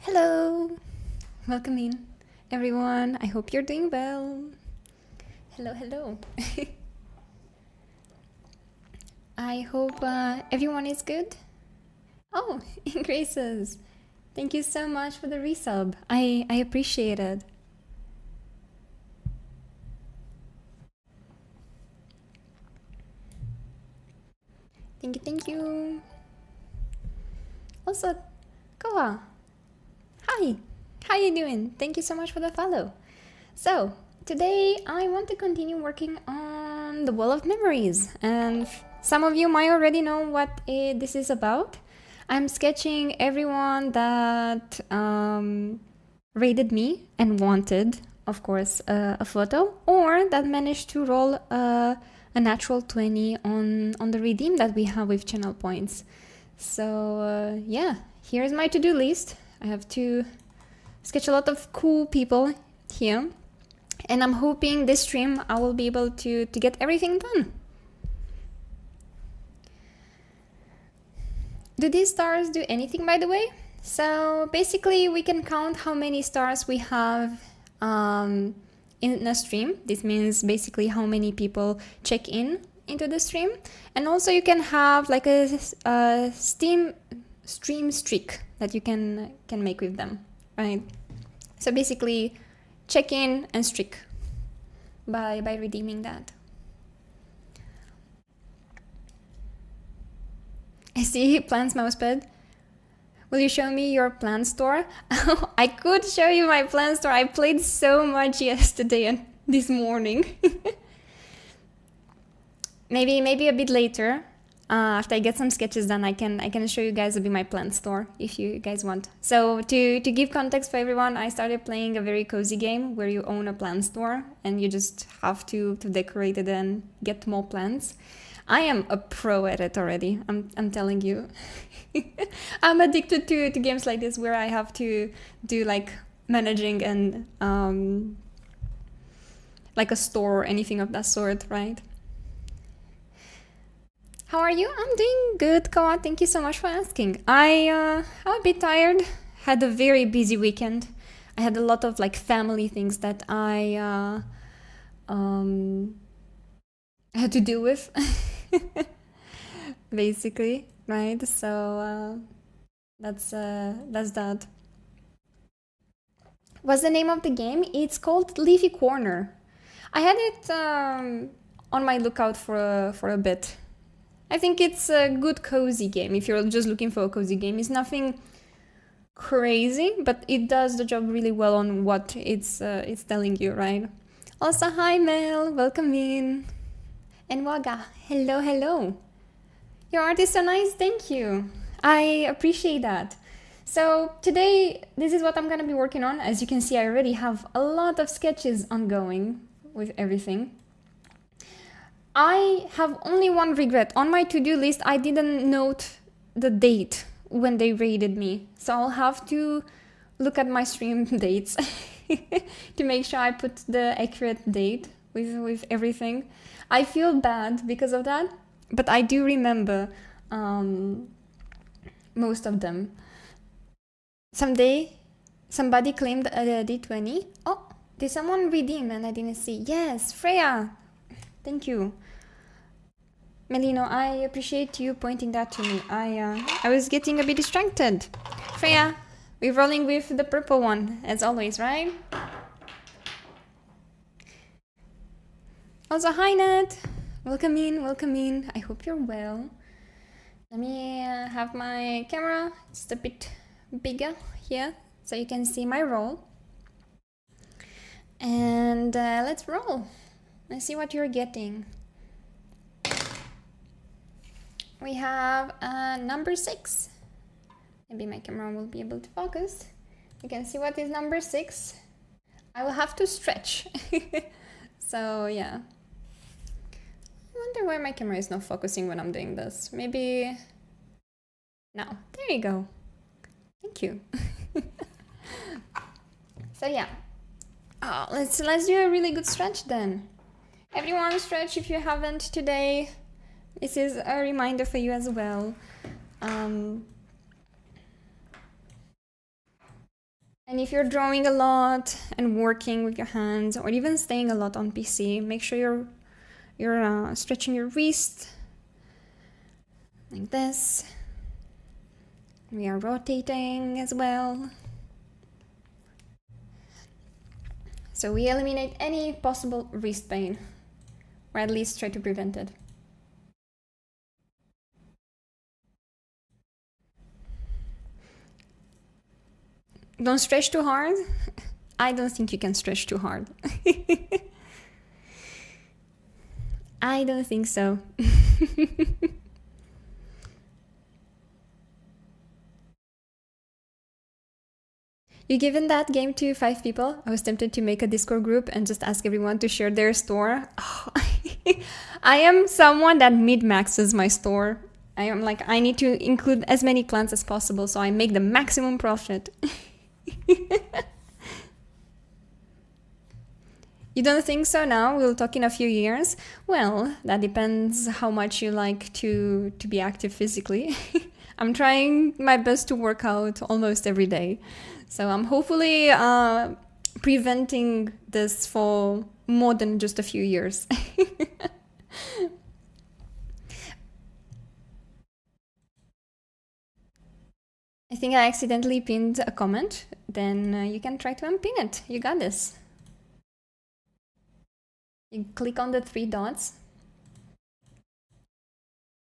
Hello! Welcome in, everyone. I hope you're doing well. Hello, hello. I hope everyone is good. Oh, Graces. Thank you so much for the resub. I appreciate it. Thank you, thank you. Also, Koa. Hi. How you doing? Thank you so much for the follow. So, today I want to continue working on the Wall of Memories, and some of you might already know what this is about. I'm sketching everyone that rated me and wanted, of course, a photo, or that managed to roll a natural 20 on the redeem that we have with channel points. So yeah, here's my to-do list. I have to sketch a lot of cool people here, and I'm hoping this stream I will be able to get everything done. Do these stars do anything, by the way? So basically we can count how many stars we have in a stream. This means basically how many people check in into the stream, and also you can have like a stream streak that you can make with them, right? So basically check in and streak by redeeming that. I see Plants Mousepad. Will you show me your plant store? I could show you my plant store. I played so much yesterday and this morning. maybe a bit later, after I get some sketches done, I can show you guys a bit my plant store if you guys want. So to give context for everyone, I started playing a very cozy game where you own a plant store and you just have to decorate it and get more plants. I am a pro at it already, I'm telling you. I'm addicted to games like this where I have to do like managing and like a store or anything of that sort, right? How are you? I'm doing good, Kawa. Thank you so much for asking. I'm a bit tired. Had a very busy weekend. I had a lot of like family things that I had to deal with. Basically, right? So that's that. What's the name of the game? It's called Leafy Corner. I had it on my lookout for a bit. I think it's a good cozy game. If you're just looking for a cozy game, it's nothing crazy, but it does the job really well on what it's telling you, right? Also, hi Mel, welcome in. And Waga, hello, hello. Your art is so nice, thank you. I appreciate that. So today, this is what I'm gonna be working on. As you can see, I already have a lot of sketches ongoing with everything. I have only one regret. On my to-do list, I didn't note the date when they rated me. So I'll have to look at my stream dates to make sure I put the accurate date with everything. I feel bad because of that, but I do remember most of them. Someday, somebody claimed a D20. Oh, did someone redeem and I didn't see? Yes, Freya. Thank you. Melino, I appreciate you pointing that to me. I was getting a bit distracted. Freya, we're rolling with the purple one, as always, right? Also, hi Nat! Welcome in, welcome in. I hope you're well. Let me have my camera just a bit bigger here so you can see my roll. And let's roll. Let's see what you're getting. We have number 6. Maybe my camera will be able to focus. You can see what is number 6. I will have to stretch. So yeah. I wonder why my camera is not focusing when I'm doing this. Maybe now. There you go. Thank you. So yeah. Oh, let's do a really good stretch then. Everyone stretch if you haven't today. This is a reminder for you as well. And if you're drawing a lot and working with your hands, or even staying a lot on PC, make sure you're stretching your wrist like this. We are rotating as well. So we eliminate any possible wrist pain, or at least try to prevent it. Don't stretch too hard. I don't think you can stretch too hard. I don't think so. You given that game to 5 people? I was tempted to make a Discord group and just ask everyone to share their store. Oh, I am someone that mid-maxes my store. I am like, I need to include as many plants as possible so I make the maximum profit. You don't think so now? We'll talk in a few years? Well, that depends how much you like to be active physically. I'm trying my best to work out almost every day. So I'm hopefully preventing this for more than just a few years. I think I accidentally pinned a comment. Then you can try to unpin it. You got this. You click on the 3 dots.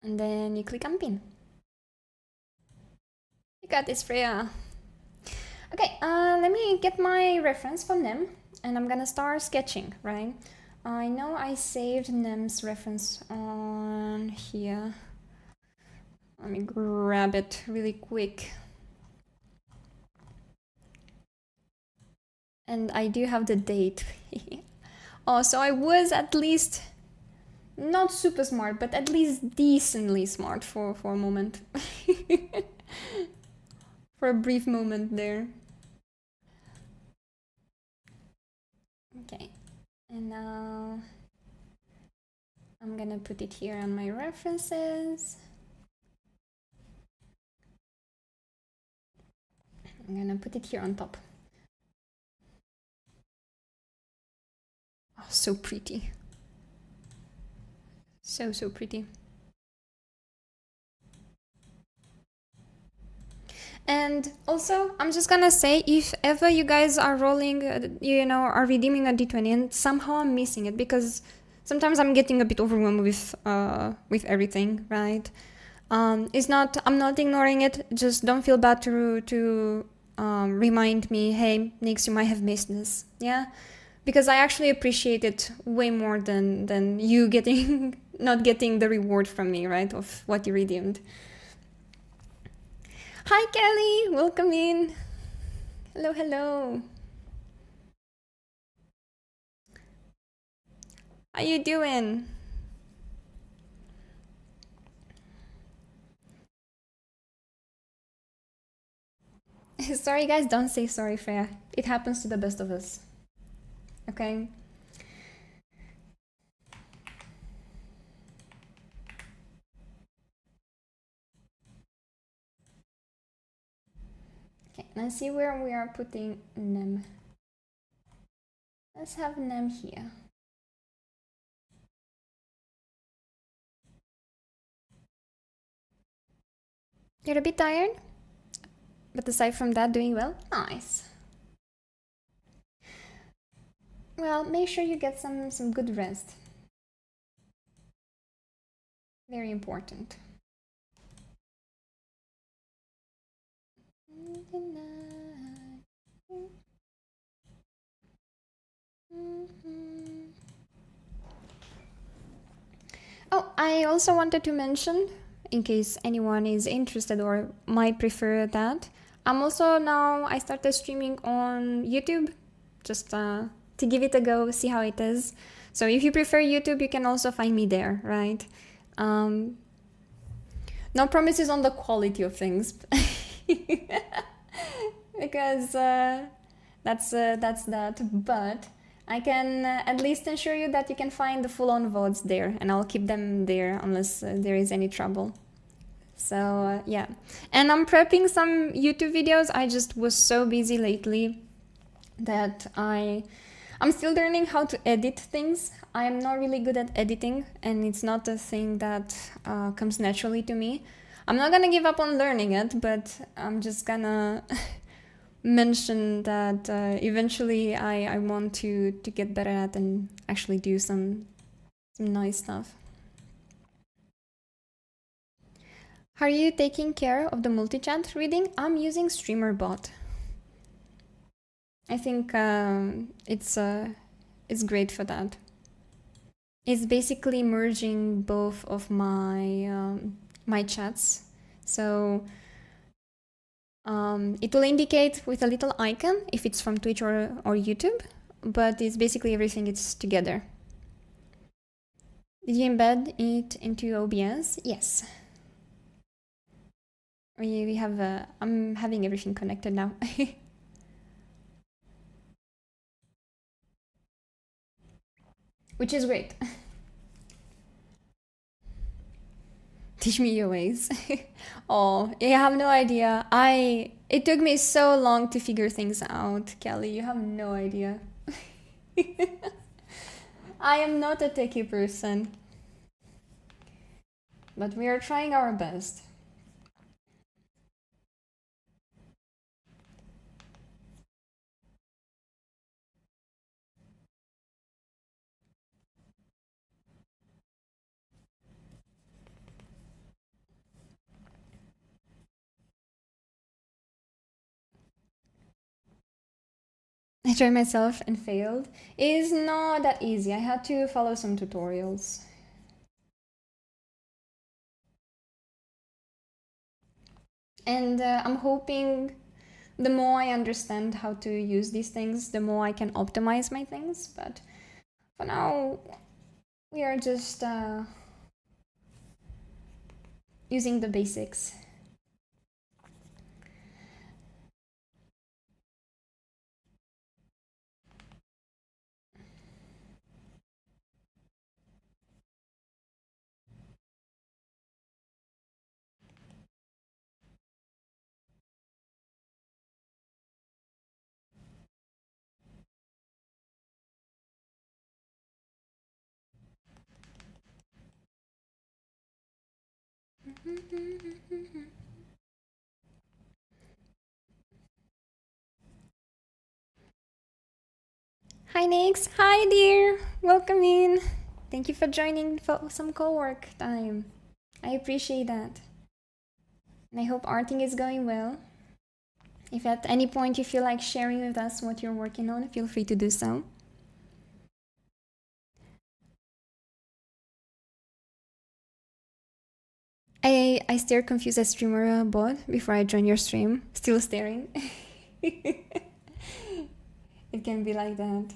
And then you click unpin. You got this, Freya. Okay, let me get my reference from Nem, and I'm gonna start sketching, right? I know I saved Nem's reference on here. Let me grab it really quick. And I do have the date. Oh, so I was at least not super smart, but at least decently smart for a moment. For a brief moment there. Okay, and now I'm gonna put it here on my references. I'm gonna put it here on top. Oh, so pretty. So pretty. And also, I'm just gonna say, if ever you guys are rolling, are redeeming a D20 and somehow I'm missing it, because sometimes I'm getting a bit overwhelmed with everything, right? I'm not ignoring it. Just don't feel bad to remind me, hey, Nix, you might have missed this, yeah? Because I actually appreciate it way more than you not getting the reward from me, right, of what you redeemed. Hi, Kelly! Welcome in! Hello, hello! How you doing? Sorry, guys, don't say sorry, Freya. It happens to the best of us. Okay? Okay, let's see where we are putting Nem. Let's have Nem here. You're a bit tired? But aside from that, doing well? Nice. Well, make sure you get some good rest. Very important. Oh, I also wanted to mention, in case anyone is interested or might prefer that, I started streaming on YouTube, just to give it a go, see how it is. So if you prefer YouTube, you can also find me there, right? No promises on the quality of things, because that's that, but I can at least ensure you that you can find the full-on VODs there, and I'll keep them there unless there is any trouble. So yeah, and I'm prepping some YouTube videos. I just was so busy lately that I'm still learning how to edit things. I'm not really good at editing, and it's not a thing that comes naturally to me. I'm not gonna give up on learning it, but I'm just gonna mention that eventually I want to get better at and actually do some nice stuff. How are you taking care of the multi-chat reading? I'm using StreamerBot. I think it's great for that. It's basically merging both of my chats. So it will indicate with a little icon if it's from Twitch or YouTube, but it's basically everything it's together. Did you embed it into OBS? Yes. We have I'm having everything connected now. Which is great. Teach me your ways. Oh, you have no idea. It took me so long to figure things out, Kelly. You have no idea. I am not a techie person, but we are trying our best. I tried myself and failed. It is not that easy. I had to follow some tutorials. And I'm hoping the more I understand how to use these things, the more I can optimize my things. But for now, we are just using the basics. Hi, Nix. Hi, dear. Welcome in. Thank you for joining for some co-work time. I appreciate that. And I hope arting is going well. If at any point you feel like sharing with us what you're working on, feel free to do so. I stare confused at streamer bot before I join your stream. Still staring. It can be like that.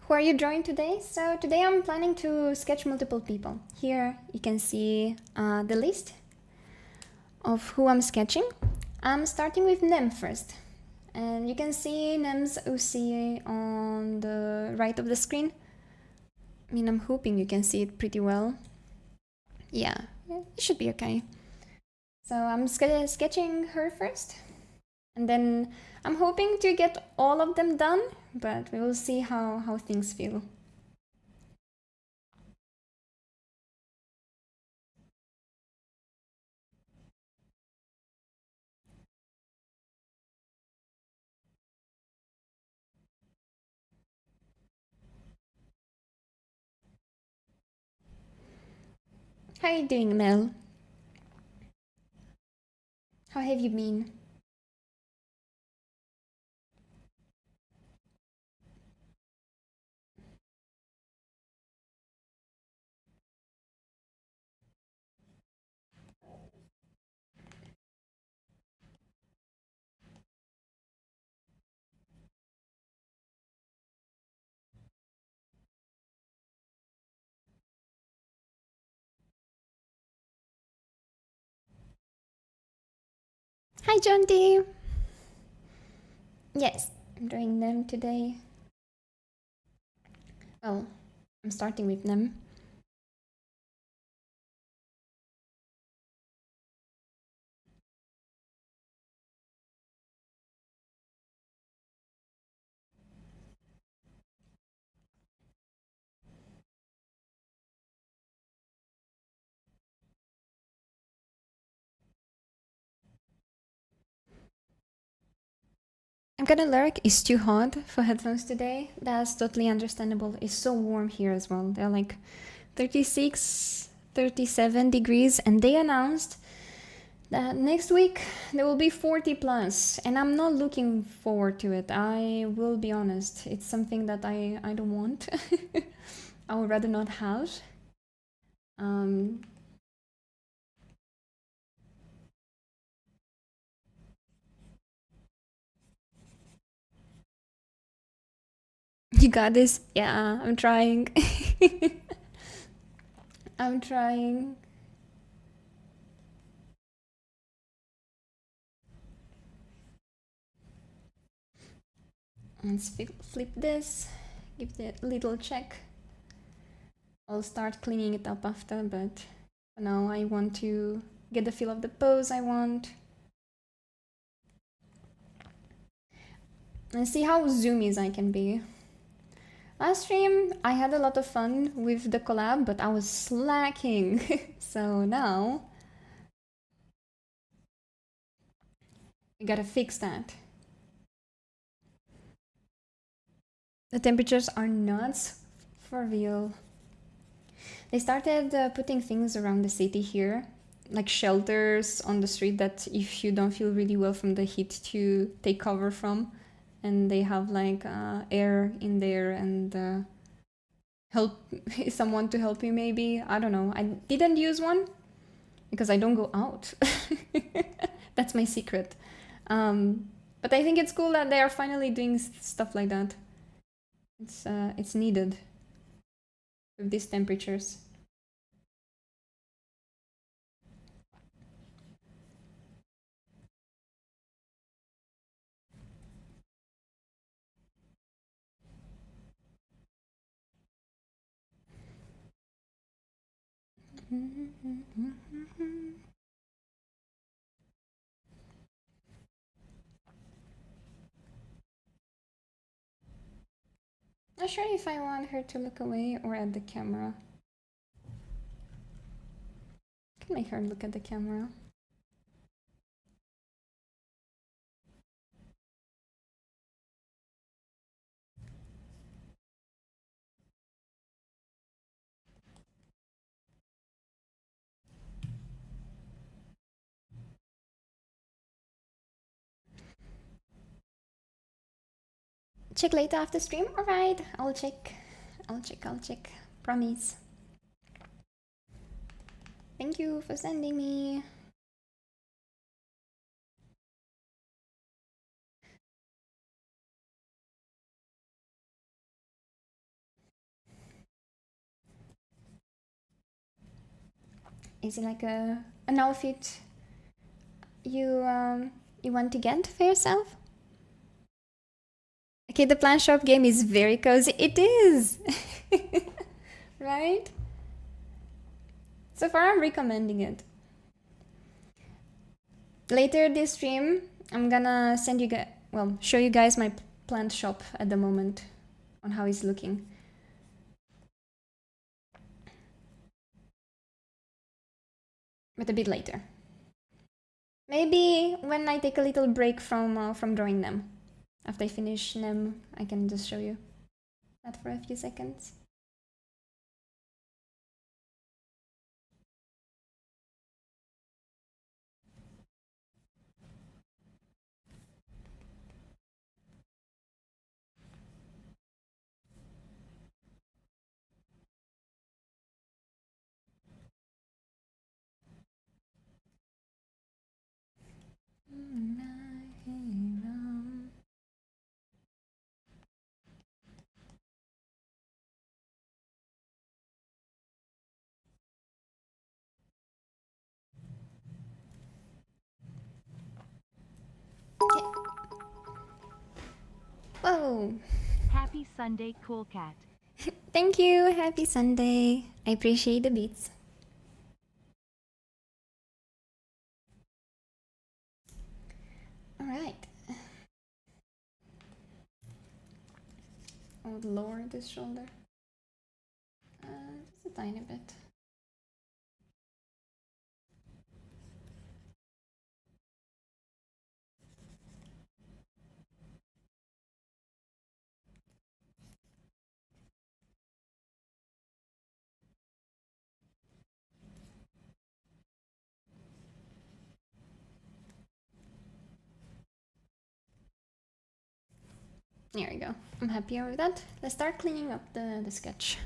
Who are you drawing today? So today I'm planning to sketch multiple people. Here you can see the list of who I'm sketching. I'm starting with Nem first. And you can see Nem's OC on the right of the screen. I mean, I'm hoping you can see it pretty well. Yeah, it should be okay. So I'm sketching her first. And then I'm hoping to get all of them done, but we will see how things feel. How are you doing, Mel? How have you been? Hi, Jonty. Yes, I'm doing them today. Well, I'm starting with them. I'm gonna lurk. It's too hot for headphones today. That's totally understandable. It's so warm here as well. They're like 36, 37 degrees, and they announced that next week there will be 40 plus, and I'm not looking forward to it. I will be honest. It's something that I don't want. I would rather not have. Um, you got this? Yeah, I'm trying. I'm trying. Let's flip this, give it a little check. I'll start cleaning it up after, but for now I want to get the feel of the pose I want. And see how zoomies I can be. Last stream, I had a lot of fun with the collab, but I was slacking. So now, we gotta fix that. The temperatures are nuts, for real. They started putting things around the city here, like shelters on the street that if you don't feel really well from the heat to take cover from. And they have like air in there and help someone to help you maybe. I don't know. I didn't use one because I don't go out. That's my secret. But I think it's cool that they are finally doing stuff like that. It's needed with these temperatures. Not sure if I want her to look away or at the camera. I can make her look at the camera. Check later after stream? Alright, I'll check. I'll check. Promise. Thank you for sending me. Is it like an outfit you want to get for yourself? Okay, the plant shop game is very cozy. It is! Right? So far, I'm recommending it. Later this stream, I'm gonna send you guys, well, show you guys my plant shop at the moment on how it's looking. But a bit later. Maybe when I take a little break from drawing them. After I finish them, I can just show you that for a few seconds. Whoa! Happy Sunday, cool cat. Thank you. Happy Sunday. I appreciate the beats. All right. I would lower this shoulder just a tiny bit. There we go. I'm happier with that. Let's start cleaning up the sketch.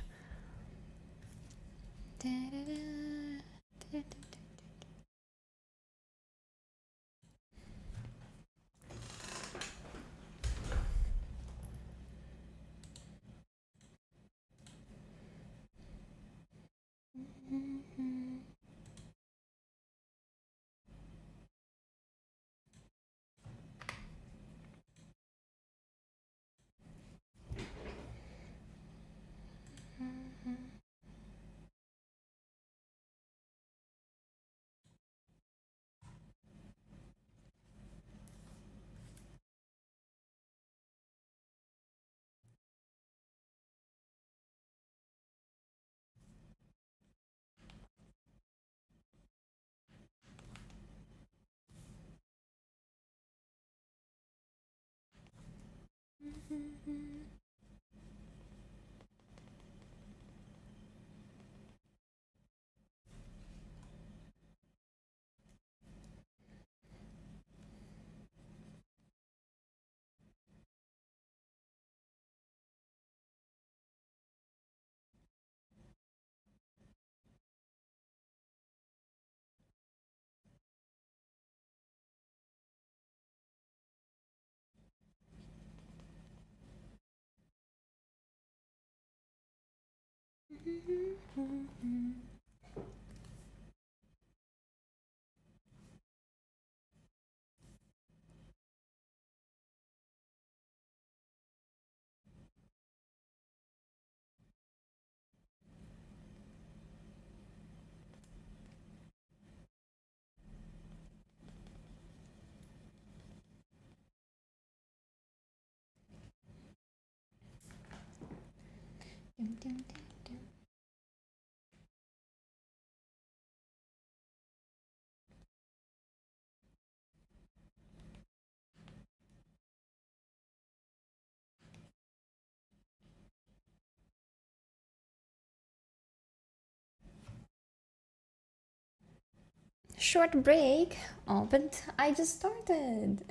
Short break? Oh, but I just started.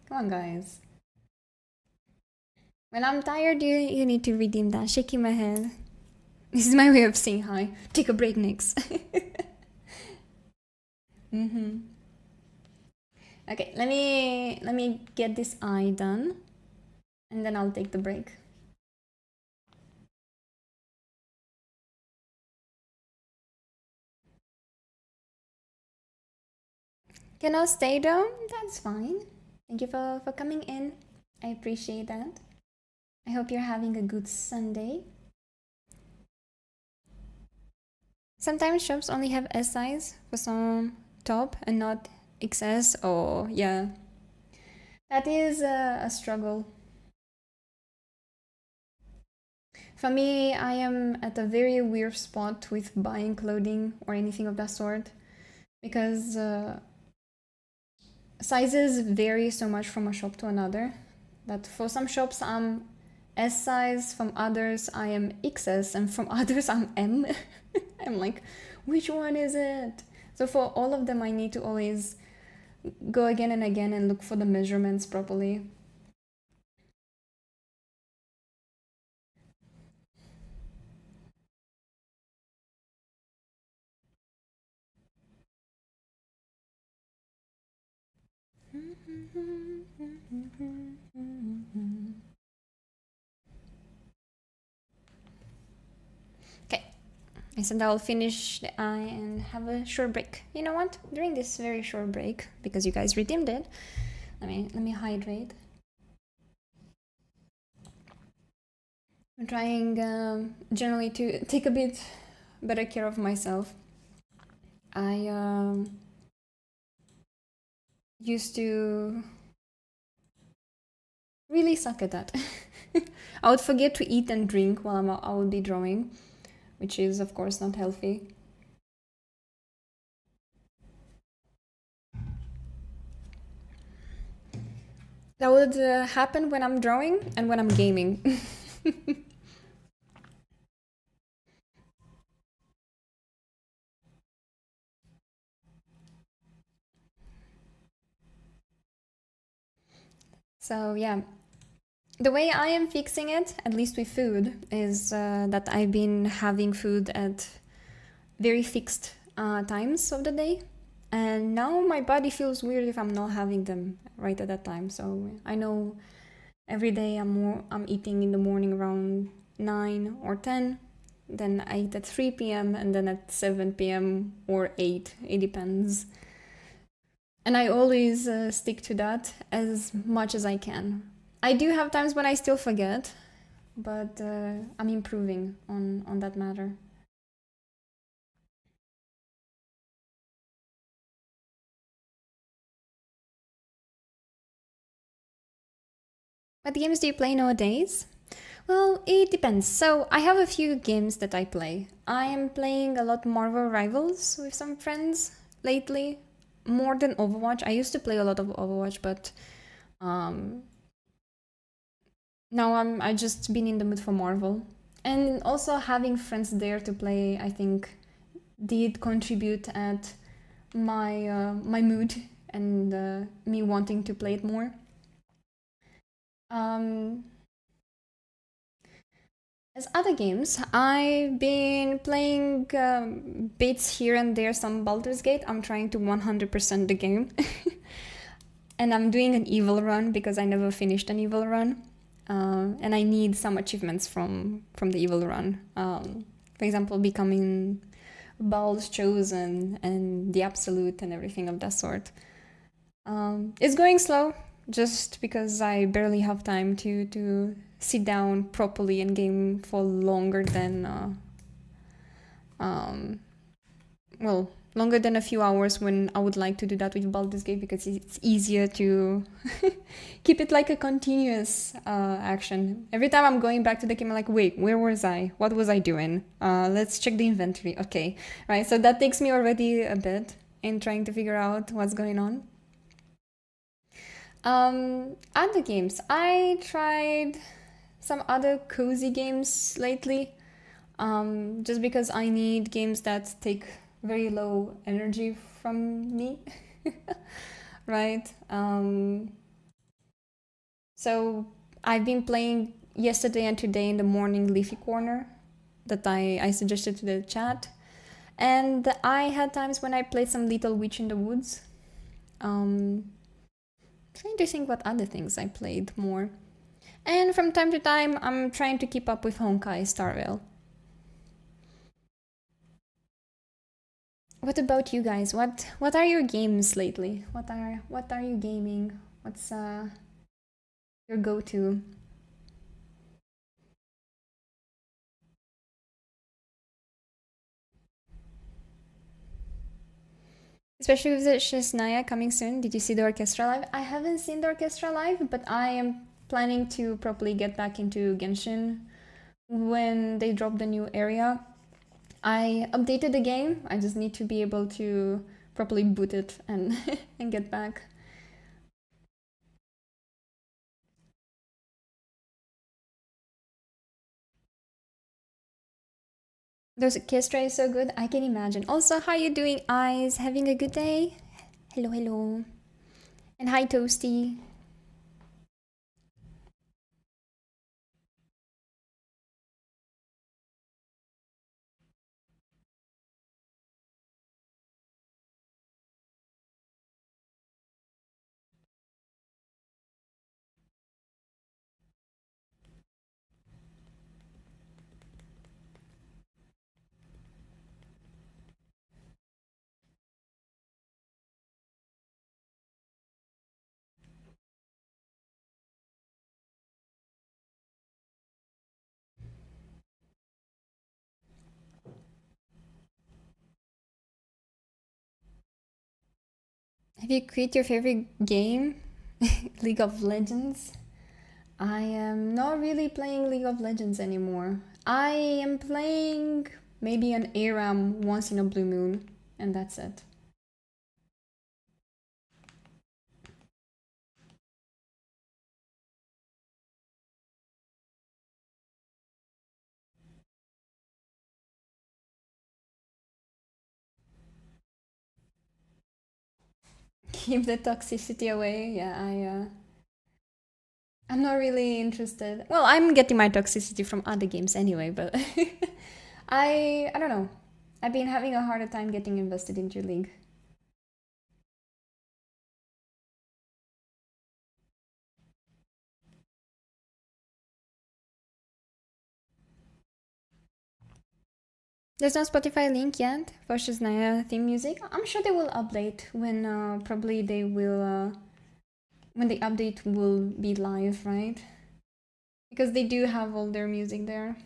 Come on, guys. When I'm tired, you need to redeem that. Shaking my head. This is my way of saying hi. Take a break, Nix. Okay, let me get this eye done, and then I'll take the break. Can I stay though? That's fine. Thank you for coming in. I appreciate that. I hope you're having a good Sunday. Sometimes shops only have S size for some top and not XS. Oh, yeah. That is a struggle. For me, I am at a very weird spot with buying clothing or anything of that sort because sizes vary so much from a shop to another that for some shops I'm S size, from others I am XS, and from others I'm M. I'm like, which one is it? So for all of them I need to always go again and again and look for the measurements properly. Okay, I said I'll finish the eye and have a short break. You know what? During this very short break, because you guys redeemed it, let me hydrate. I'm trying generally to take a bit better care of myself. I used to really suck at that. I would forget to eat and drink while I would be drawing, which is of course not healthy. That would happen when I'm drawing and when I'm gaming. So yeah, the way I am fixing it, at least with food, is that I've been having food at very fixed times of the day. And now my body feels weird if I'm not having them right at that time. So I know every day I'm eating in the morning around 9 or 10. Then I eat at 3 p.m. and then at 7 p.m. or 8. It depends. And I always stick to that as much as I can. I do have times when I still forget, but I'm improving on that matter. What games do you play nowadays? Well, it depends. So I have a few games that I play. I am playing a lot Marvel Rivals with some friends lately, more than Overwatch. I used to play a lot of Overwatch, but um, now I just been in the mood for Marvel. And also having friends there to play, I think, did contribute at my mood and me wanting to play it more. Um, as other games, I've been playing bits here and there, some Baldur's Gate. I'm trying to 100% the game. And I'm doing an evil run because I never finished an evil run. And I need some achievements from the evil run. For example, becoming Baal's chosen and the absolute and everything of that sort. It's going slow, just because I barely have time to sit down properly and game for longer than um, well, longer than a few hours when I would like to do that with Baldur's Gate because it's easier to keep it like a continuous action. Every time I'm going back to the game, I'm like, wait, where was I? What was I doing? Let's check the inventory. Okay, right. So that takes me already a bit in trying to figure out what's going on. Other games. I tried some other cozy games lately. Just because I need games that take very low energy from me, right? So I've been playing yesterday and today in the morning Leafy Corner that I suggested to the chat. And I had times when I played some Little Witch in the Woods. Trying to think what other things I played more. And from time to time, I'm trying to keep up with Honkai Star Rail. What about you guys? What are your games lately? What are you gaming? What's your go-to? Especially with the Shesnaya coming soon. Did you see the orchestra live? I haven't seen the orchestra live, but I am planning to properly get back into Genshin when they drop the new area. I updated the game. I just need to be able to properly boot it and and get back. Those orchestra is so good. I can imagine. Also, how you doing, Eyes? Having a good day? Hello, hello. And hi, Toasty. Have you quit your favorite game? League of Legends? I am not really playing League of Legends anymore. I am playing maybe an ARAM once in a blue moon, and that's it. Keep the toxicity away. Yeah, I'm not really interested. Well, I'm getting my toxicity from other games anyway, but I don't know. I've been having a harder time getting invested into League. There's no Spotify link yet for Shiznaya theme music. I'm sure they will update when probably they will when the update will be live, right? Because they do have all their music there.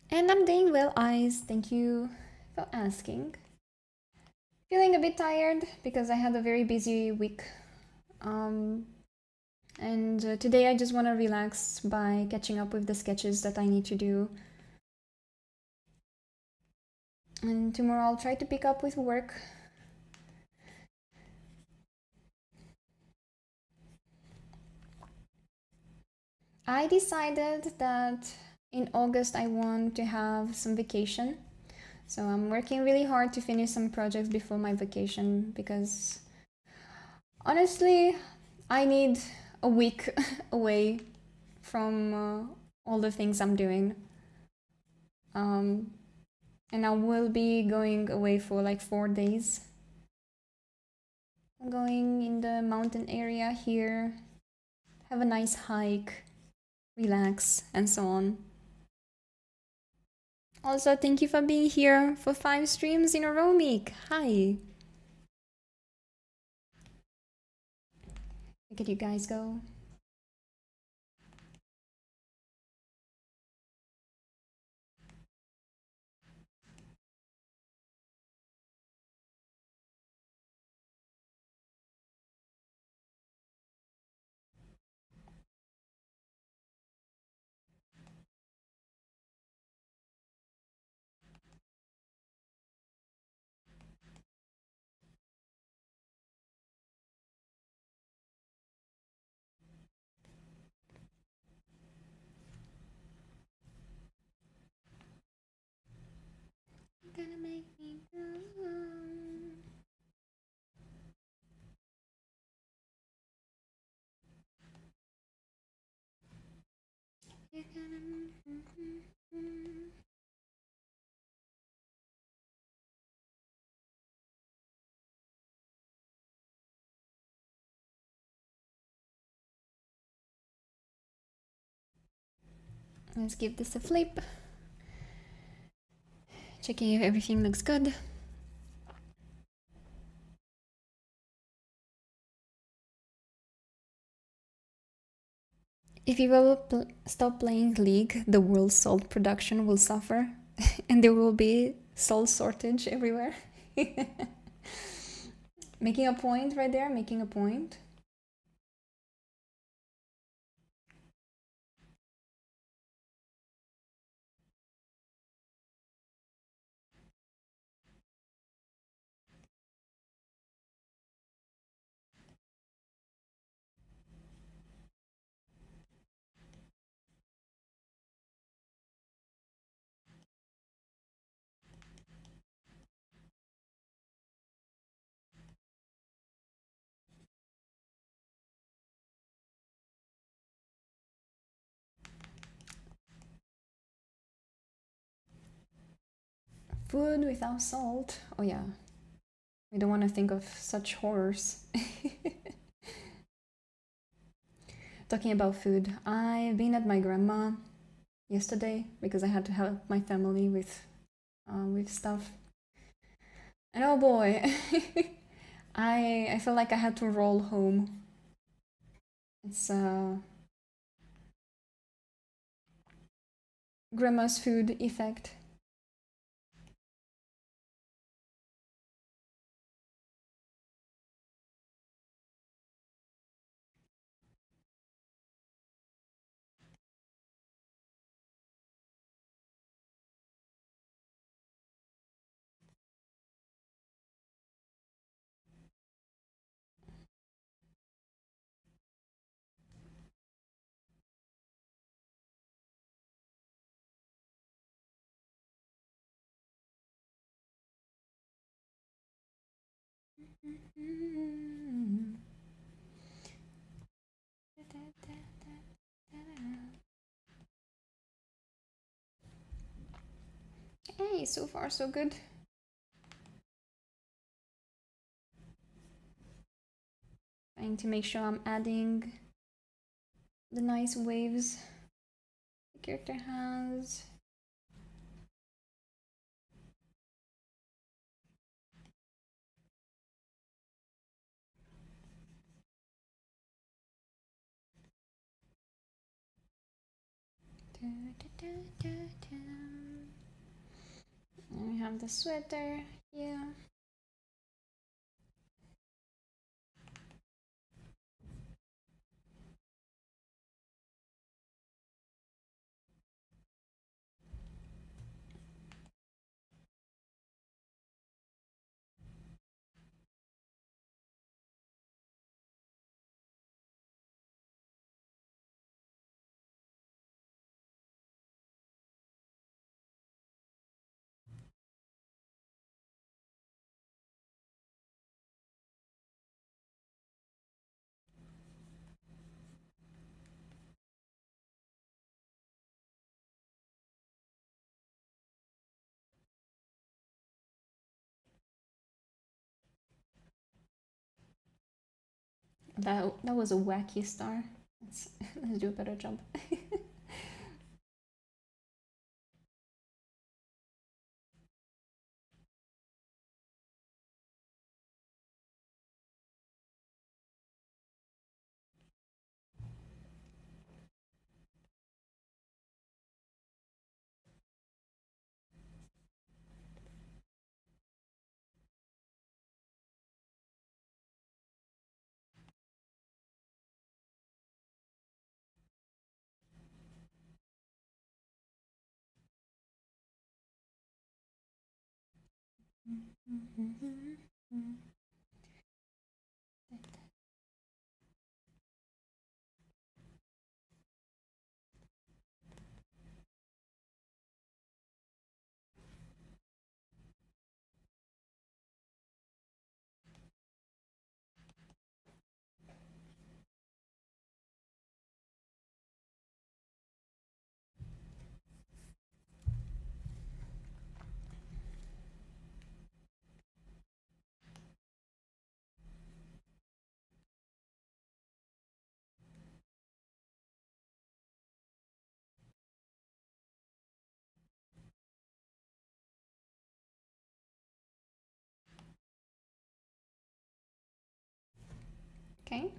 And I'm doing well, Eyes. Thank you for asking. Feeling a bit tired because I had a very busy week. And today I just want to relax by catching up with the sketches that I need to do. And tomorrow I'll try to pick up with work. I decided that in August I want to have some vacation. So I'm working really hard to finish some projects before my vacation because honestly, I need a week away from all the things I'm doing. And I will be going away for like 4 days. I'm going in the mountain area here, have a nice hike, relax, and so on. Also, thank you for being here for 5 streams in a row, Meek. Hi. Look at you guys go. You're gonna make me go. You're gonna... Let's give this a flip. Checking if everything looks good. If you will stop playing League, the world's salt production will suffer and there will be salt shortage everywhere. Making a point right there, making a point. Food without salt. Oh yeah. We don't want to think of such horrors. Talking about food, I've been at my grandma yesterday because I had to help my family with stuff. And oh boy, I felt like I had to roll home. It's grandma's food effect. Hey, so far so good. Trying to make sure I'm adding the nice waves the character has. And we have the sweater here. That was a wacky star. Let's do a better job. Okay.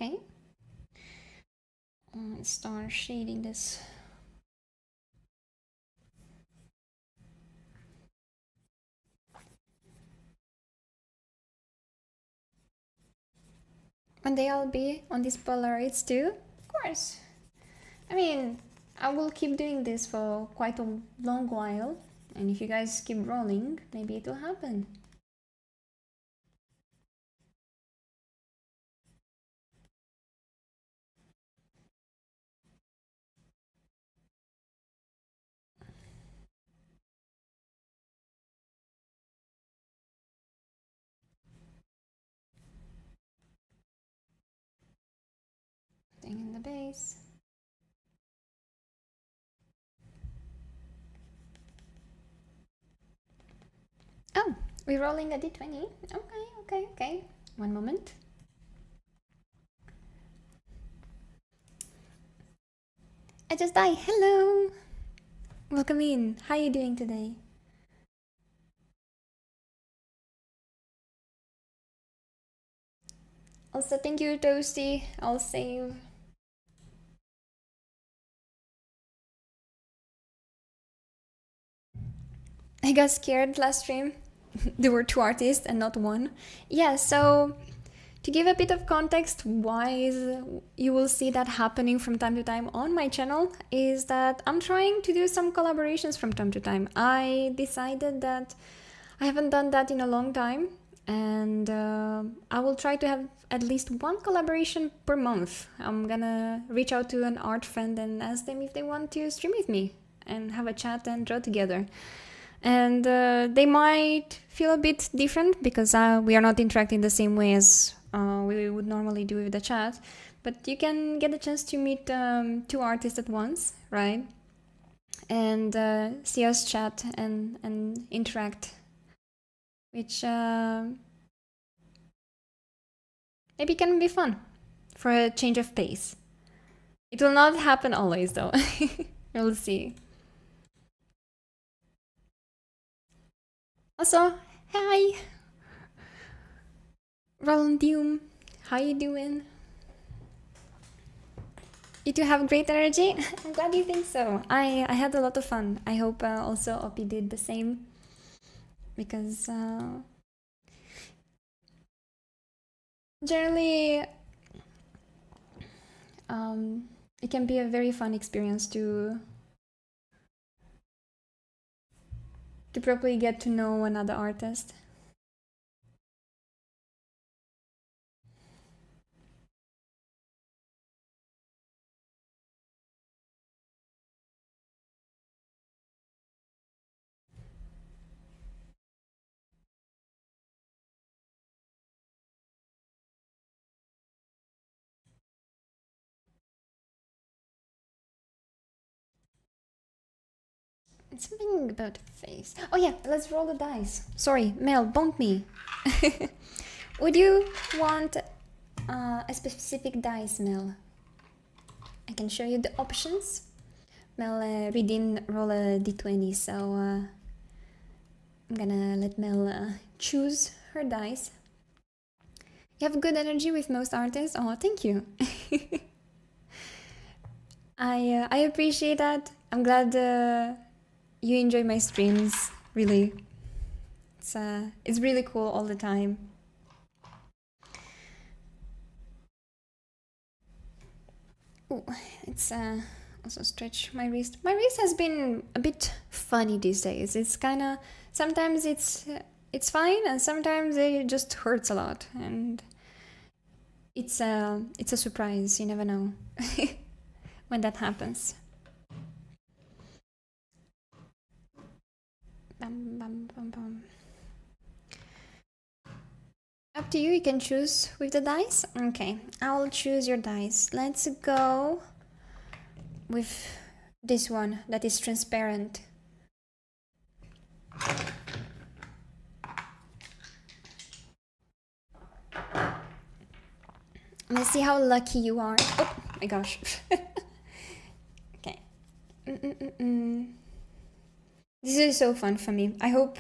Okay. Let's start shading this. One day I'll be on these Polaroids too? Of course. I mean, I will keep doing this for quite a long while, and if you guys keep rolling, maybe it will happen. Thing in the base. Oh, we're rolling a d20. Okay. One moment. I just died. Hello. Welcome in. How are you doing today? Also, thank you, Toasty. I'll save. I got scared last stream. There were 2 artists and not 1. Yeah, so to give a bit of context why you will see that happening from time to time on my channel is that I'm trying to do some collaborations from time to time. I decided that I haven't done that in a long time, and I will try to have at least 1 collaboration per month. I'm gonna reach out to an art friend and ask them if they want to stream with me and have a chat and draw together. And they might feel a bit different because we are not interacting the same way as we would normally do with the chat, but you can get a chance to meet 2 artists at once, right? And see us chat and interact, which maybe can be fun for a change of pace. It will not happen always though. We'll see. Also, hi! Rolandium, how you doing? You two have great energy? I'm glad you think so. I had a lot of fun. I hope also Opi did the same. Because generally it can be a very fun experience to properly get to know another artist. It's something about the face. Oh yeah, let's roll the dice. Sorry, Mel, bonk me. Would you want a specific dice, Mel? I can show you the options. Mel didn't roll a d20, so I'm gonna let Mel choose her dice. You have good energy with most artists. Oh, thank you. I appreciate that. I'm glad you enjoy my streams. Really, it's really cool all the time. Oh, it's also stretch my wrist. My wrist has been a bit funny these days. It's kind of sometimes it's fine, and sometimes it just hurts a lot, and it's a surprise. You never know when that happens. Bum, bum, bum, bum. Up to you, you can choose with the dice. Okay, I'll choose your dice. Let's go with this one that is transparent. Let's see how lucky you are. Oh my gosh. Okay. This is so fun for me. I hope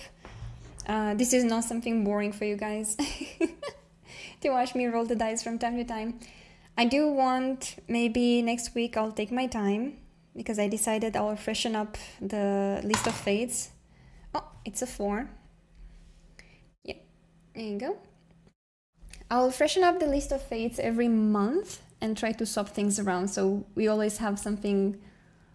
this is not something boring for you guys to watch me roll the dice from time to time. I do want, maybe next week I'll take my time because I decided I'll freshen up the list of fates. Oh, it's a 4. Yeah, there you go. I'll freshen up the list of fates every month and try to swap things around so we always have something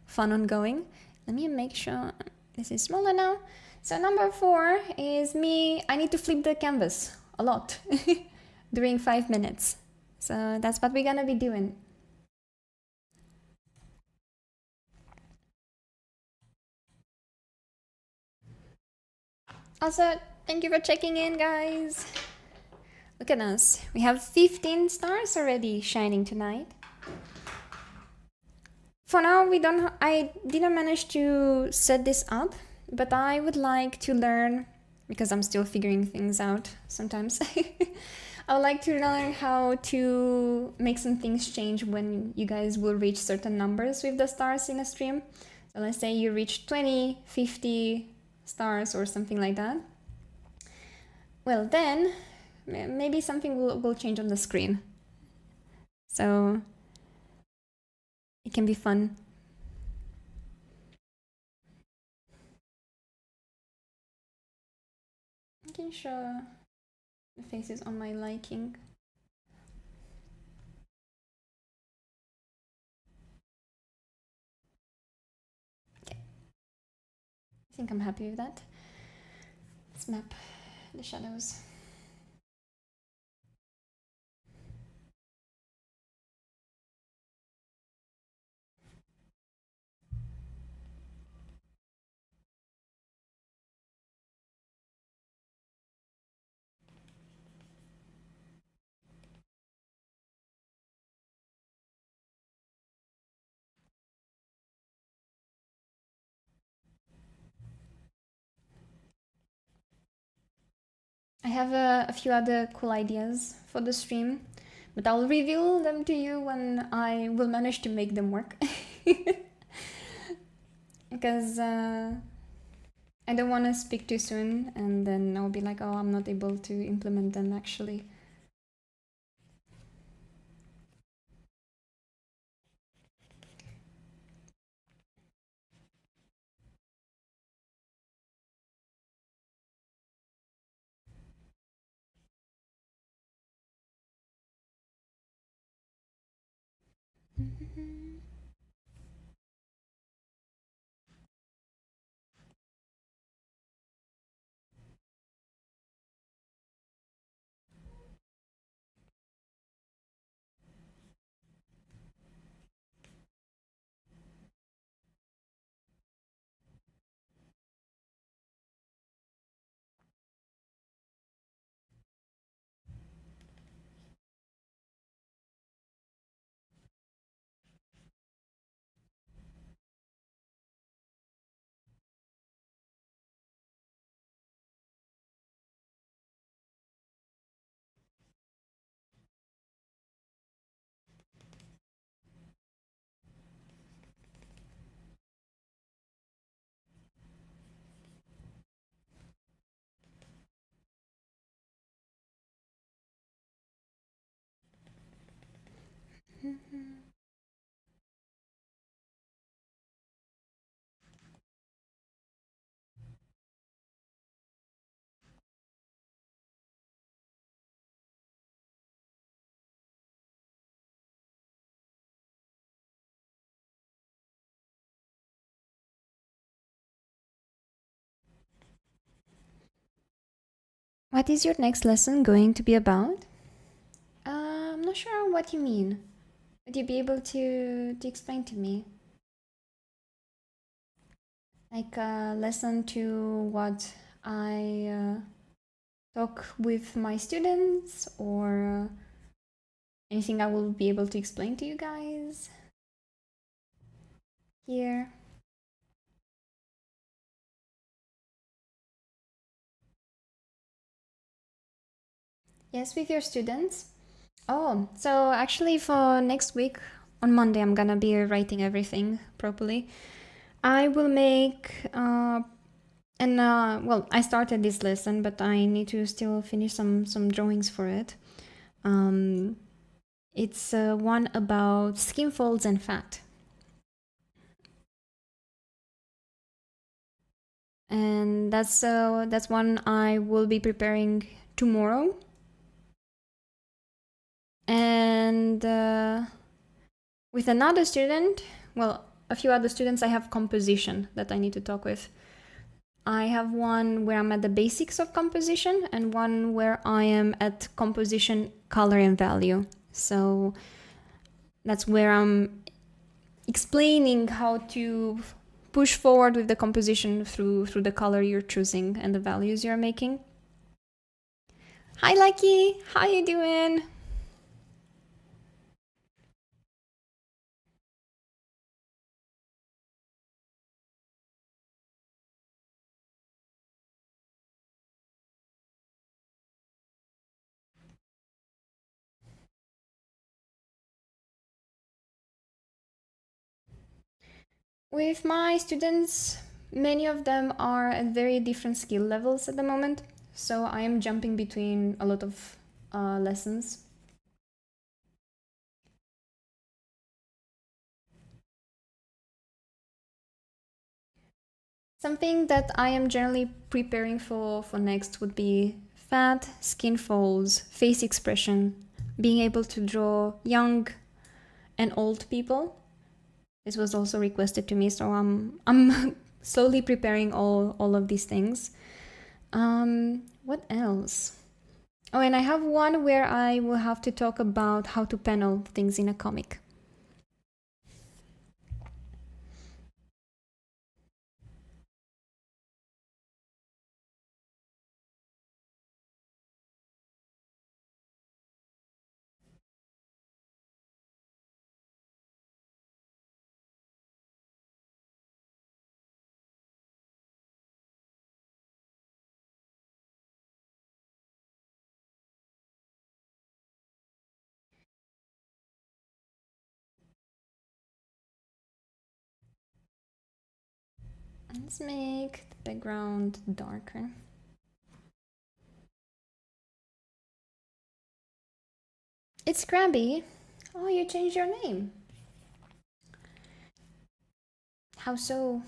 fun ongoing. Let me make sure this is smaller now. So number 4 is me. I need to flip the canvas a lot during 5 minutes. So that's what we're gonna be doing. Also, thank you for checking in, guys. Look at us. We have 15 stars already shining tonight. For now, I didn't manage to set this up, but I would like to learn, because I'm still figuring things out sometimes. I would like to learn how to make some things change when you guys will reach certain numbers with the stars in a stream. So let's say you reach 20, 50 stars or something like that. Well, then maybe something will change on the screen. So it can be fun. I can show the faces on my liking. Okay. I think I'm happy with that. Let's map the shadows. I have a few other cool ideas for the stream, but I'll reveal them to you when I will manage to make them work. Because I don't want to speak too soon and then I'll be like, oh, I'm not able to implement them actually. What is your next lesson going to be about? I'm not sure what you mean. Would you be able to explain to me? Like a lesson to what I talk with my students, or anything I will be able to explain to you guys here? Yes, with your students. Oh, so actually for next week on Monday, I'm gonna be writing everything properly. I will make well, I started this lesson, but I need to still finish some drawings for it. It's one about skin folds and fat. And that's one I will be preparing tomorrow. And with another student, well, a few other students, I have composition that I need to talk with. I have one where I'm at the basics of composition and one where I am at composition, color, and value. So that's where I'm explaining how to push forward with the composition through the color you're choosing and the values you're making. Hi Lucky, how you doing? With my students, many of them are at very different skill levels at the moment, so I am jumping between a lot of lessons. Something that I am generally preparing for next would be fat, skin folds, face expression, being able to draw young and old people. This was also requested to me, so I'm slowly preparing all of these things. What else? Oh, and I have one where I will have to talk about how to panel things in a comic. Let's make the background darker. It's Krabby. Oh, you changed your name. How so?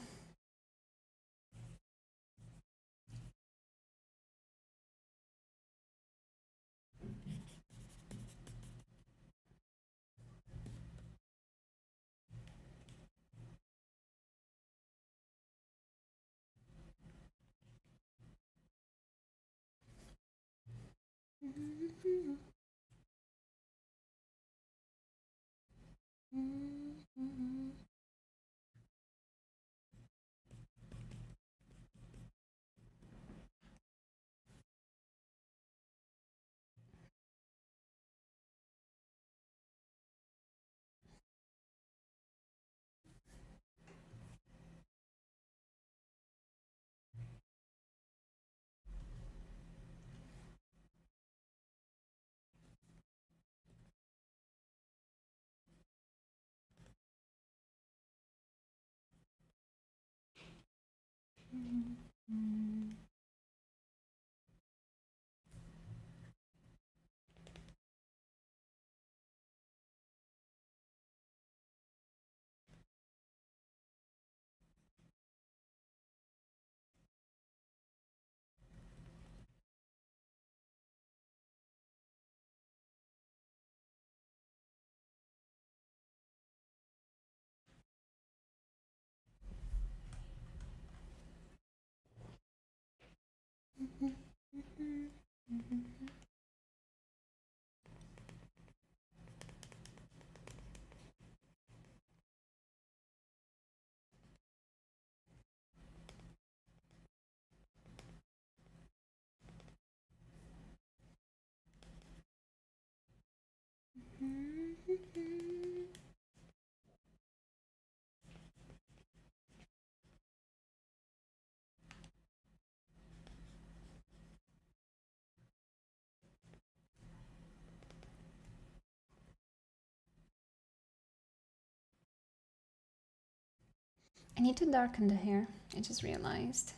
I need to darken the hair, I just realized.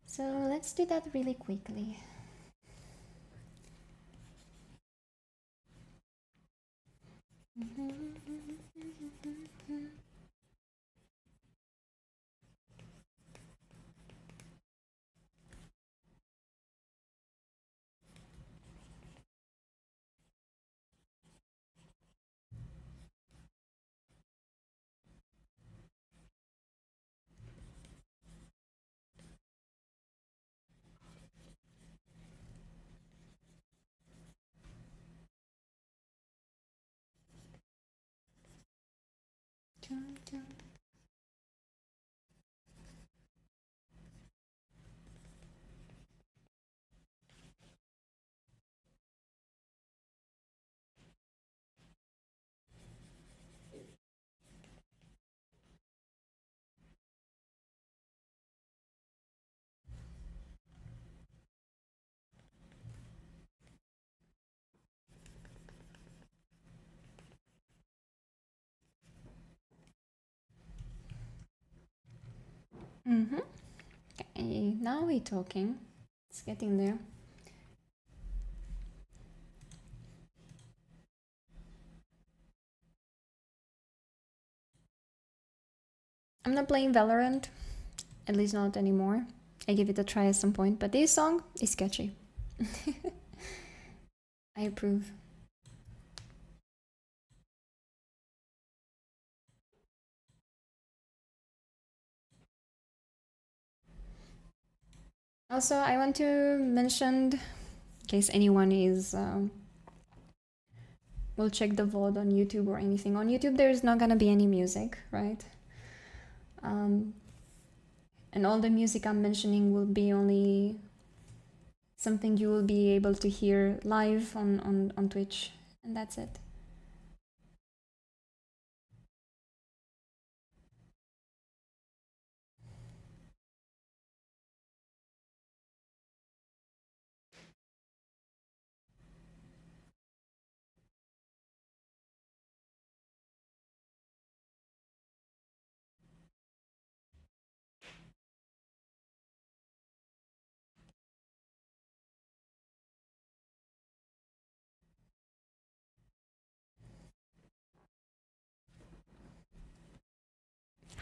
So let's do that really quickly. Mm-hmm. Okay, now we're talking. It's getting there. I'm not playing Valorant, at least not anymore. I give it a try at some point, but this song is catchy. I approve. Also, I want to mention, in case anyone is will check the VOD on YouTube or anything. On YouTube, there's not gonna be any music, right? And all the music I'm mentioning will be only something you will be able to hear live on Twitch, and that's it.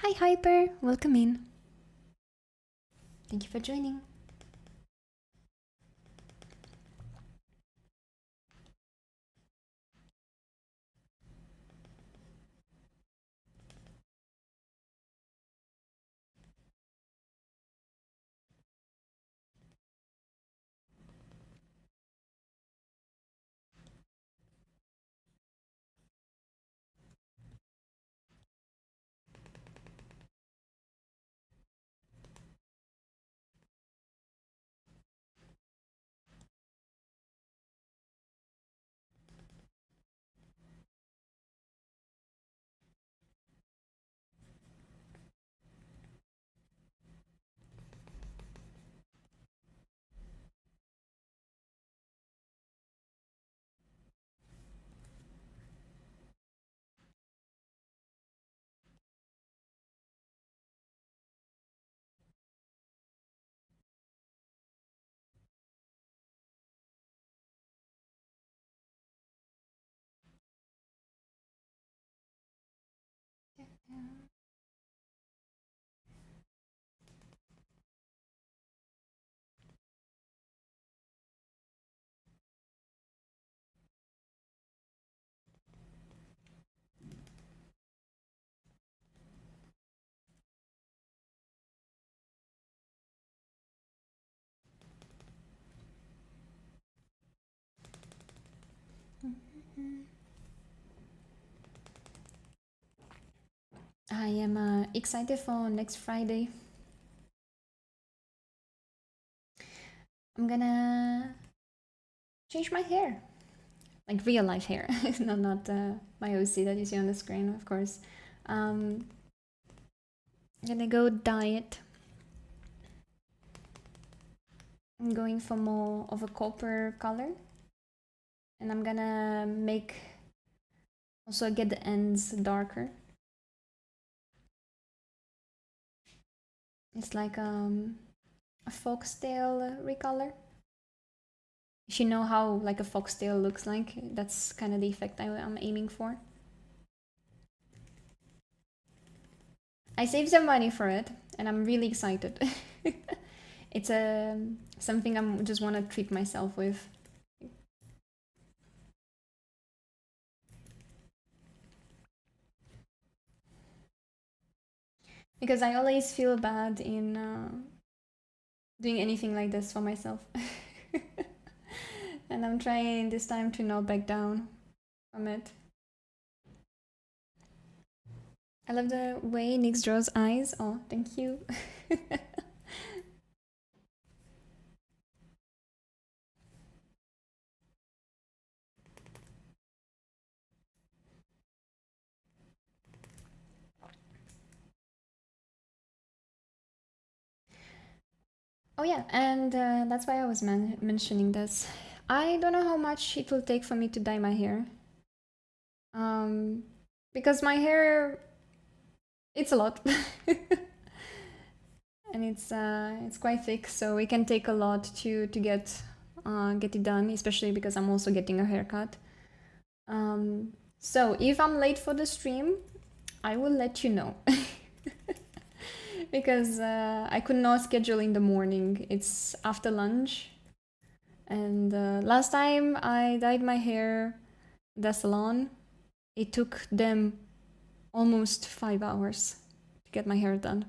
Hi Hyper, welcome in. Thank you for joining. I am excited for next Friday. I'm gonna change my hair, like real life hair, not my OC that you see on the screen, of course. I'm gonna go dye it. I'm going for more of a copper color, and I'm gonna make also get the ends darker. It's like a foxtail recolor. If you know how like a foxtail looks like, that's kind of the effect I'm aiming for. I saved some money for it, and I'm really excited. It's something I just want to treat myself with. Because I always feel bad in doing anything like this for myself. And I'm trying this time to not back down from it. I love the way Nyx draws eyes. Oh, thank you. Oh yeah, and that's why I was mentioning this. I don't know how much it will take for me to dye my hair. Because my hair, it's a lot. And it's quite thick, so it can take a lot to get it done, especially because I'm also getting a haircut. So if I'm late for the stream, I will let you know. Because I could not schedule in the morning. It's after lunch. And last time I dyed my hair at the salon, it took them almost 5 hours to get my hair done.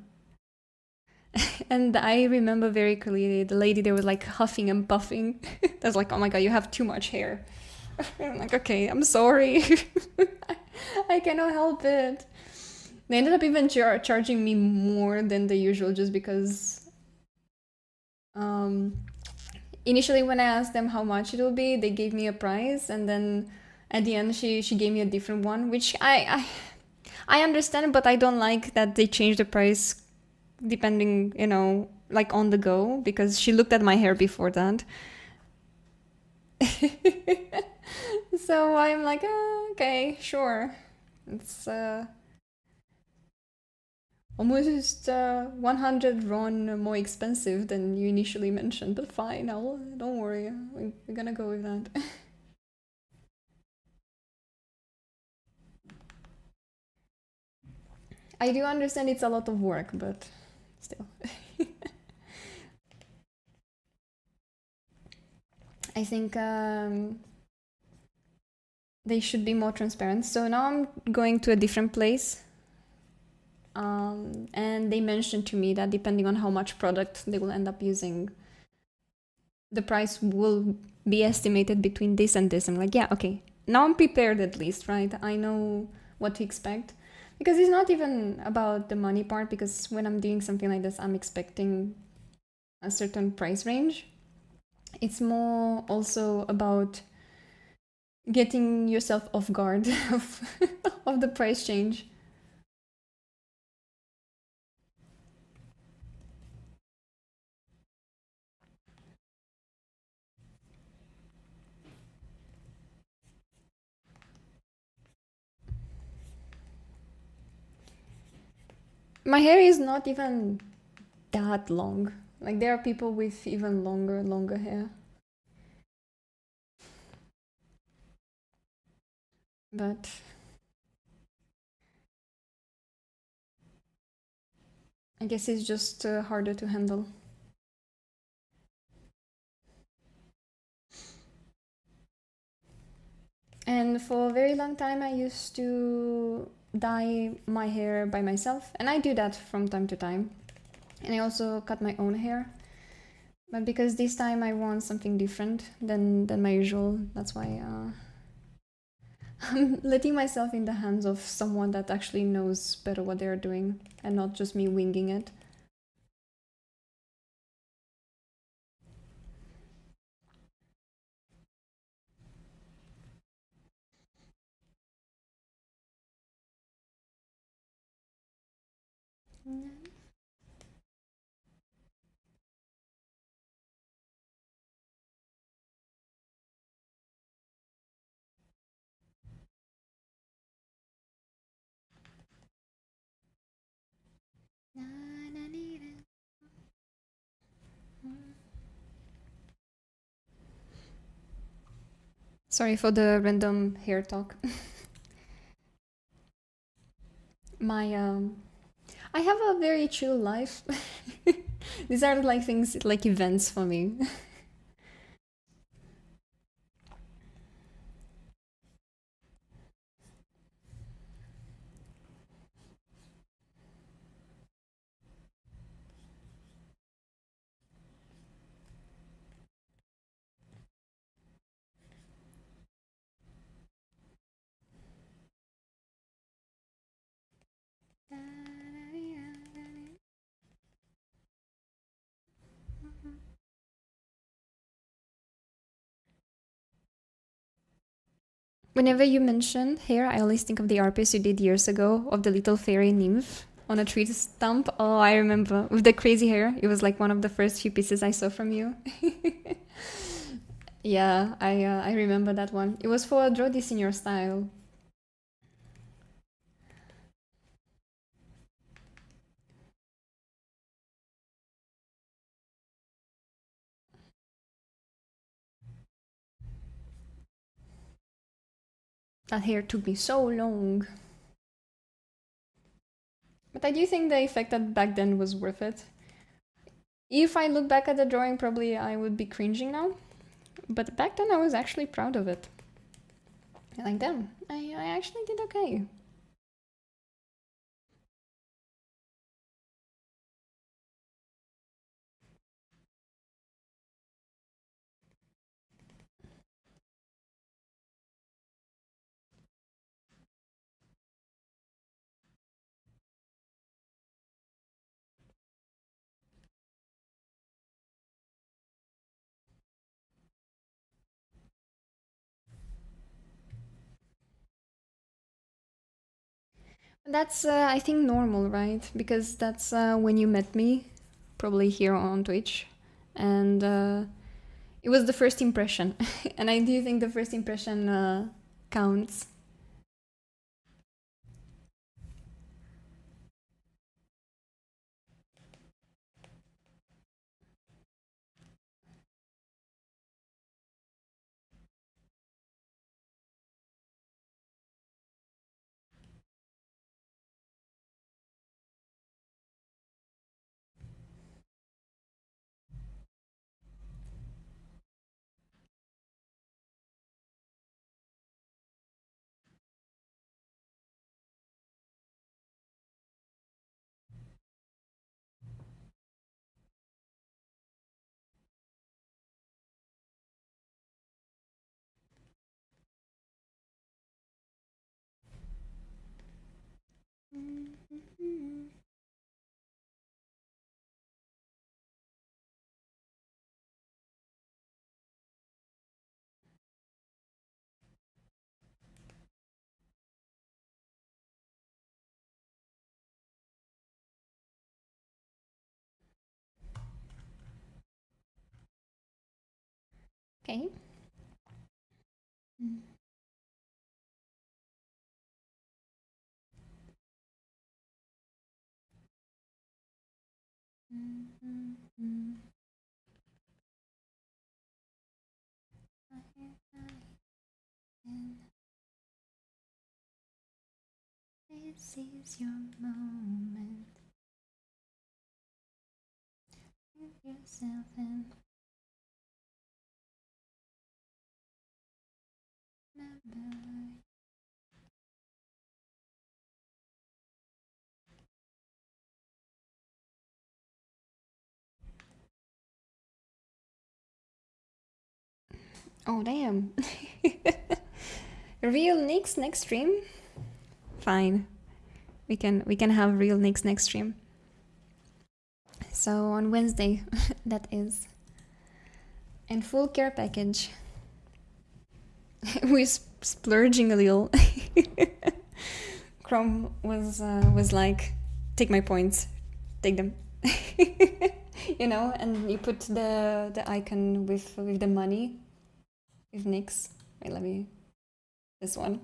And I remember very clearly the lady there was like huffing and puffing. I was like, oh my god, you have too much hair. I'm like, okay, I'm sorry. I cannot help it. They ended up even charging me more than the usual just because initially when I asked them how much it will be, they gave me a price, and then at the end she gave me a different one, which I understand, but I don't like that they change the price depending, like on the go, because she looked at my hair before that. So I'm like, okay, sure. It's almost 100 RON more expensive than you initially mentioned, but fine, don't worry, we're gonna go with that. I do understand it's a lot of work, but still. I think they should be more transparent. So now I'm going to a different place. And they mentioned to me that depending on how much product they will end up using, the price will be estimated between this and this. I'm like, yeah, okay. Now I'm prepared at least, right? I know what to expect. Because it's not even about the money part, because when I'm doing something like this, I'm expecting a certain price range. It's more also about getting yourself off guard of the price change. My hair is not even that long. Like there are people with even longer hair. But I guess it's just harder to handle. And for a very long time I used to dye my hair by myself, and I do that from time to time. And I also cut my own hair. But because this time I want something different than my usual, that's why I'm letting myself in the hands of someone that actually knows better what they're doing, and not just me winging it. Sorry for the random hair talk. My I have a very chill life. These are like things, like events for me. Whenever you mention hair, I always think of the art piece you did years ago of the little fairy nymph on a tree stump. Oh, I remember. With the crazy hair. It was like one of the first few pieces I saw from you. Yeah, I remember that one. It was for Draw This in Your Style. That hair took me so long. But I do think the effect that back then was worth it. If I look back at the drawing, probably I would be cringing now. But back then I was actually proud of it. Like, damn, I actually did okay. That's, I think, normal, right? Because that's when you met me, probably here on Twitch. And it was the first impression. And I do think the first impression counts. Okay. This is your moment. Give yourself in. Remember. Oh damn. Real Nicks next stream? Fine. We can have real Nicks next stream. So on Wednesday, that is. And full care package. We're splurging a little. Chrome was like, take my points, take them. You know, and you put the icon with the money, with Nix. Wait, let me. This one.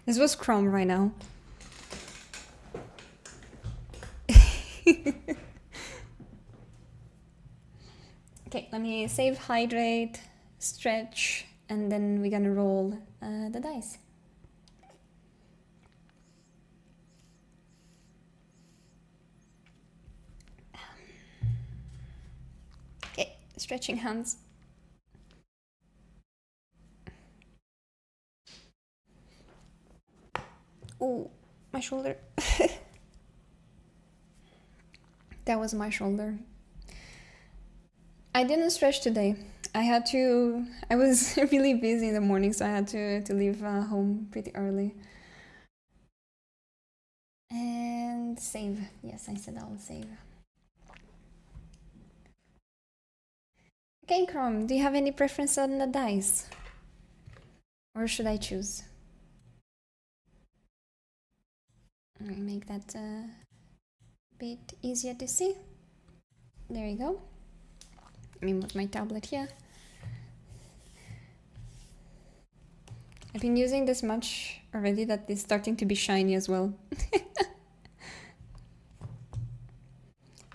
This was Chrome right now. Okay, let me save, hydrate, stretch, and then we're gonna roll the dice. Stretching hands. Oh, my shoulder. That was my shoulder. I didn't stretch today. I was really busy in the morning, so I had to leave home pretty early. And save. Yes, I said I'll save. Okay, Chrome, do you have any preference on the dice? Or should I choose? Let me make that a bit easier to see. There you go. Let me move my tablet here. I've been using this much already that it's starting to be shiny as well.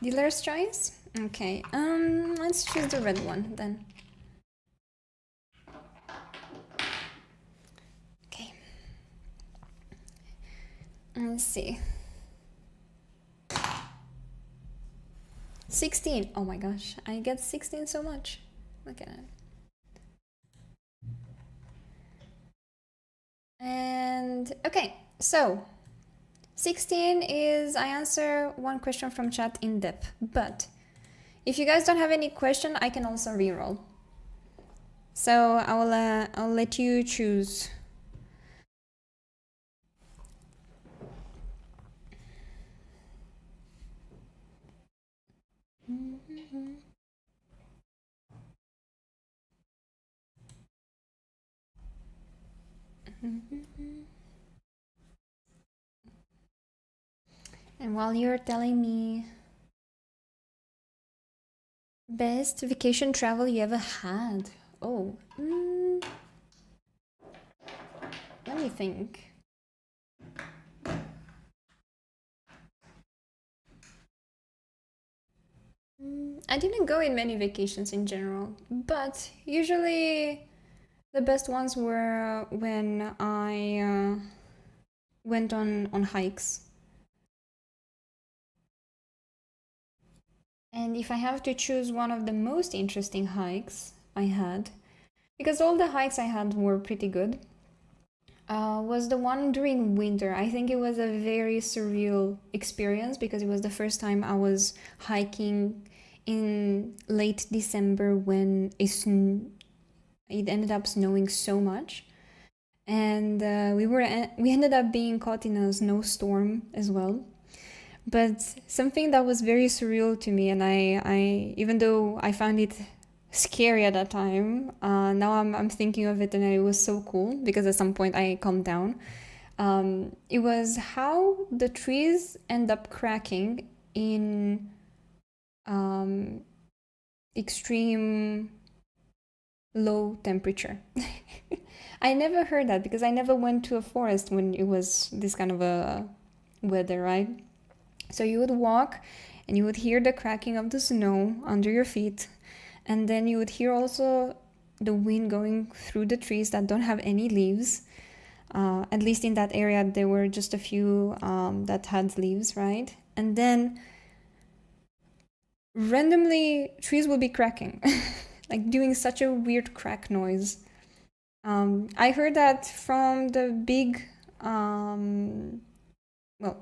Dealer's choice? Okay, let's choose the red one then. Okay. Let's see. 16. Oh my gosh, I get 16 so much. Look at it. And okay, so 16 is I answer one question from chat in depth, but if you guys don't have any question, I can also reroll. So I'll let you choose. And while you're telling me best vacation travel you ever had. Oh, let me think. I didn't go in many vacations in general, but usually the best ones were when I went on hikes. And if I have to choose one of the most interesting hikes I had, because all the hikes I had were pretty good, was the one during winter. I think it was a very surreal experience because it was the first time I was hiking in late December when it ended up snowing so much. And we ended up being caught in a snowstorm as well. But something that was very surreal to me, and I even though I found it scary at that time, now I'm thinking of it, and it was so cool because at some point I calmed down. It was how the trees end up cracking in extreme low temperature. I never heard that because I never went to a forest when it was this kind of a weather, right? So you would walk and you would hear the cracking of the snow under your feet, and then you would hear also the wind going through the trees that don't have any leaves. At least in that area there were just a few that had leaves, right? And then randomly trees would be cracking, like doing such a weird crack noise. I heard that from the big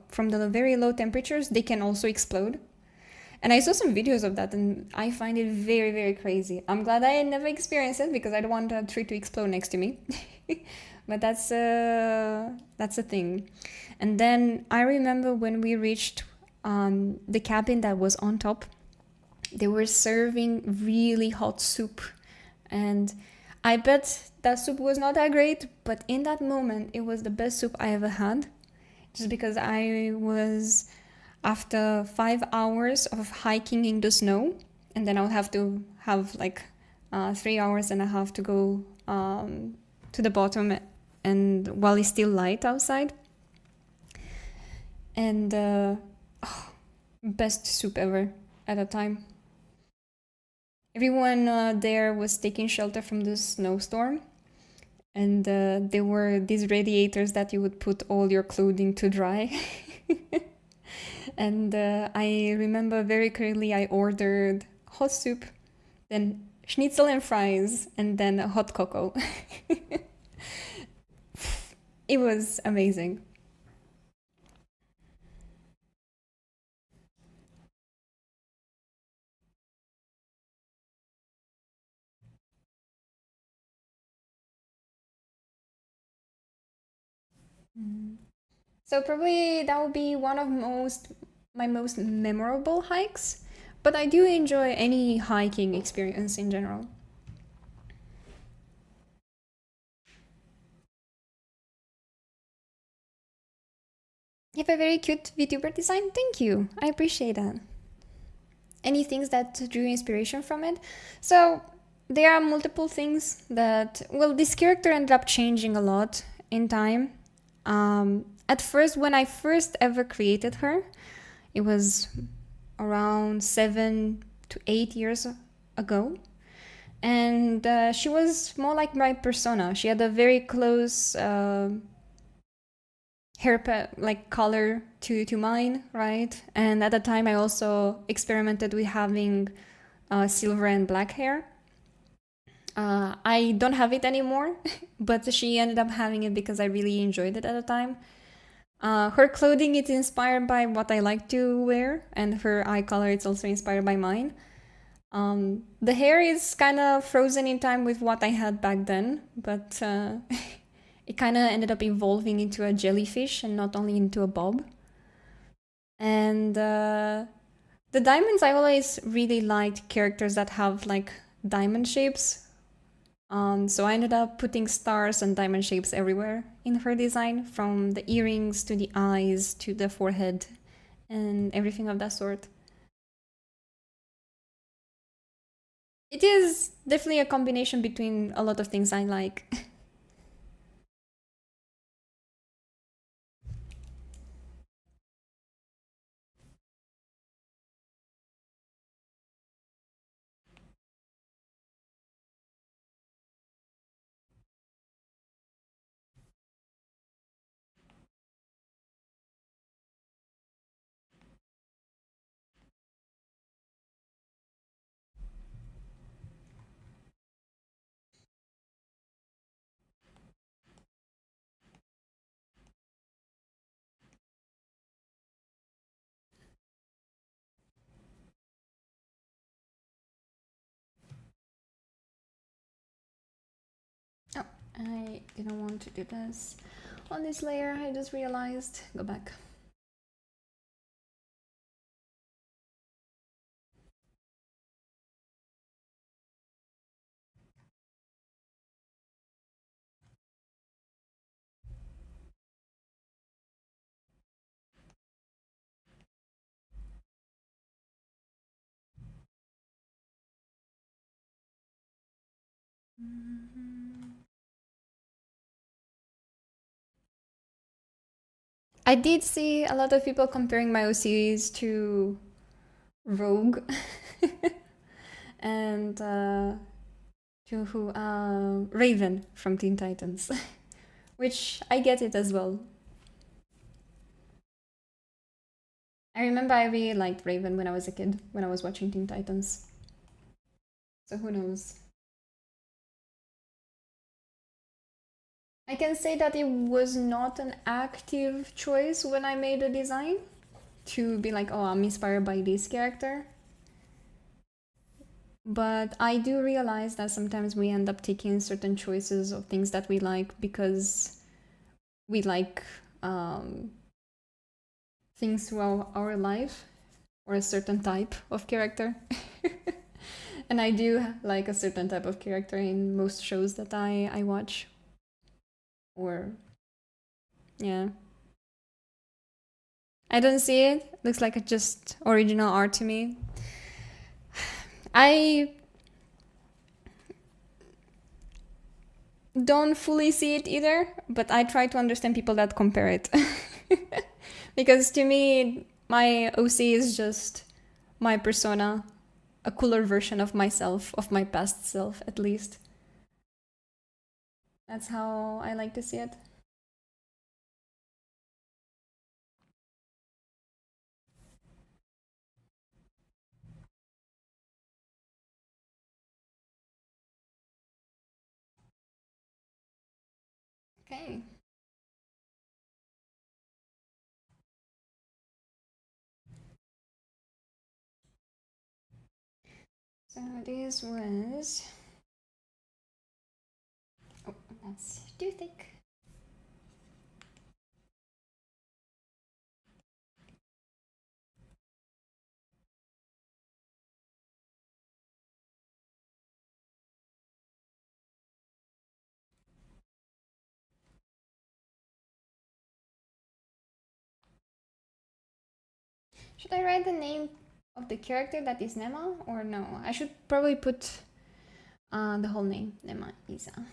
from the very low temperatures, they can also explode. And I saw some videos of that, and I find it very, very crazy. I'm glad I never experienced it because I don't want a tree to explode next to me. But that's a thing. And then I remember when we reached the cabin that was on top, they were serving really hot soup. And I bet that soup was not that great, but in that moment, it was the best soup I ever had. Just because I was after 5 hours of hiking in the snow, and then I would have to have like 3 hours and a half to go to the bottom, and while it's still light outside. And best soup ever at the time. Everyone there was taking shelter from the snowstorm. And there were these radiators that you would put all your clothing to dry. And I remember very clearly I ordered hot soup then schnitzel and fries, and then hot cocoa. It was amazing. So probably that would be one of my most memorable hikes, but I do enjoy any hiking experience in general. You have a very cute VTuber design. Thank you. I appreciate that. Any things that drew inspiration from it? So there are multiple things that, well, this character ended up changing a lot in time. At first, when I first ever created her, it was around 7 to 8 years ago. And she was more like my persona. She had a very close like color to mine, right? And at the time, I also experimented with having silver and black hair. I don't have it anymore, but she ended up having it because I really enjoyed it at the time. Her clothing is inspired by what I like to wear, and her eye color is also inspired by mine. The hair is kind of frozen in time with what I had back then, but it kind of ended up evolving into a jellyfish and not only into a bob. And the diamonds, I always really liked characters that have like diamond shapes. So I ended up putting stars and diamond shapes everywhere in her design, from the earrings to the eyes to the forehead and everything of that sort. It is definitely a combination between a lot of things I like. Oh, I didn't want to do this on this layer. I just realized. Go back. I did see a lot of people comparing my OCs to Rogue and to who Raven from Teen Titans, which I get it as well. I remember I really liked Raven when I was a kid, when I was watching Teen Titans. So who knows? I can say that it was not an active choice when I made the design to be like, oh, I'm inspired by this character. But I do realize that sometimes we end up taking certain choices of things that we like because we like things throughout our life or a certain type of character. And I do like a certain type of character in most shows that I watch. Or, yeah. I don't see it. Looks like it's just original art to me. I don't fully see it either, but I try to understand people that compare it. Because to me, my OC is just my persona, a cooler version of myself, of my past self at least. That's how I like to see it. Okay. So this was... Oh, that's too thick. Should I write the name of the character that is Nema or no? I should probably put the whole name, Nema Isa.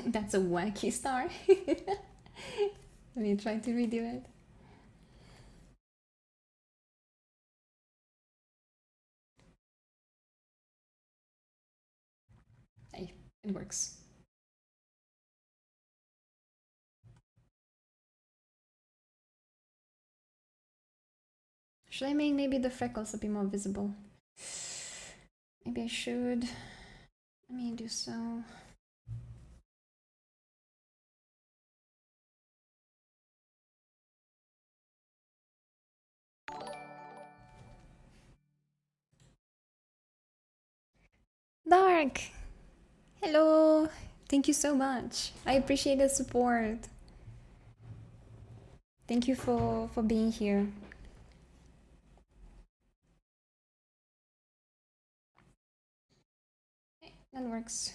That's a wacky star. Let me try to redo it. Hey, it works. Should I make maybe the freckles a bit more visible? Maybe I should. Let me do so. Dark! Hello! Thank you so much. I appreciate the support. Thank you for being here. Okay, that works.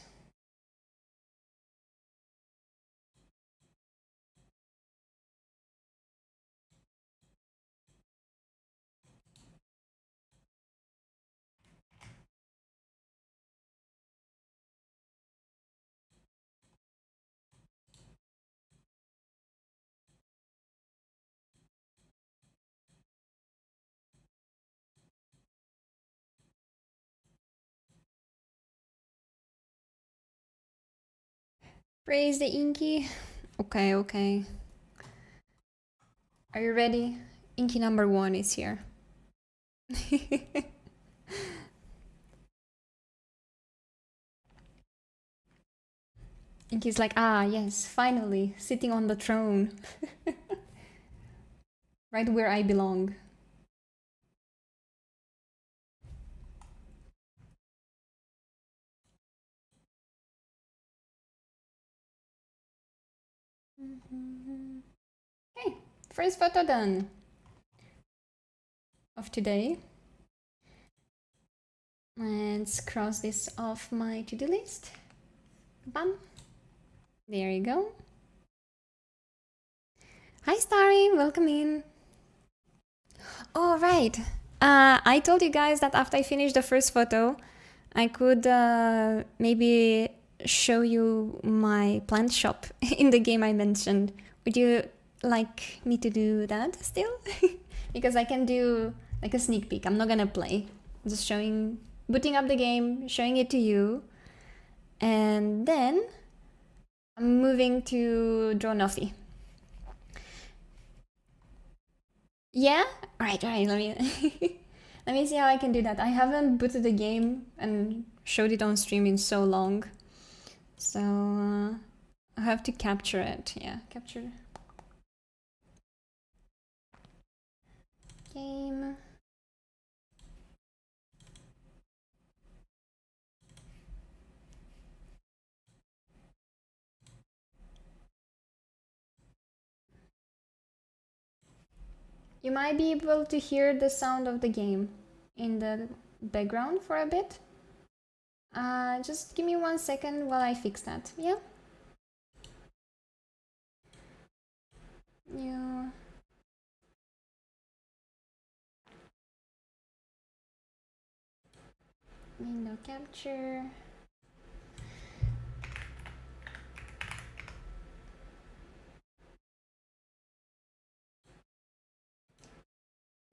Praise the Inky. Okay, okay. Are you ready? Inky number 1 is here. Inky's like, ah, yes, finally, sitting on the throne. Right where I belong. Okay, first photo done of today. Let's cross this off my to-do list. Bam. There you go. Hi Starry, welcome in. Oh, right. I told you guys that after I finished the first photo, I could maybe show you my plant shop in the game I mentioned. Would you like me to do that still? Because I can do like a sneak peek. I'm not gonna play. I'm just showing, booting up the game, showing it to you. And then I'm moving to draw Nothi. Yeah? Alright, let me let me see how I can do that. I haven't booted the game and showed it on stream in so long. So I have to capture it. Yeah, capture game. You might be able to hear the sound of the game in the background for a bit. Just give me 1 second while I fix that. Yeah? New window capture.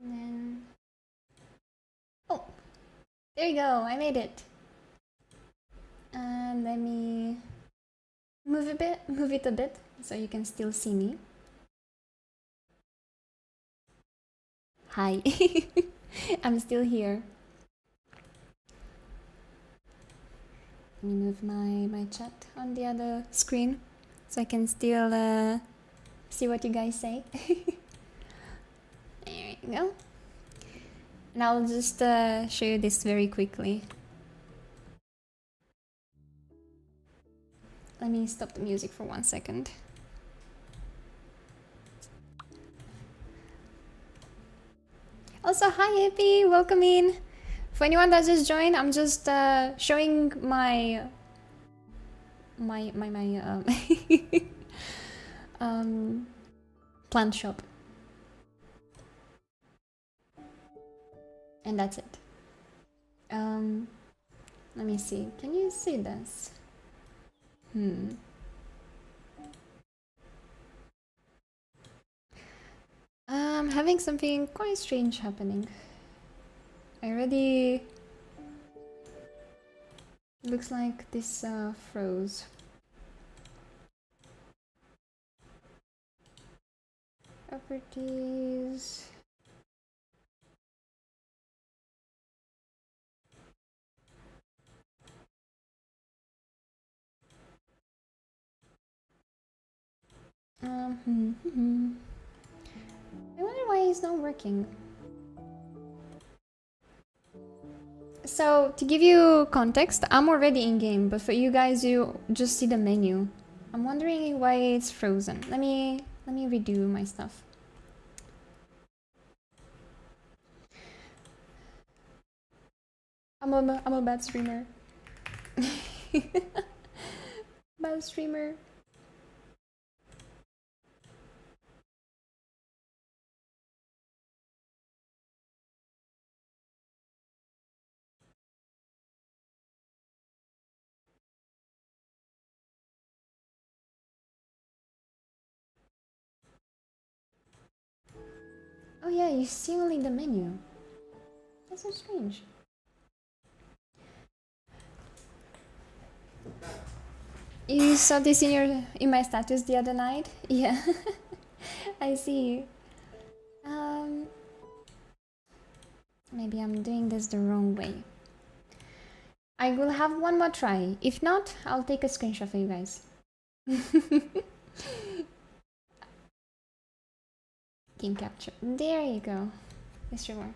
And then... Oh! There you go, I made it. And let me move it a bit so you can still see me. Hi. I'm still here. Let me move my chat on the other screen so I can still see what you guys say. There you go. And I'll just show you this very quickly. Let me stop the music for 1 second. Also, hi Epi, welcome in. For anyone that just joined, I'm just showing my plant shop. And that's it. Let me see. Can you see this? I'm having something quite strange happening. I already... Looks like this froze. Properties... I wonder why it's not working. So, to give you context, I'm already in game, but for you guys, you just see the menu. I'm wondering why it's frozen. Let me redo my stuff. I'm a bad streamer. Bad streamer. Oh yeah, you see only the menu. That's so strange. You saw this in my status the other night? Yeah. I see. Maybe I'm doing this the wrong way. I will have one more try. If not, I'll take a screenshot for you guys. Game capture. There you go. This should work.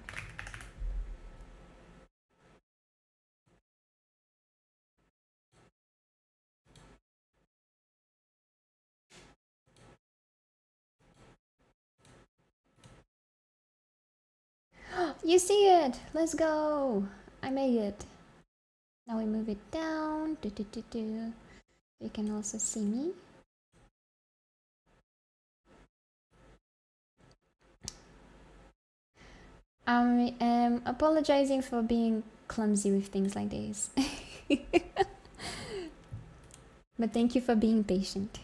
You see it! Let's go! I made it. Now we move it down. You can also see me. I am apologizing for being clumsy with things like this. But thank you for being patient.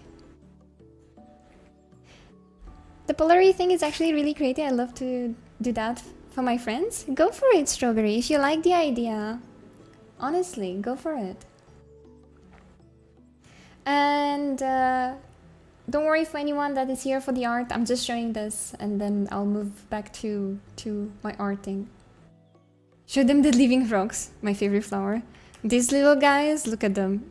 The Polaroid thing is actually really creative. I love to do that for my friends. Go for it, Strawberry. If you like the idea, honestly, go for it. And don't worry for anyone that is here for the art. I'm just showing this and then I'll move back to my arting. Show them the living frogs, my favorite flower. These little guys, look at them.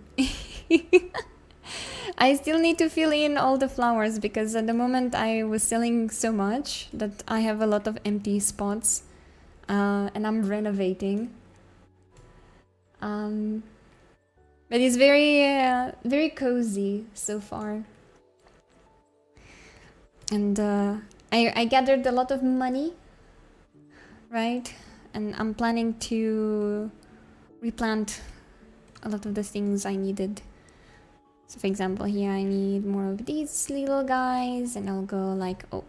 I still need to fill in all the flowers because at the moment I was selling so much that I have a lot of empty spots and I'm renovating. But it's very cozy so far. And I gathered a lot of money, right? And I'm planning to replant a lot of the things I needed. So for example, here I need more of these little guys and I'll go like, oh,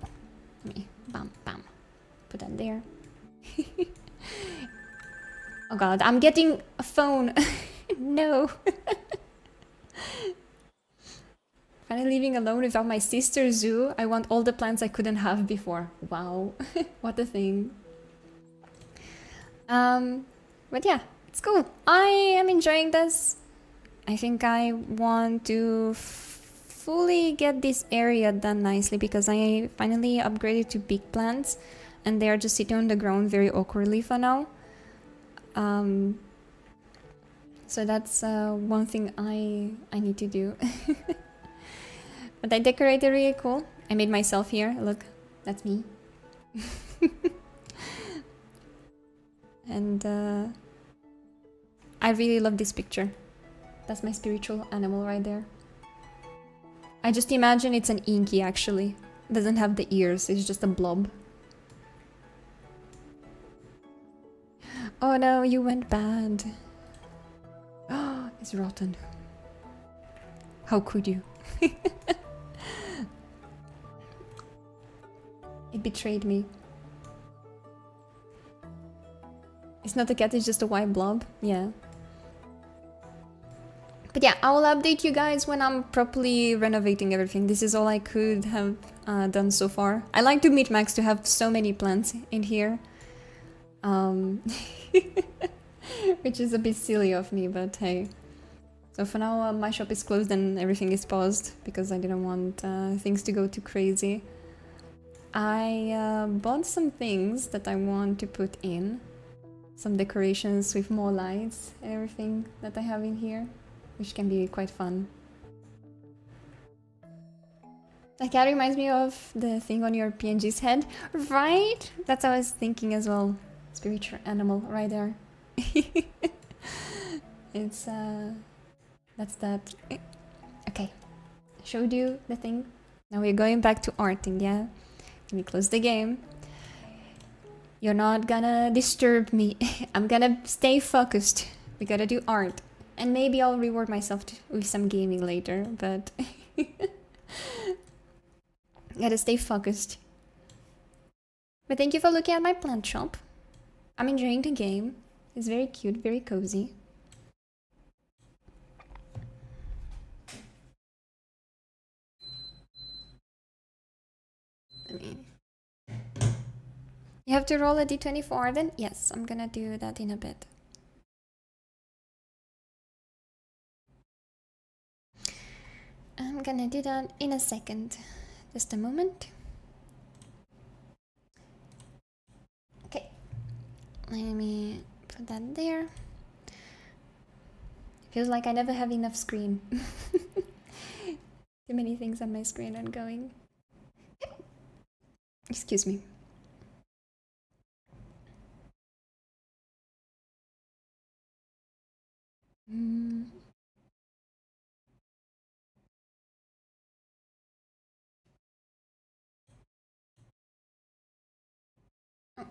me, bam, bam, put that there. Oh god, I'm getting a phone. No. Finally living alone without my sister Zoo. I want all the plants I couldn't have before. Wow, what a thing. But yeah, it's cool. I am enjoying this. I think I want to fully get this area done nicely because I finally upgraded to big plants and they are just sitting on the ground very awkwardly for now. So that's one thing I need to do. But I decorated really cool. I made myself here. Look, that's me. And I really love this picture. That's my spiritual animal right there. I just imagine it's an inky actually. It doesn't have the ears, it's just a blob. Oh no, you went bad. Oh, it's rotten. How could you? It betrayed me. It's not a cat, it's just a white blob. Yeah. But yeah, I will update you guys when I'm properly renovating everything. This is all I could have done so far. I like to meet Max to have so many plants in here. Which is a bit silly of me, but hey. So for now my shop is closed and everything is paused because I didn't want things to go too crazy. I bought some things that I want to put in. Some decorations with more lights and everything that I have in here, which can be quite fun. That cat reminds me of the thing on your PNG's head, right? That's what I was thinking as well. Spiritual animal right there. It's that's that. Okay, showed you the thing. Now we're going back to arting, yeah? Let me close the game. You're not gonna disturb me. I'm gonna stay focused. We gotta do art. And maybe I'll reward myself with some gaming later, but... gotta stay focused. But thank you for looking at my plant shop. I'm enjoying the game. It's very cute, very cozy. Let me... You have to roll a d20 for Arden? Yes, I'm gonna do that in a bit. I'm gonna do that in a second. Just a moment. Okay. Let me put that there. Feels like I never have enough screen. Too many things on my screen ongoing. Excuse me. Oh.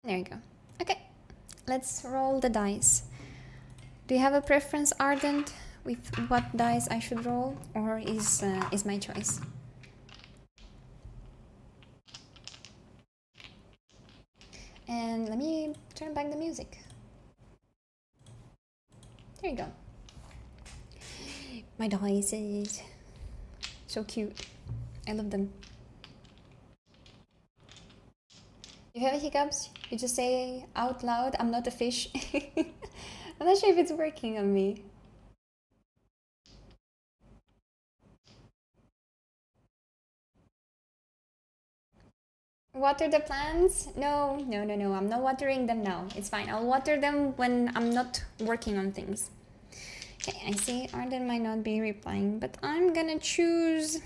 There you go. Okay, let's roll the dice. Do you have a preference, Ardent, with what dice I should roll, or is my choice? And let me turn back the music. There you go. My dice is so cute. I love them. If you have hiccups, you just say out loud, I'm not a fish. I'm not sure if it's working on me. Water the plants? No, no, no, no. I'm not watering them now. It's fine. I'll water them when I'm not working on things. Okay, I see Arden might not be replying, but I'm gonna choose...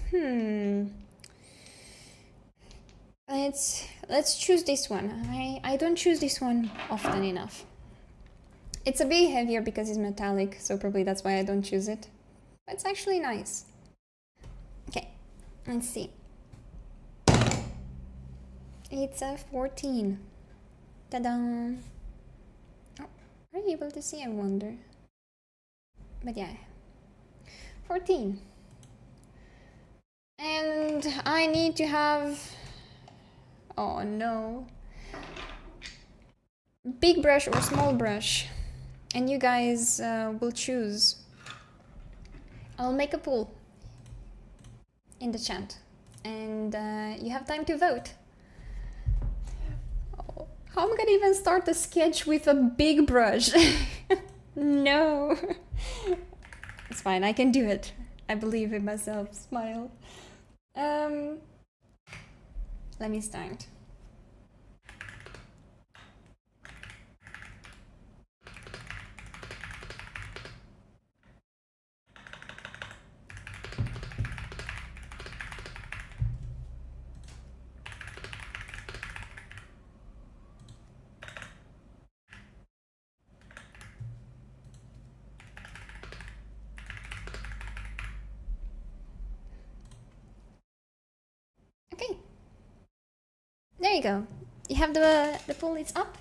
Let's choose this one. I don't choose this one often enough. It's a bit heavier because it's metallic, so probably that's why I don't choose it. But it's actually nice. Okay, let's see. It's a 14. Ta-da! Oh, are you able to see? I wonder. But yeah, 14. And I need to have... Oh no. Big brush or small brush. And you guys will choose. I'll make a poll in the chat. And you have time to vote. How am I gonna even start a sketch with a big brush? No. It's fine, I can do it. I believe in myself. Smile. Let me start. Okay. There you go. You have the poll is up.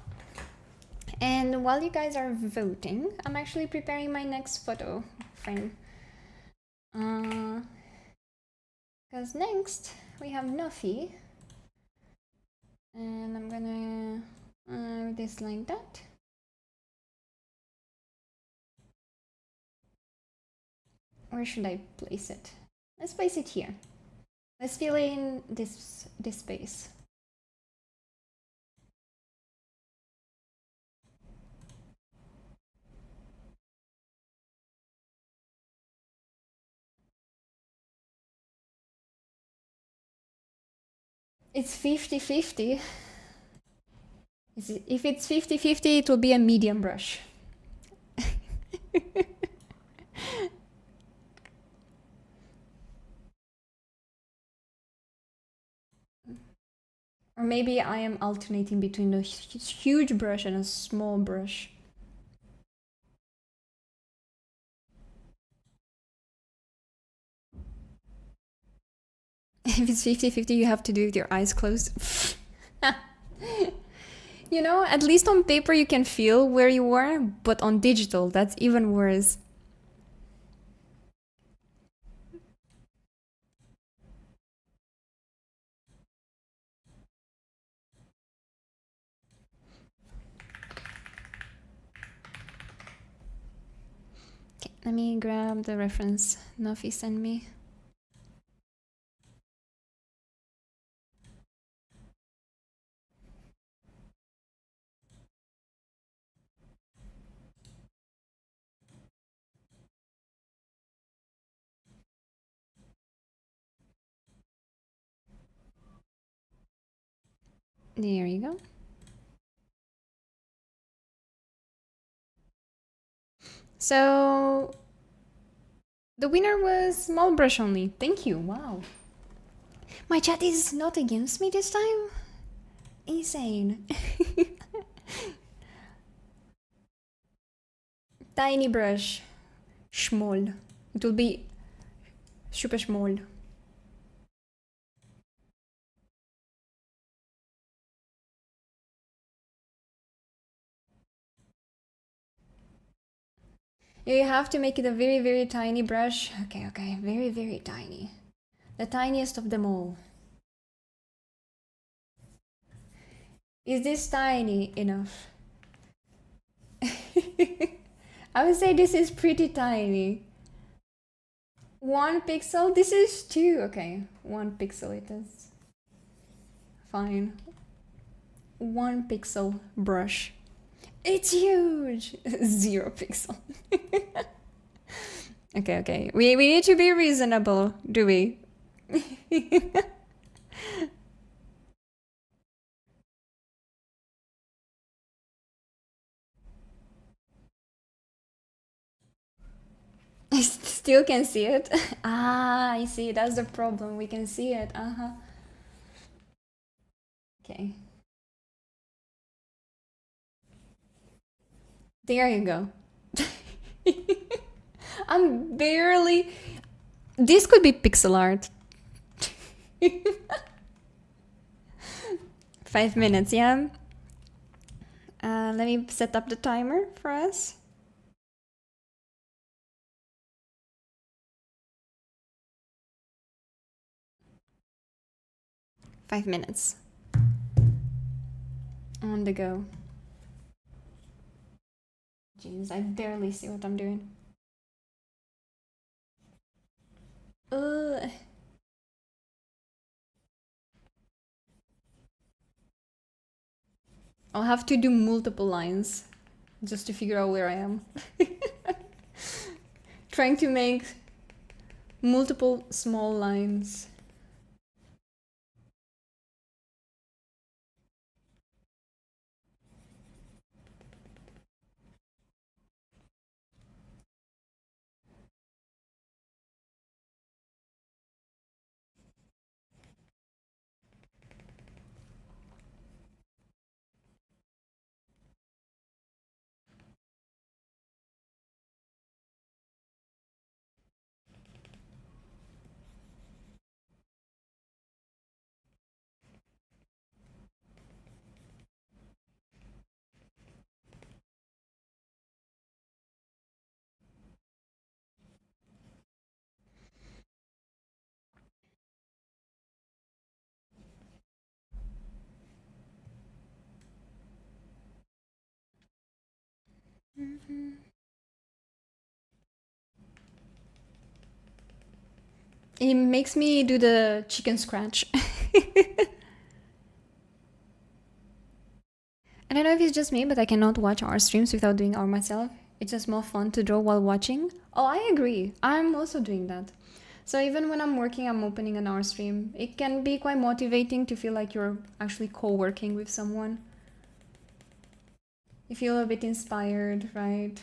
And while you guys are voting, I'm actually preparing my next photo frame. Because next we have Nuffy. And I'm gonna this like that. Where should I place it? Let's place it here. Let's fill in this space. It's 50-50. If it's 50-50, it will be a medium brush. Or maybe I am alternating between a huge brush and a small brush. If it's 50-50, you have to do it with your eyes closed. You know, at least on paper you can feel where you were, but on digital, that's even worse. Okay, let me grab the reference Nuffy sent me. There you go. So the winner was small brush only. Thank you. Wow. My chat is not against me this time? Insane. Tiny brush. Small. It will be super small. You have to make it a very, very tiny brush. Okay, okay. Very, very tiny. The tiniest of them all. Is this tiny enough? I would say this is pretty tiny. 1 pixel? This is 2. Okay, 1 pixel it is. Fine. 1 pixel brush. It's huge! 0 pixel. Okay, okay. We need to be reasonable, do we? 'I still can see it. Ah, I see. That's the problem. We can see it. Okay. There you go. I'm barely... This could be pixel art. 5 minutes, yeah? Let me set up the timer for us. Five minutes. On the go. Jeez, I barely see what I'm doing. Ugh. I'll have to do multiple lines just to figure out where I am. Trying to make multiple small lines. It makes me do the chicken scratch. I don't know if it's just me, but I cannot watch art streams without doing art myself. It's just more fun to draw while watching. Oh, I agree. I'm also doing that. So even when I'm working, I'm opening an art stream. It can be quite motivating to feel like you're actually co-working with someone. You feel a bit inspired, right?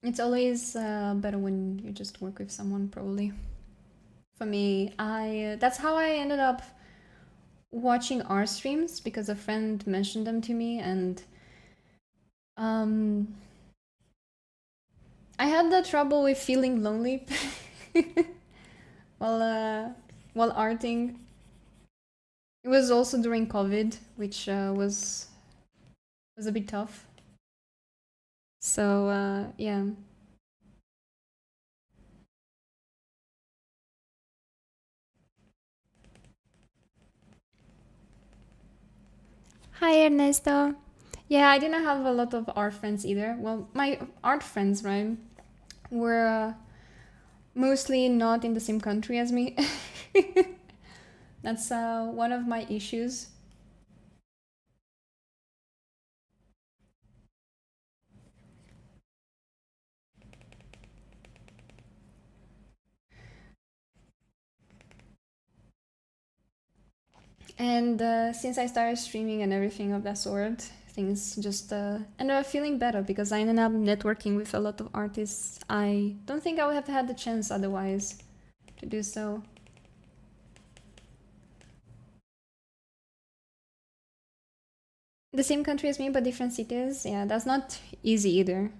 It's always better when you just work with someone, probably. For me, that's how I ended up watching art streams because a friend mentioned them to me, and um, I had the trouble with feeling lonely while while arting. It was also during COVID, which was a bit tough. So yeah. Hi Ernesto. Yeah, I didn't have a lot of art friends either. Well, my art friends, right, were mostly not in the same country as me. That's one of my issues. And since I started streaming and everything of that sort, things just ended up feeling better because I ended up networking with a lot of artists. I don't think I would have had the chance otherwise to do so. The same country as me, but different cities. Yeah, that's not easy either.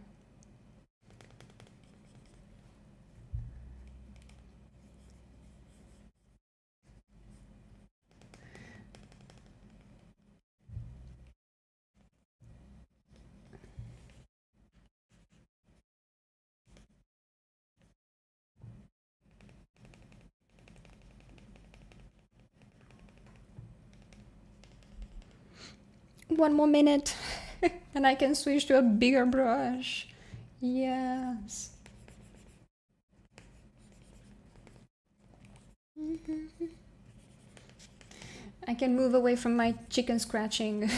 One more minute, and I can switch to a bigger brush. Yes. I can move away from my chicken scratching.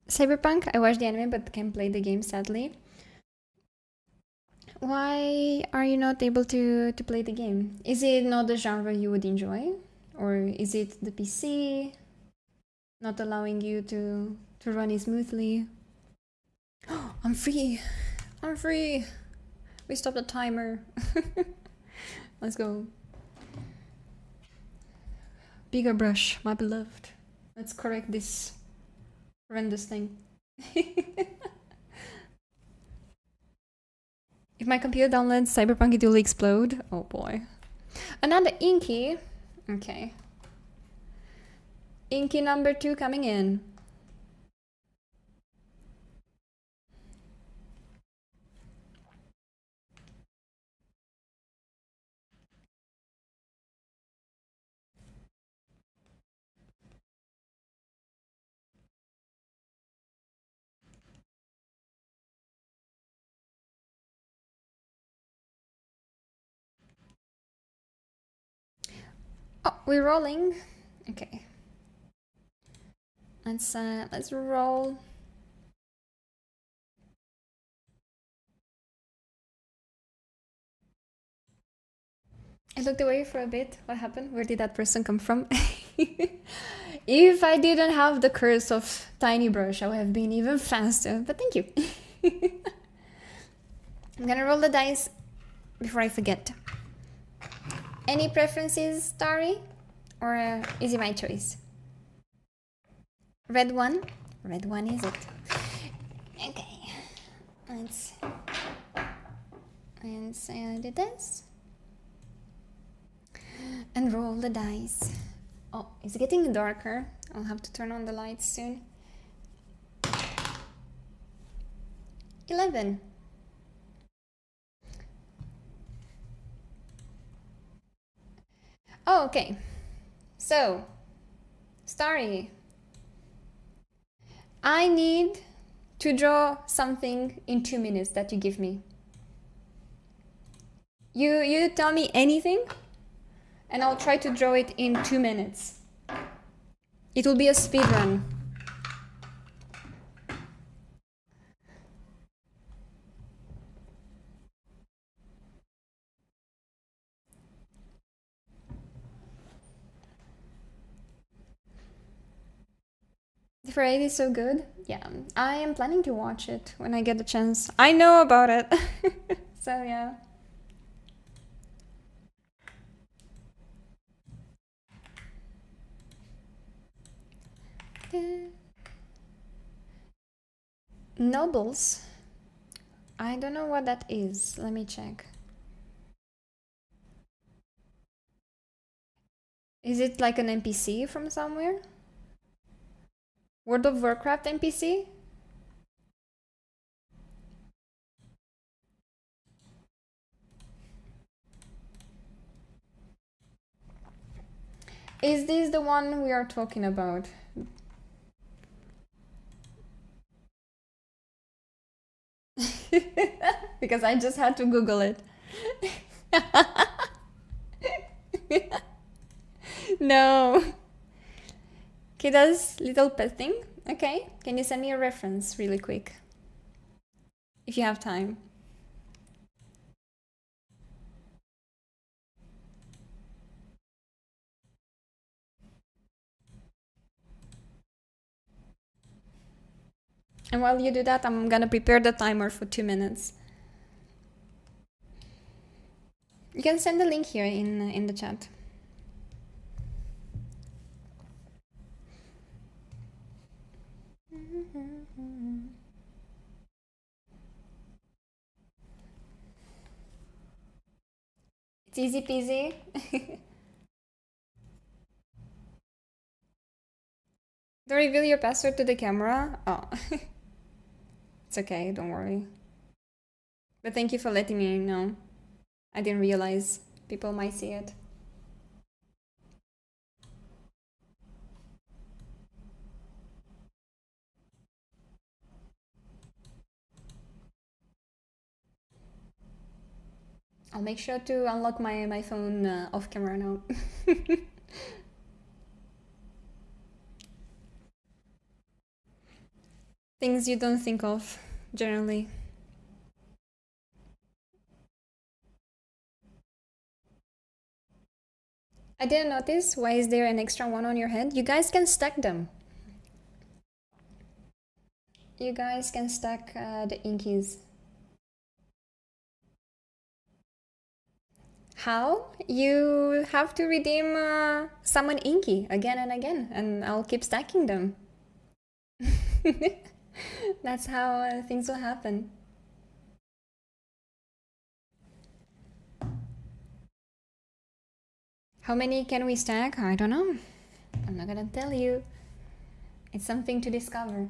Cyberpunk, I watched the anime but can't play the game sadly. Why are you not able to play the game? Is it not the genre you would enjoy? Or is it the PC not allowing you to run it smoothly? I'm free! I'm free! We stopped the timer. Let's go. Bigger brush, my beloved. Let's correct this horrendous thing. If my computer downloads Cyberpunk, it will explode. Oh boy. Another Inky. Okay. Inky number 2 coming in. Oh, we're rolling. Okay. Let's roll. I looked away for a bit. What happened? Where did that person come from? If I didn't have the curse of Tiny Brush, I would have been even faster. But thank you. I'm gonna roll the dice before I forget. Any preferences, Starry? Or is it my choice? Red one? Red one is it? Okay. Let's do this. And roll the dice. Oh, it's getting darker. I'll have to turn on the lights soon. 11. Oh, okay. So, Starry, I need to draw something in 2 minutes that you give me. You tell me anything, and I'll try to draw it in 2 minutes. It will be a speed run. The parade is so good. Yeah, I am planning to watch it when I get the chance. I know about it. So yeah. Nobles. I don't know what that is. Let me check. Is it like an NPC from somewhere? World of Warcraft NPC? Is this the one we are talking about? Because I just had to Google it. No. Kida's little pet thing? Okay. Can you send me a reference really quick? If you have time. And while you do that, I'm gonna prepare the timer for 2 minutes. You can send the link here in the chat. It's easy peasy. Don't reveal your password to the camera? Oh. It's okay, don't worry. But thank you for letting me know. I didn't realize people might see it. I'll make sure to unlock my phone off camera now. Things you don't think of, generally. I didn't notice. Why is there an extra one on your head? You guys can stack them. You guys can stack the inkies. How? You have to redeem summon inky again and again, and I'll keep stacking them. That's how things will happen. How many can we stack? I don't know. I'm not gonna tell you. It's something to discover.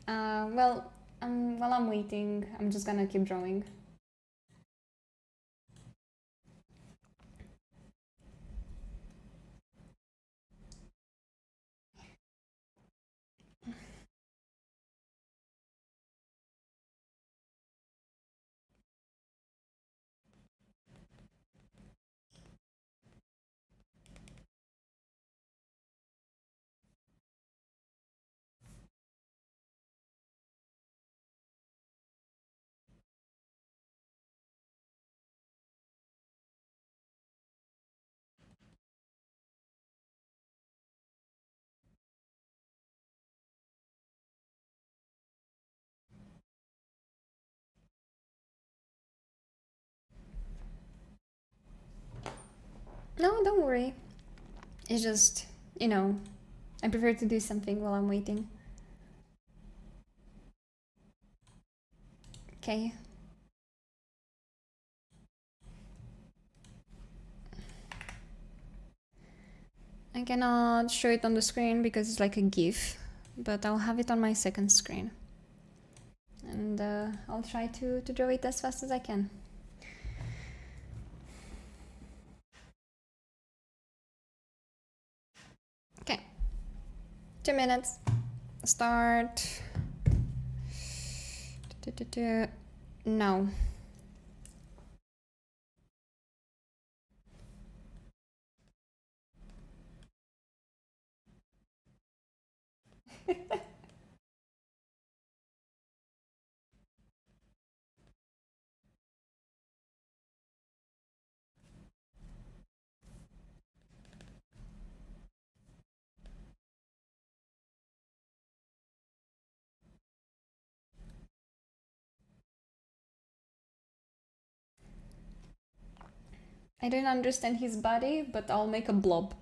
Well, while I'm waiting, I'm just gonna keep drawing. No, don't worry. It's just, I prefer to do something while I'm waiting. Okay. I cannot show it on the screen because it's like a GIF, but I'll have it on my second screen. And I'll try to draw it as fast as I can. Okay. 2 minutes. Start. No. I don't understand his body, but I'll make a blob.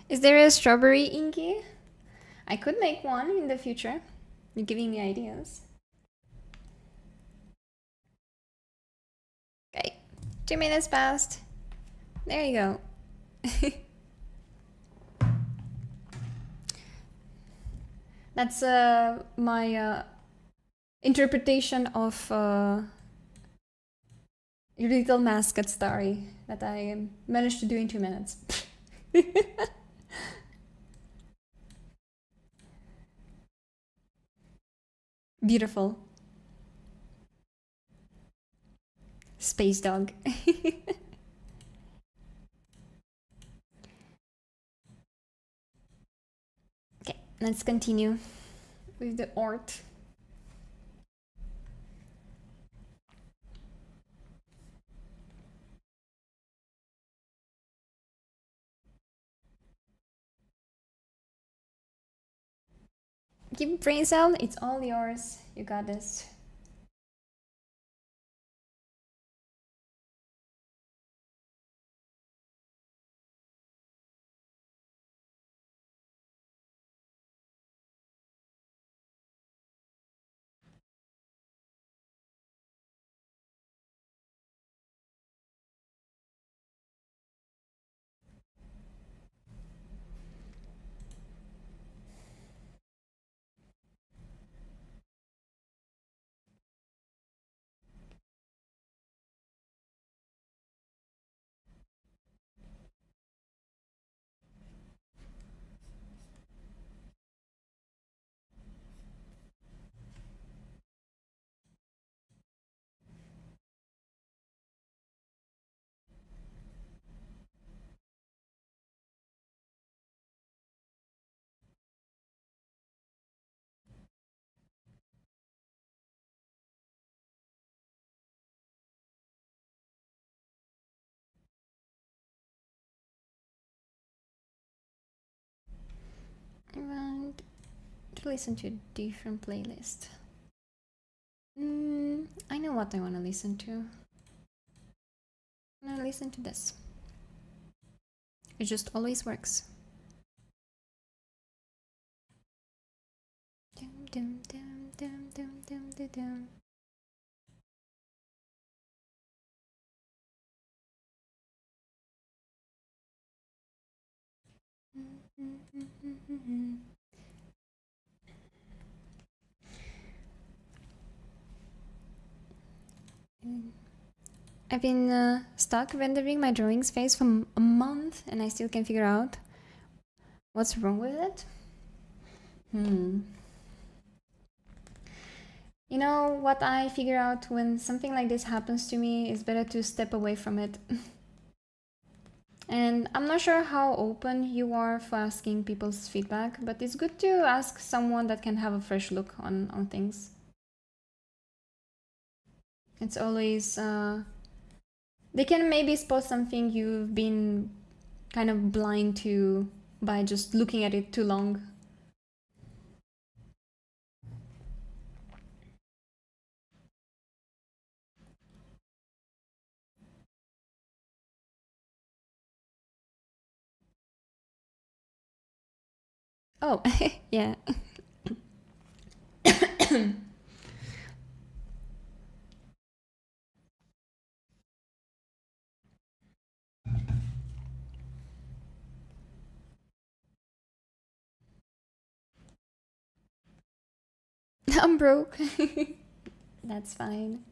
Is there a strawberry inky? I could make one in the future. You're giving me ideas. Okay, 2 minutes passed. There you go. That's my interpretation of your little mascot story that I managed to do in 2 minutes. Beautiful. Space dog. Okay, let's continue with the art. Keep brain cell, it's all yours. You got this. to listen to a different playlist. I know what I want to listen to. I'm gonna listen to this. It just always works. Dum, dum, dum, dum, dum, dum, dum, dum. I've been stuck rendering my drawing space for a month and I still can't figure out what's wrong with it. You know what I figure out when something like this happens to me is better to step away from it. And I'm not sure how open you are for asking people's feedback, but it's good to ask someone that can have a fresh look on things. It's always, they can maybe spot something you've been kind of blind to by just looking at it too long. Oh, yeah. I'm broke. That's fine.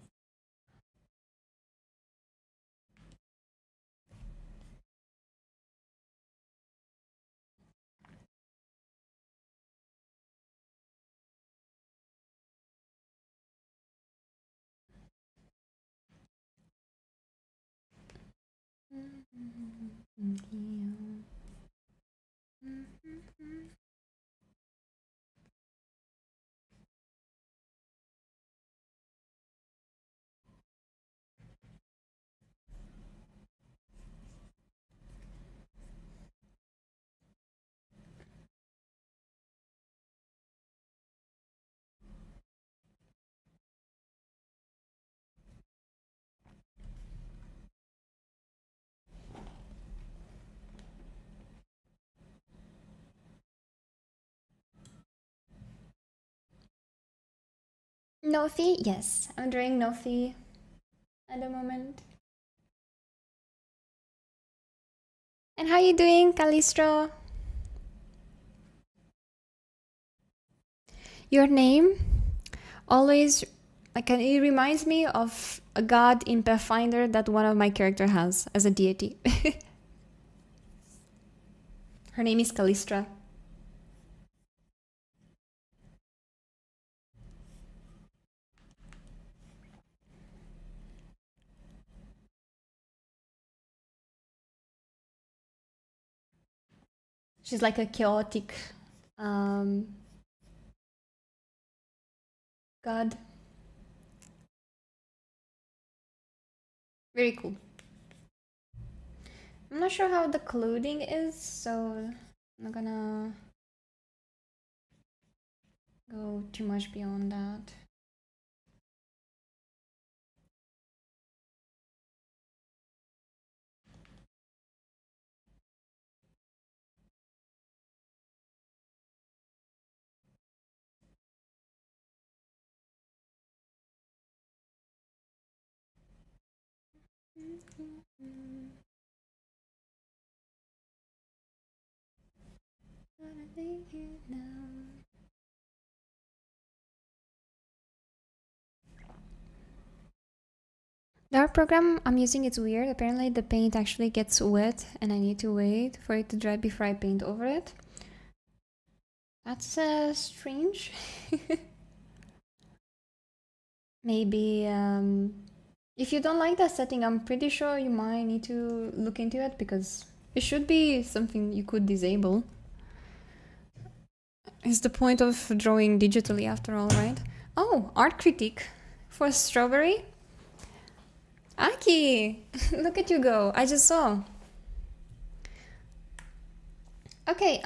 No fee? Yes, I'm doing no fee at the moment. And how you doing, Calistro? Your name always like it reminds me of a god in Pathfinder that one of my character has as a deity. Her name is Callistra. She's like a chaotic god. Very cool. I'm not sure how the clothing is, so I'm not gonna go too much beyond that. The art program I'm using is weird. Apparently the paint actually gets wet and I need to wait for it to dry before I paint over it. That's strange. Maybe if you don't like that setting, I'm pretty sure you might need to look into it because it should be something you could disable. It's the point of drawing digitally after all, right? Oh, art critique for Strawberry. Aki, look at you go. I just saw. Okay,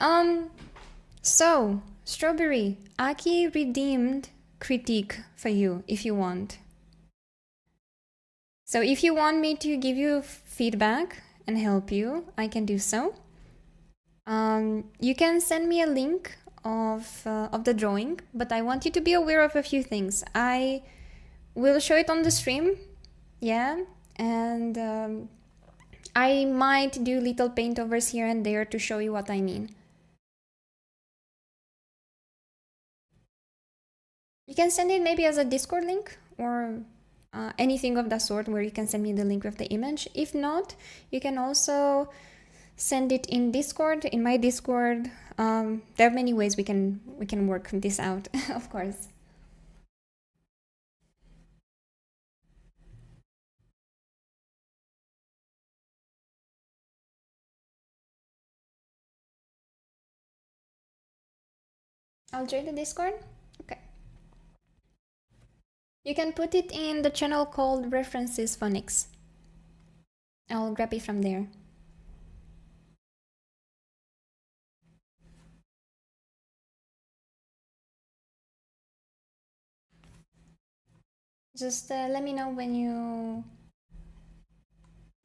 so Strawberry, Aki redeemed critique for you if you want. So if you want me to give you feedback and help you, I can do so. You can send me a link of the drawing, but I want you to be aware of a few things. I will show it on the stream, yeah, and I might do little paintovers here and there to show you what I mean. You can send it maybe as a Discord link or anything of that sort where you can send me the link with the image. If not, you can also send it in Discord, in my Discord. There are many ways we can work this out, of course. I'll join the Discord. Okay. You can put it in the channel called References Phonics. I'll grab it from there. Just let me know when you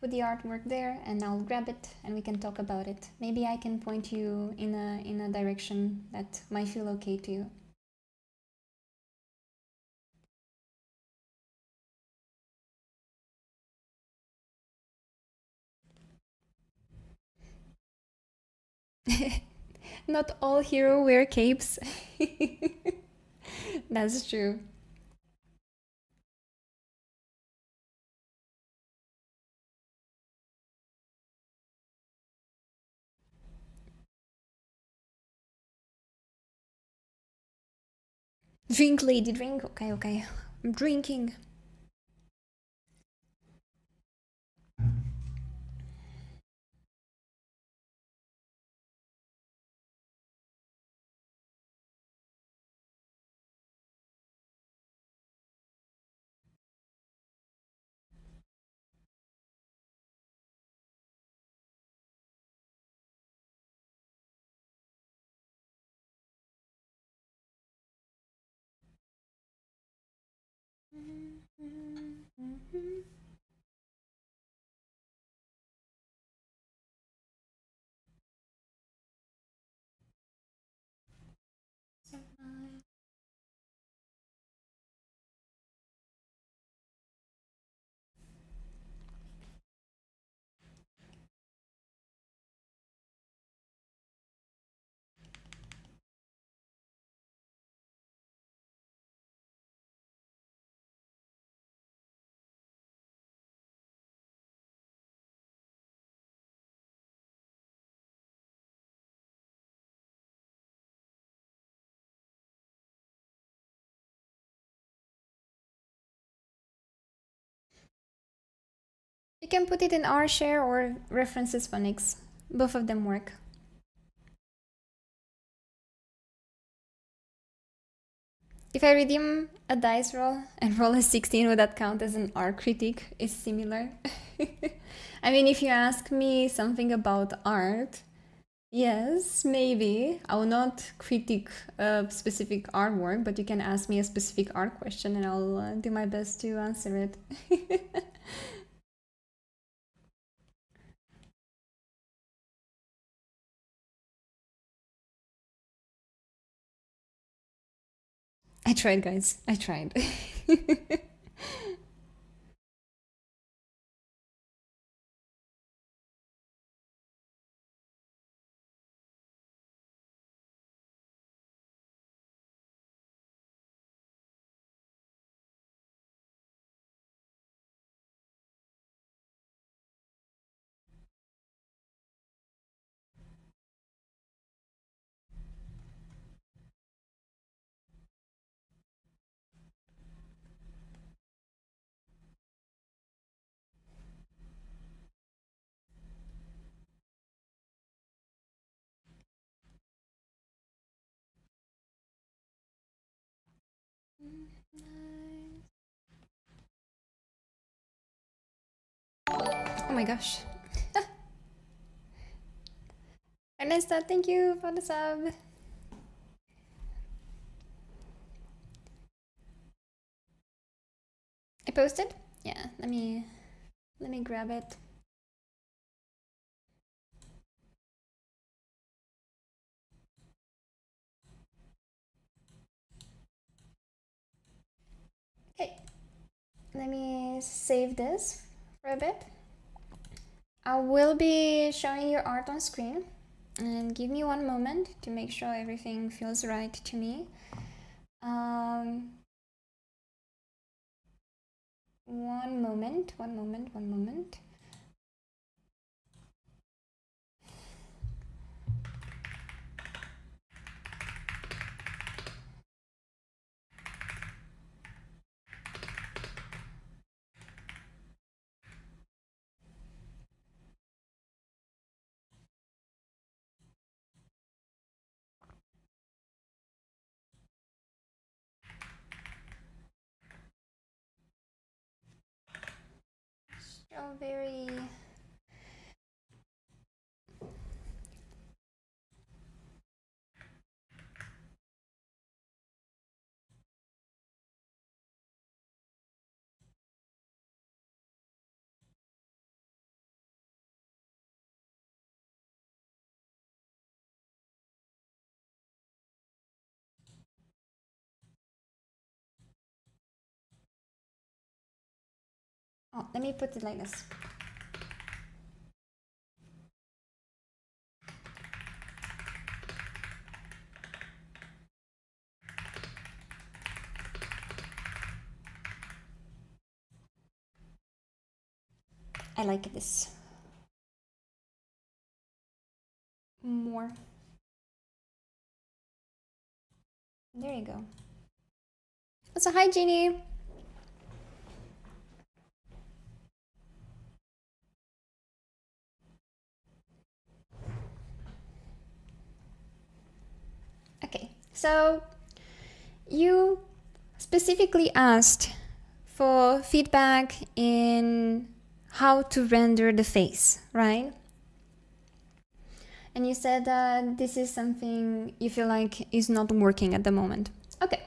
put the artwork there and I'll grab it and we can talk about it. Maybe I can point you in a direction that might feel okay to you. Not all heroes wear capes. That's true. Drink, lady, drink. Okay, okay. I'm drinking. You can put it in our share or References Phonics. Both of them work. If I redeem a dice roll and roll a 16, would that count as an art critique? Is similar. I mean, if you ask me something about art, yes, maybe. I will not critique a specific artwork, but you can ask me a specific art question and I'll do my best to answer it. I tried, guys. I tried. Oh my gosh. Ernesta, thank you for the sub. I posted? Yeah, let me grab it. Okay, let me save this for a bit. I will be showing your art on screen, and give me one moment to make sure everything feels right to me. One moment. Strawberry. Oh, let me put it like this. I like this more. There you go. So hi, Jeannie. Okay, so you specifically asked for feedback in how to render the face, right? And you said that this is something you feel like is not working at the moment. Okay,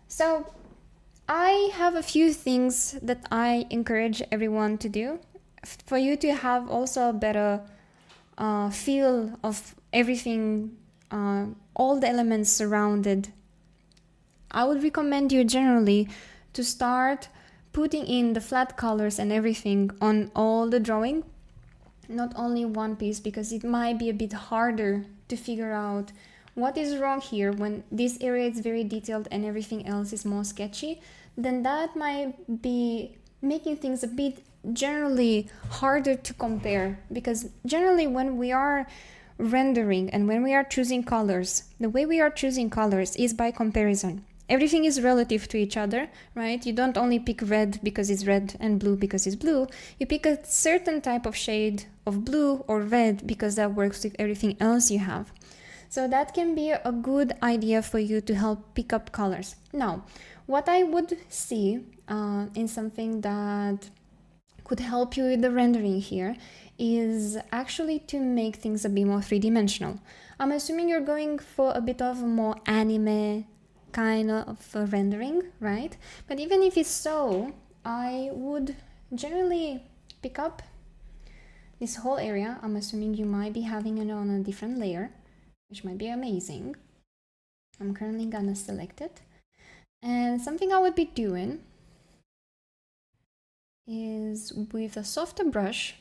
so I have a few things that I encourage everyone to do for you to have also a better feel of everything, all the elements surrounded. I would recommend you generally to start putting in the flat colors and everything on all the drawing, not only one piece, because it might be a bit harder to figure out what is wrong here when this area is very detailed and everything else is more sketchy. Then that might be making things a bit generally harder to compare, because generally when we are rendering and when we are choosing colors, the way we are choosing colors is by comparison. Everything is relative to each other, right? You don't only pick red because it's red and blue because it's blue. You pick a certain type of shade of blue or red because that works with everything else you have. So that can be a good idea for you to help pick up colors. Now, what I would see in something that could help you with the rendering here is actually to make things a bit more three-dimensional. I'm assuming you're going for a bit of more anime kind of rendering, right? But even if it's so, I would generally pick up this whole area. I'm assuming you might be having it on a different layer, which might be amazing. I'm currently gonna select it. And something I would be doing is with a softer brush,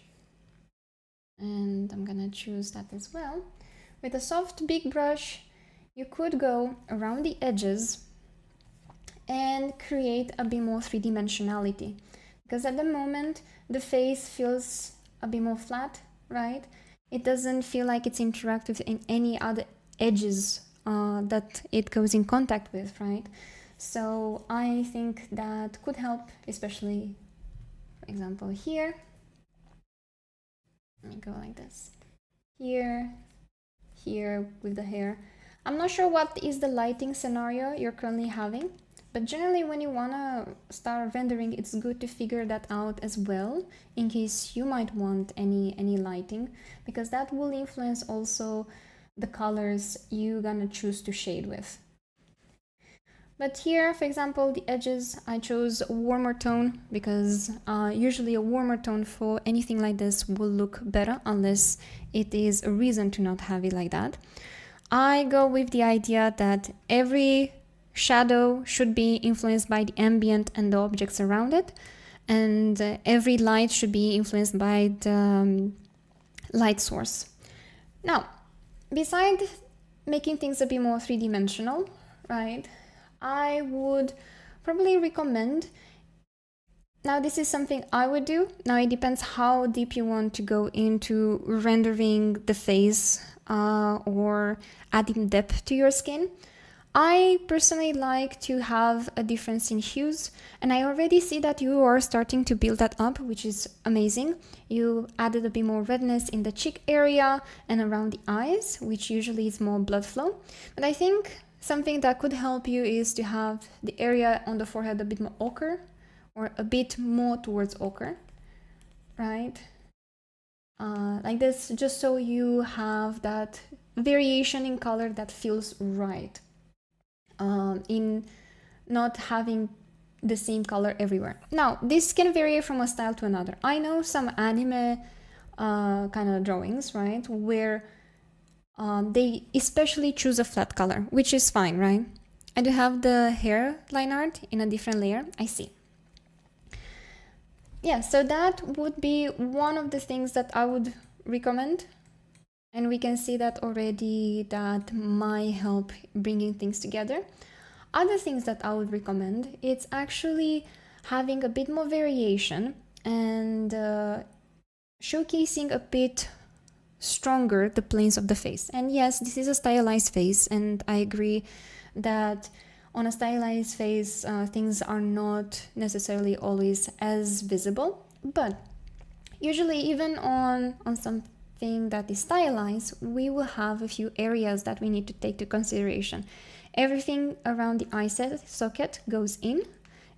and I'm gonna choose that as well. With a soft big brush, you could go around the edges and create a bit more three-dimensionality, because at the moment the face feels a bit more flat, right? It doesn't feel like it's interactive in any other edges that it goes in contact with, right? So I think that could help, especially, for example, here. Let me go like this. Here with the hair. I'm not sure what is the lighting scenario you're currently having, but generally when you wanna start rendering, it's good to figure that out as well, in case you might want any lighting, because that will influence also the colors you're gonna choose to shade with. But here, for example, the edges, I chose a warmer tone because usually a warmer tone for anything like this will look better unless it is a reason to not have it like that. I go with the idea that every shadow should be influenced by the ambient and the objects around it, and every light should be influenced by the light source. Now, besides making things a bit more three-dimensional, right, I would probably recommend, now this is something I would do, now it depends how deep you want to go into rendering the face or adding depth to your skin. I personally like to have a difference in hues, and I already see that you are starting to build that up, which is amazing. You added a bit more redness in the cheek area and around the eyes, which usually is more blood flow. But I think something that could help you is to have the area on the forehead a bit more ochre, or a bit more towards ochre, right? Like this, just so you have that variation in color that feels right, in not having the same color everywhere. Now, this can vary from a style to another. I know some anime kind of drawings, right, where they especially choose a flat color, which is fine, right? I do have the hair line art in a different layer, I see. Yeah, so that would be one of the things that I would recommend. And we can see that already that might help bringing things together. Other things that I would recommend, it's actually having a bit more variation and showcasing a bit stronger the planes of the face. And yes, this is a stylized face, and I agree that on a stylized face, things are not necessarily always as visible, but usually even on something that is stylized, we will have a few areas that we need to take to consideration. Everything around the eye socket goes in,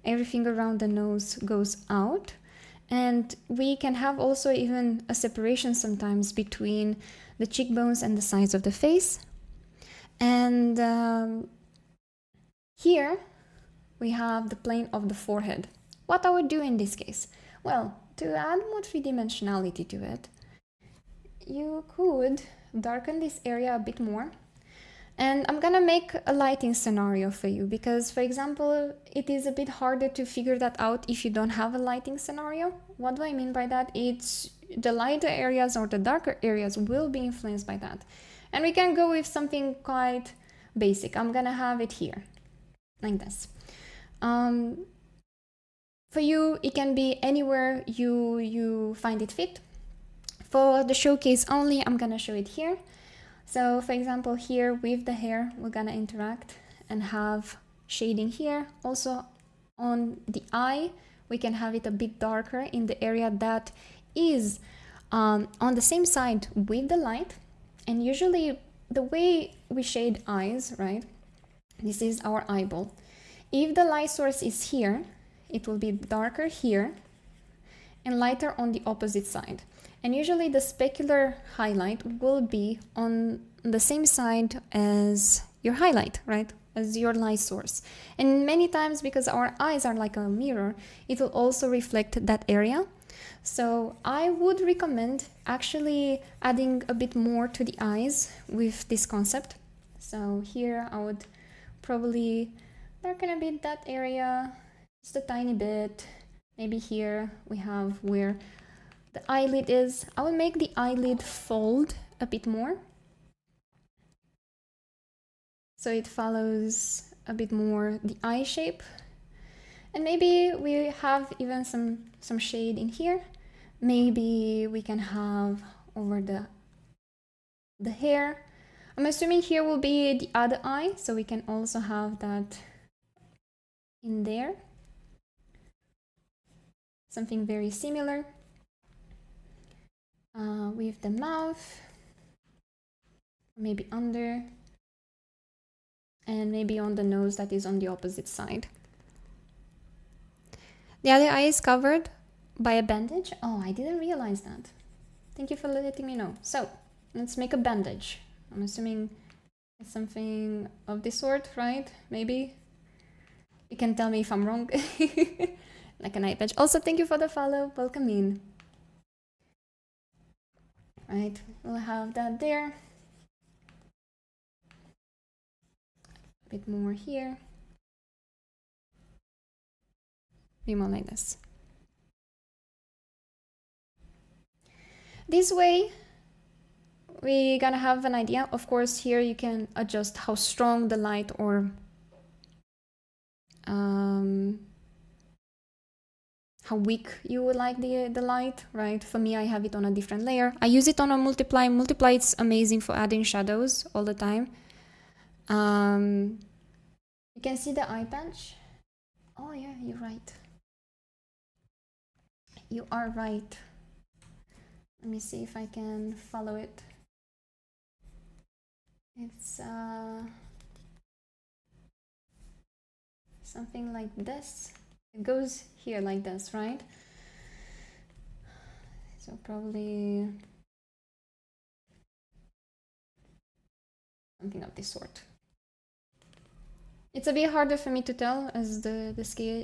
everything around the nose goes out, and we can have also even a separation sometimes between the cheekbones and the sides of the face. And here we have the plane of the forehead. What I would do in this case? Well, to add more three-dimensionality to it, you could darken this area a bit more. And I'm gonna make a lighting scenario for you because, for example, it is a bit harder to figure that out if you don't have a lighting scenario. What do I mean by that? It's the lighter areas or the darker areas will be influenced by that. And we can go with something quite basic. I'm gonna have it here, like this. For you, it can be anywhere you find it fit. For the showcase only, I'm gonna show it here. So for example, here with the hair, we're gonna interact and have shading here. Also on the eye, we can have it a bit darker in the area that is on the same side with the light. And usually the way we shade eyes, right? This is our eyeball. If the light source is here, it will be darker here and lighter on the opposite side. And usually the specular highlight will be on the same side as your highlight, right? As your light source. And many times, because our eyes are like a mirror, it will also reflect that area. So I would recommend actually adding a bit more to the eyes with this concept. So here I would probably darken a bit that area, just a tiny bit. Maybe here we have where the eyelid is. I will make the eyelid fold a bit more, so it follows a bit more the eye shape. And maybe we have even some shade in here. Maybe we can have over the hair. I'm assuming here will be the other eye, so we can also have that in there. Something very similar. With the mouth, maybe under, and maybe on the nose that is on the opposite side. The other eye is covered by a bandage. Oh, I didn't realize that. Thank you for letting me know. So let's make a bandage. I'm assuming it's something of this sort, right? Maybe. You can tell me if I'm wrong. Like an eye patch. Also, thank you for the follow. Welcome in. Right, we'll have that there. A bit more here. Be more like this. This way, we're gonna have an idea. Of course, here you can adjust how strong the light or how weak you would like the light, right? For me, I have it on a different layer. I use it on a multiply. Multiply, it's amazing for adding shadows all the time. You can see the eye patch. Oh yeah, you're right. You are right. Let me see if I can follow it. It's something like this. It goes here like this, right? So probably something of this sort. It's a bit harder for me to tell as the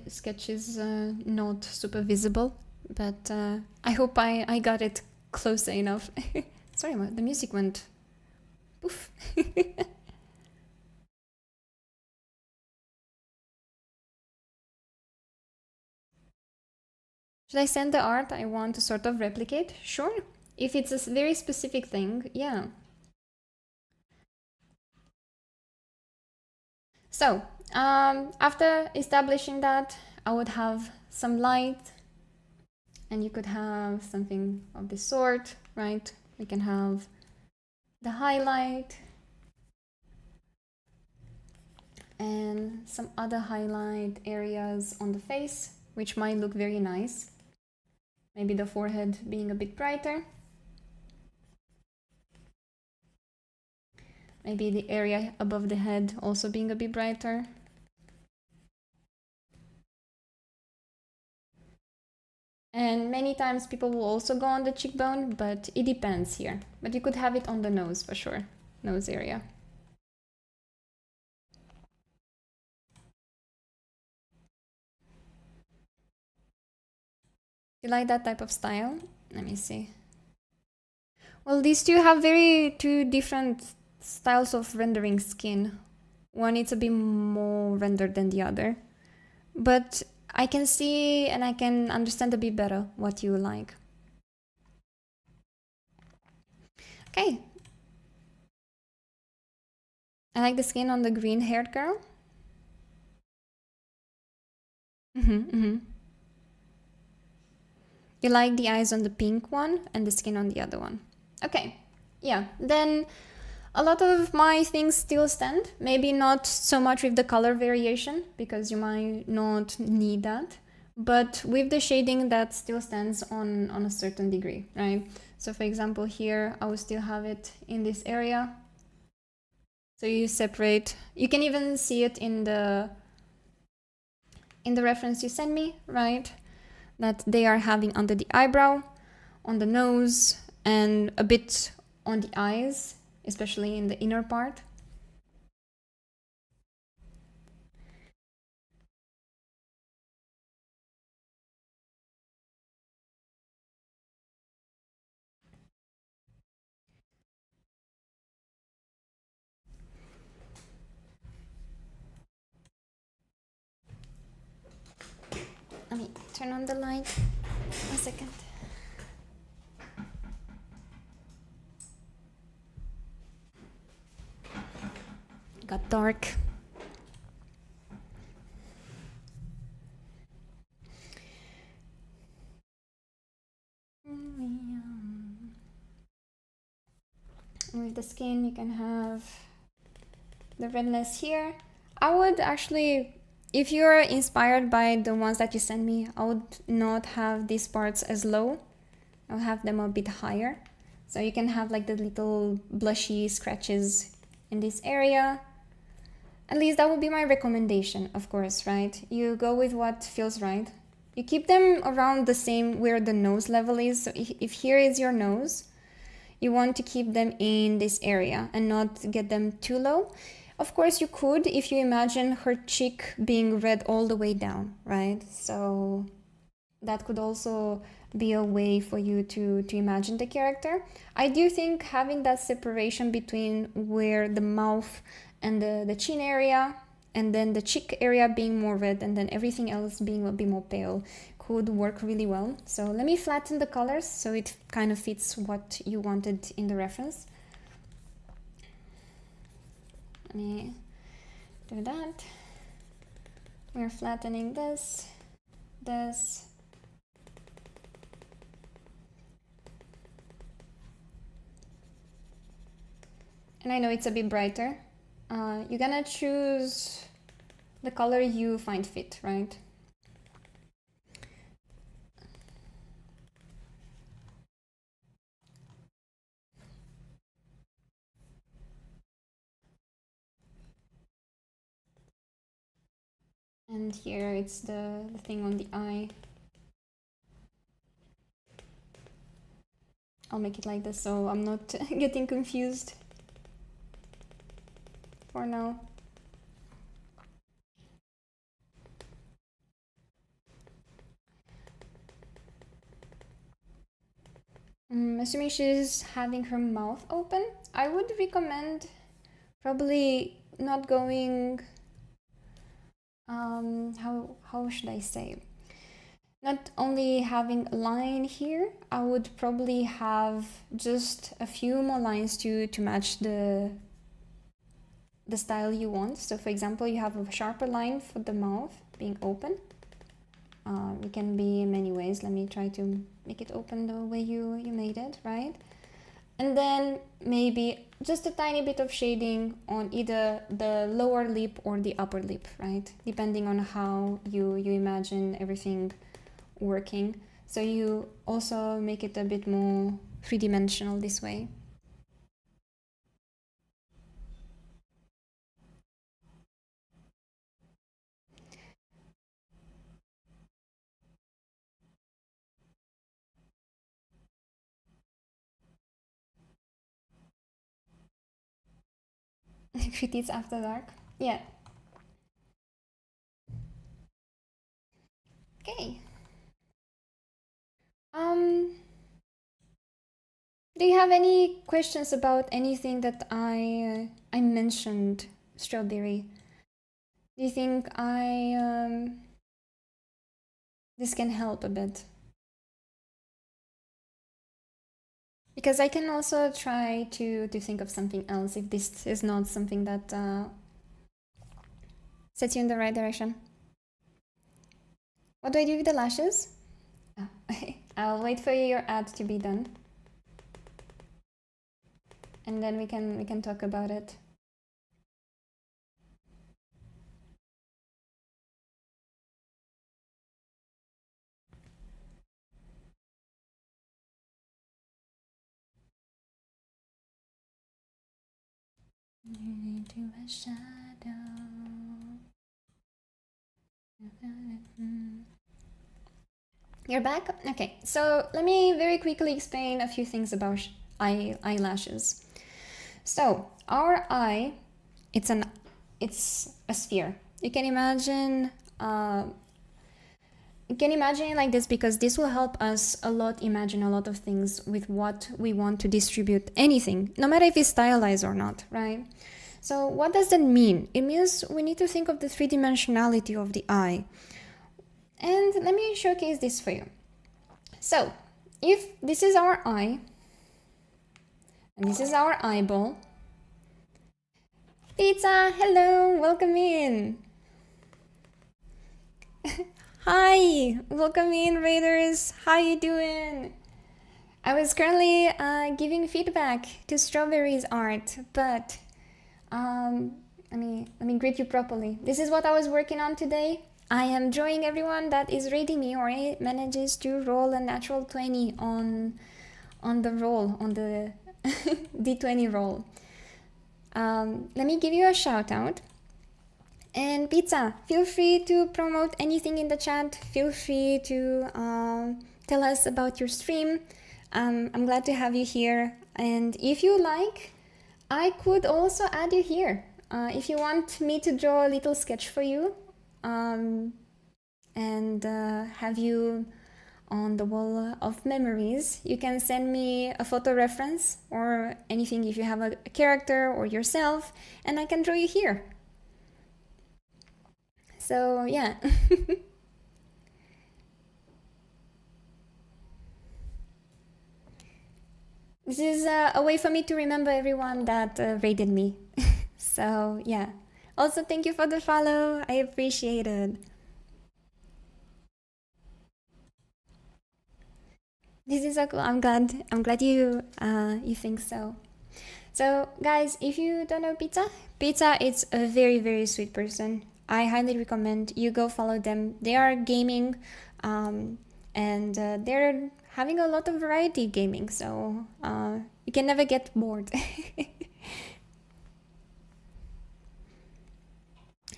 sketch is not super visible, but I hope I got it close enough. Sorry, the music went poof. Should I send the art I want to sort of replicate? Sure. If it's a very specific thing, yeah. So, after establishing that, I would have some light, and you could have something of this sort, right? We can have the highlight and some other highlight areas on the face, which might look very nice. Maybe the forehead being a bit brighter. Maybe the area above the head also being a bit brighter. And many times people will also go on the cheekbone, but it depends here. But you could have it on the nose for sure, nose area. You like that type of style? Let me see. Well, these two have two different styles of rendering skin. One is a bit more rendered than the other. But I can see and I can understand a bit better what you like. Okay. I like the skin on the green-haired girl. You like the eyes on the pink one and the skin on the other one. Okay, yeah, then a lot of my things still stand. Maybe not so much with the color variation, because you might not need that. But with the shading, that still stands on a certain degree, right? So for example, here, I will still have it in this area. So you separate, you can even see it in the reference you sent me, right? That they are having under the eyebrow, on the nose, and a bit on the eyes, especially in the inner part. Let me turn on the light. 1 second. It got dark. With the skin, you can have the redness here. I would actually, if you're inspired by the ones that you send me, I would not have these parts as low. I'll have them a bit higher. So you can have like the little blushy scratches in this area. At least that would be my recommendation, of course, right? You go with what feels right. You keep them around the same where the nose level is. So if here is your nose, you want to keep them in this area and not get them too low. Of course, you could if you imagine her cheek being red all the way down, right? So that could also be a way for you to imagine the character. I do think having that separation between where the mouth and the chin area, and then the cheek area being more red, and then everything else being a bit more pale, could work really well. So let me flatten the colors so it kind of fits what you wanted in the reference. Let me do that. We're flattening this. And I know it's a bit brighter. You're gonna choose the color you find fit, right? And here it's the thing on the eye. I'll make it like this so I'm not getting confused for now. Assuming she's having her mouth open, I would recommend probably not going, how should I say? Not only having a line here, I would probably have just a few more lines to match the style you want. So for example, you have a sharper line for the mouth being open. It can be in many ways. Let me try to make it open the way you made it, right? And then maybe just a tiny bit of shading on either the lower lip or the upper lip, right? Depending on how you imagine everything working. So you also make it a bit more three-dimensional this way. Critiques after dark. Yeah. Okay. Do you have any questions about anything that I mentioned, Strawberry? Do you think this can help a bit? Because I can also try to think of something else if this is not something that sets you in the right direction. What do I do with the lashes? Oh, I'll wait for your ad to be done. And then we can talk about it. Into a shadow. You're back? Okay, so let me very quickly explain a few things about eyelashes. So our eye, it's a sphere. You can imagine it like this because this will help us a lot imagine a lot of things with what we want to distribute anything, no matter if it's stylized or not, right? So what does that mean? It means we need to think of the three-dimensionality of the eye. And let me showcase this for you. So if this is our eye, and this is our eyeball. Pizza, hello, welcome in. Hi, welcome in, Raiders. How you doing? I was currently giving feedback to Strawberry's art, but let me greet you properly. This is what I was working on today. I am drawing everyone that is rating me or manages to roll a natural 20 on the roll, on the D20 roll. Let me give you a shout out. And Pizza, feel free to promote anything in the chat. Feel free to tell us about your stream. I'm glad to have you here. And if you like, I could also add you here. If you want me to draw a little sketch for you and have you on the wall of memories, you can send me a photo reference or anything if you have a character or yourself, and I can draw you here. So yeah. This is a way for me to remember everyone that rated me. So yeah. Also, thank you for the follow. I appreciate it. This is so cool. I'm glad you think so. So guys, if you don't know Pizza is a very sweet person. I highly recommend you go follow them. They are gaming, and they're having a lot of variety gaming, so you can never get bored.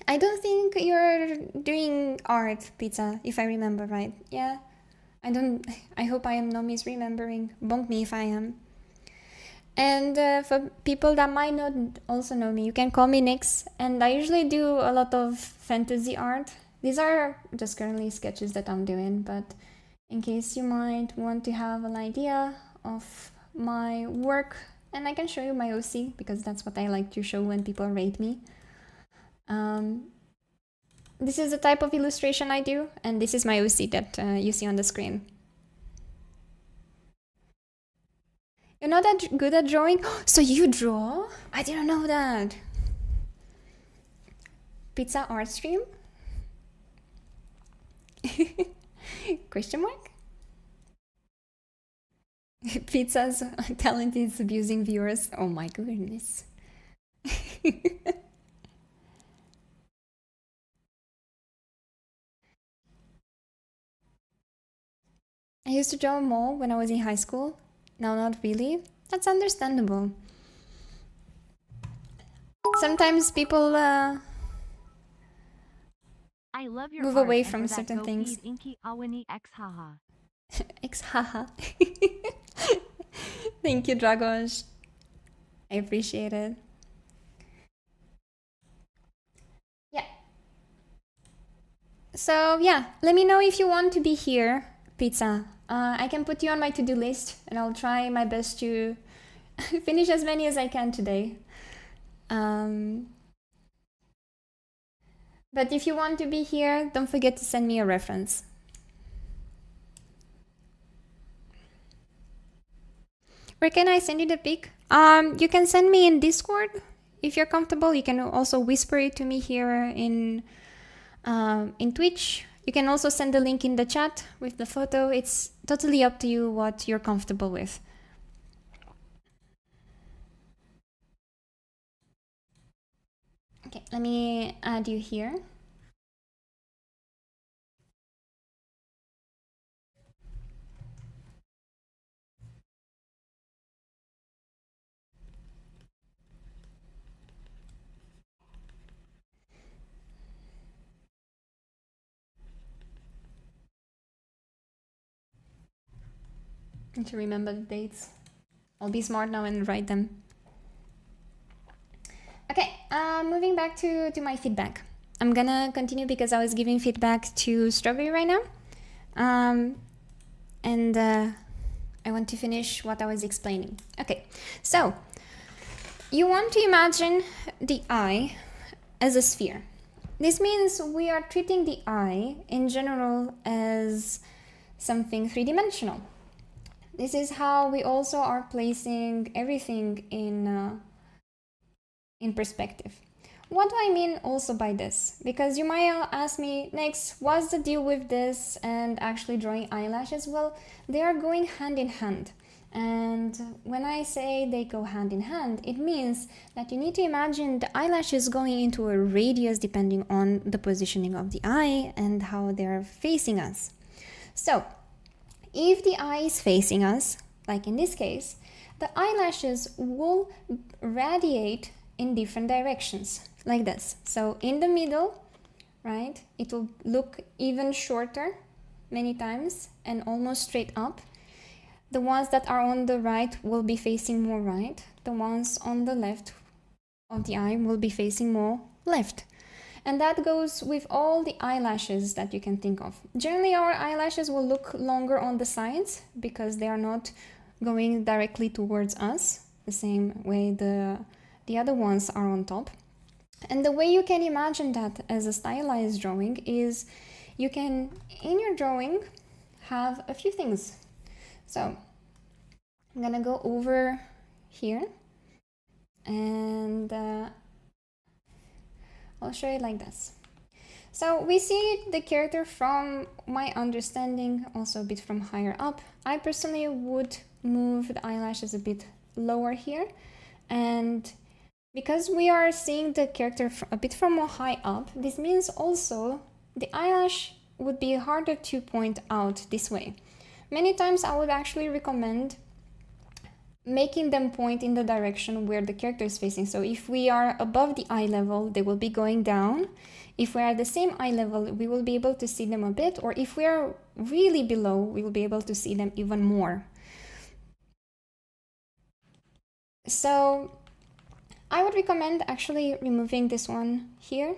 I don't think you're doing art, Pizza, if I remember right. Yeah, I hope I am not misremembering. Bonk me if I am. And for people that might not also know me, you can call me Nyx, and I usually do a lot of fantasy art. These are just currently sketches that I'm doing, but in case you might want to have an idea of my work, and I can show you my OC, because that's what I like to show when people rate me. This is the type of illustration I do, and this is my OC that you see on the screen. You're not that good at drawing? So you draw? I didn't know that. Pizza art stream? Question mark? Pizza's talent is abusing viewers. Oh my goodness. I used to draw more when I was in high school. No, not really. That's understandable. Sometimes people I love your move art away and from for that certain go things. feed Inky Awani X haha. X haha. Thank you, Dragos. I appreciate it. Yeah. So yeah, let me know if you want to be here, Pizza. I can put you on my to-do list, and I'll try my best to finish as many as I can today. But if you want to be here, don't forget to send me a reference. Where can I send you the pic? You can send me in Discord if you're comfortable. You can also whisper it to me here in Twitch. You can also send the link in the chat with the photo. It's totally up to you what you're comfortable with. Okay, let me add you here. Need to remember the dates. I'll be smart now and write them. Okay, moving back to my feedback. I'm gonna continue because I was giving feedback to Strawberry right now. And I want to finish what I was explaining. Okay, so you want to imagine the eye as a sphere. This means we are treating the eye in general as something three-dimensional. This is how we also are placing everything in perspective. What do I mean also by this? Because you might ask me, next, what's the deal with this and actually drawing eyelashes? Well, they are going hand in hand. And when I say they go hand in hand, it means that you need to imagine the eyelashes going into a radius depending on the positioning of the eye and how they're facing us. So, if the eye is facing us, like in this case, the eyelashes will radiate in different directions, like this. So in the middle, right, it will look even shorter many times and almost straight up. The ones that are on the right will be facing more right. The ones on the left of the eye will be facing more left. And that goes with all the eyelashes that you can think of. Generally, our eyelashes will look longer on the sides because they are not going directly towards us, the same way the other ones are on top. And the way you can imagine that as a stylized drawing is you can, in your drawing, have a few things. So I'm gonna go over here and I'll show you like this. So we see the character from my understanding, also a bit from higher up. I personally would move the eyelashes a bit lower here, and because we are seeing the character a bit from more high up, this means also the eyelash would be harder to point out this way. Many times I would actually recommend making them point in the direction where the character is facing. So if we are above the eye level, they will be going down. If we are at the same eye level, we will be able to see them a bit, or if we are really below, we will be able to see them even more. So I would recommend actually removing this one here.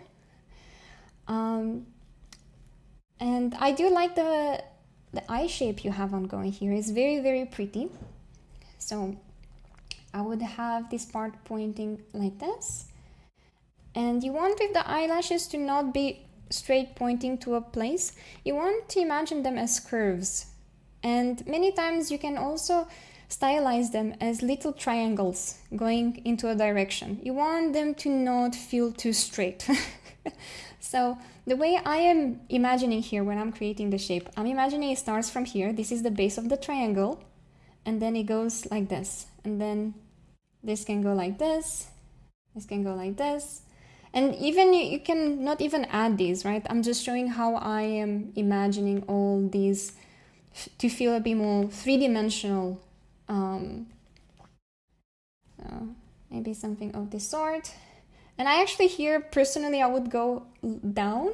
And I do like the eye shape you have ongoing here. It's very, very pretty. So I would have this part pointing like this. And you want with the eyelashes to not be straight pointing to a place. You want to imagine them as curves. And many times you can also stylize them as little triangles going into a direction. You want them to not feel too straight. So the way I am imagining here when I'm creating the shape, I'm imagining it starts from here. This is the base of the triangle. And then it goes like this. And then this can go like this. This can go like this. And even you can not even add these, right? I'm just showing how I am imagining all these to feel a bit more three-dimensional. Maybe something of this sort. And I actually here, personally, I would go down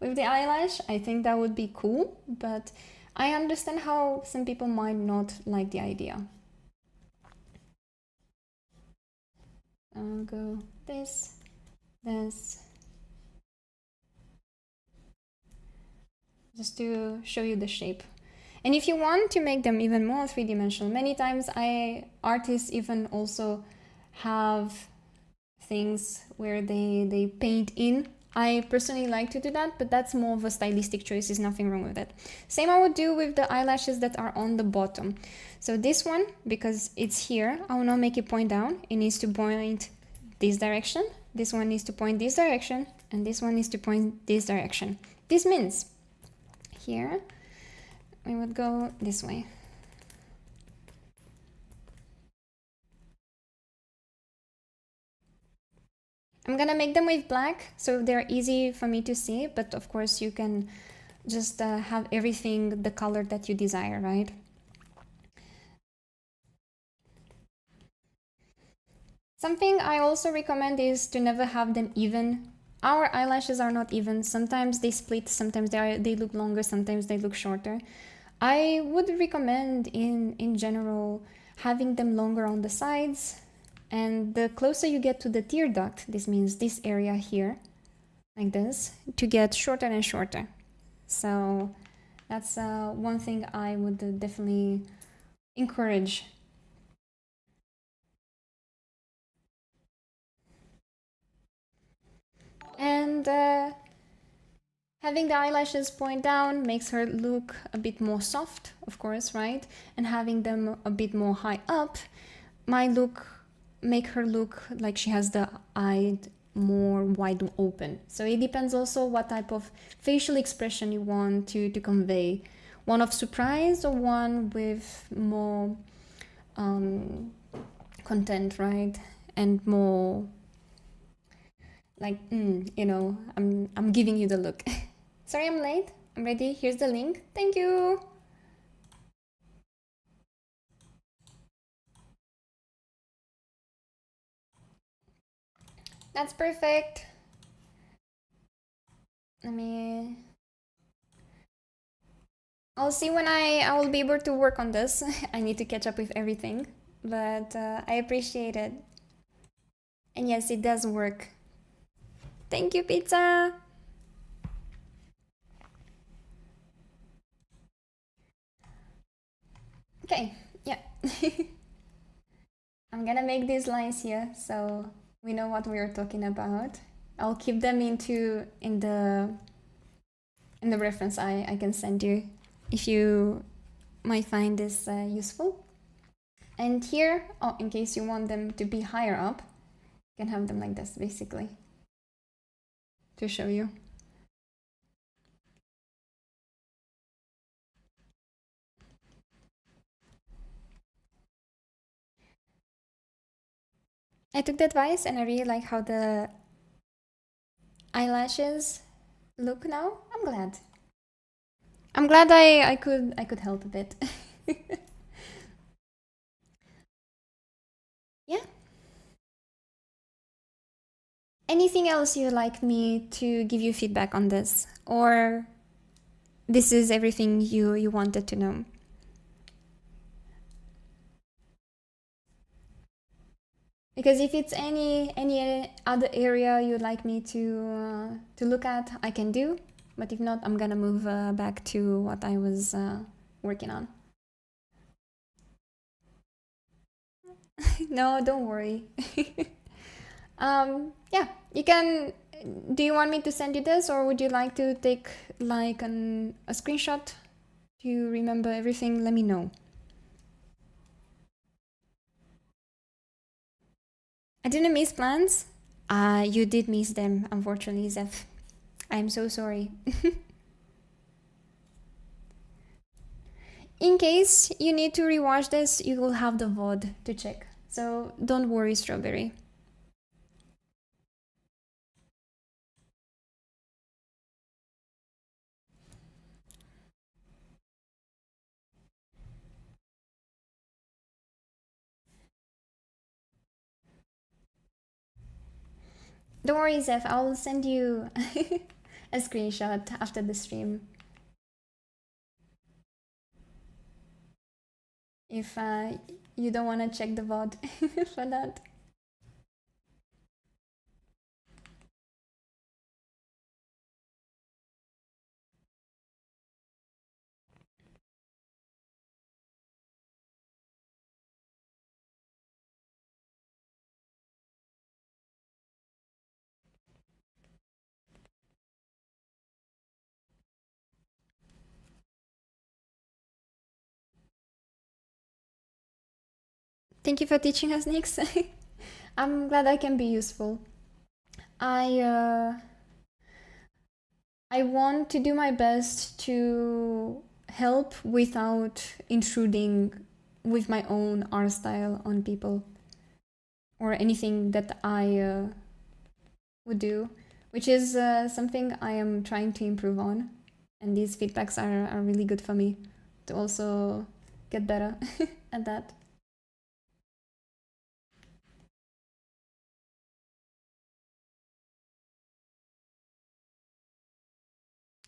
with the eyelash. I think that would be cool, but I understand how some people might not like the idea. I'll go this. Just to show you the shape. And if you want to make them even more three-dimensional, many times artists even also have things where they paint in. I personally like to do that, but that's more of a stylistic choice. There's nothing wrong with that. Same I would do with the eyelashes that are on the bottom. So this one, because it's here, I will not make it point down. It needs to point this direction. This one needs to point this direction, and this one needs to point this direction. This means here we would go this way. I'm gonna make them with black so they're easy for me to see, but of course you can just have everything the color that you desire, right? Something I also recommend is to never have them even. Our eyelashes are not even. Sometimes they split, sometimes they look longer, sometimes they look shorter. I would recommend in general having them longer on the sides, and the closer you get to the tear duct, this means this area here, like this, to get shorter and shorter. So that's one thing I would definitely encourage. And having the eyelashes point down makes her look a bit more soft, of course, right? And having them a bit more high up might make her look like she has the eye more wide open. So it depends also what type of facial expression you want to convey. One of surprise or one with more content, right? And more like, you know, I'm giving you the look. Sorry, I'm late. I'm ready. Here's the link. Thank you. That's perfect. I'll see when I will be able to work on this. I need to catch up with everything, but I appreciate it. And yes, it does work. Thank you, pizza! Okay, yeah. I'm gonna make these lines here so we know what we are talking about. I'll keep them in the reference I can send you if you might find this useful. And here, oh, in case you want them to be higher up, you can have them like this basically to show you. I took the advice and I really like how the eyelashes look now. I'm glad. I'm glad I could help a bit. Yeah. Anything else you'd like me to give you feedback on this? Or this is everything you wanted to know? Because if it's any other area you'd like me to look at, I can do. But if not, I'm gonna move back to what I was working on. No, don't worry. Yeah, you can. Do you want me to send you this, or would you like to take like a screenshot to remember everything? Let me know. I didn't miss plans. You did miss them, unfortunately, Zeph. I'm so sorry. In case you need to rewatch this, you will have the VOD to check. So don't worry, Strawberry. Don't worry, Zeph. I'll send you a screenshot after the stream. If you don't want to check the VOD for that. Thank you for teaching us, Nix. I'm glad I can be useful. I want to do my best to help without intruding with my own art style on people or anything that I would do, which is something I am trying to improve on. And these feedbacks are really good for me to also get better at that.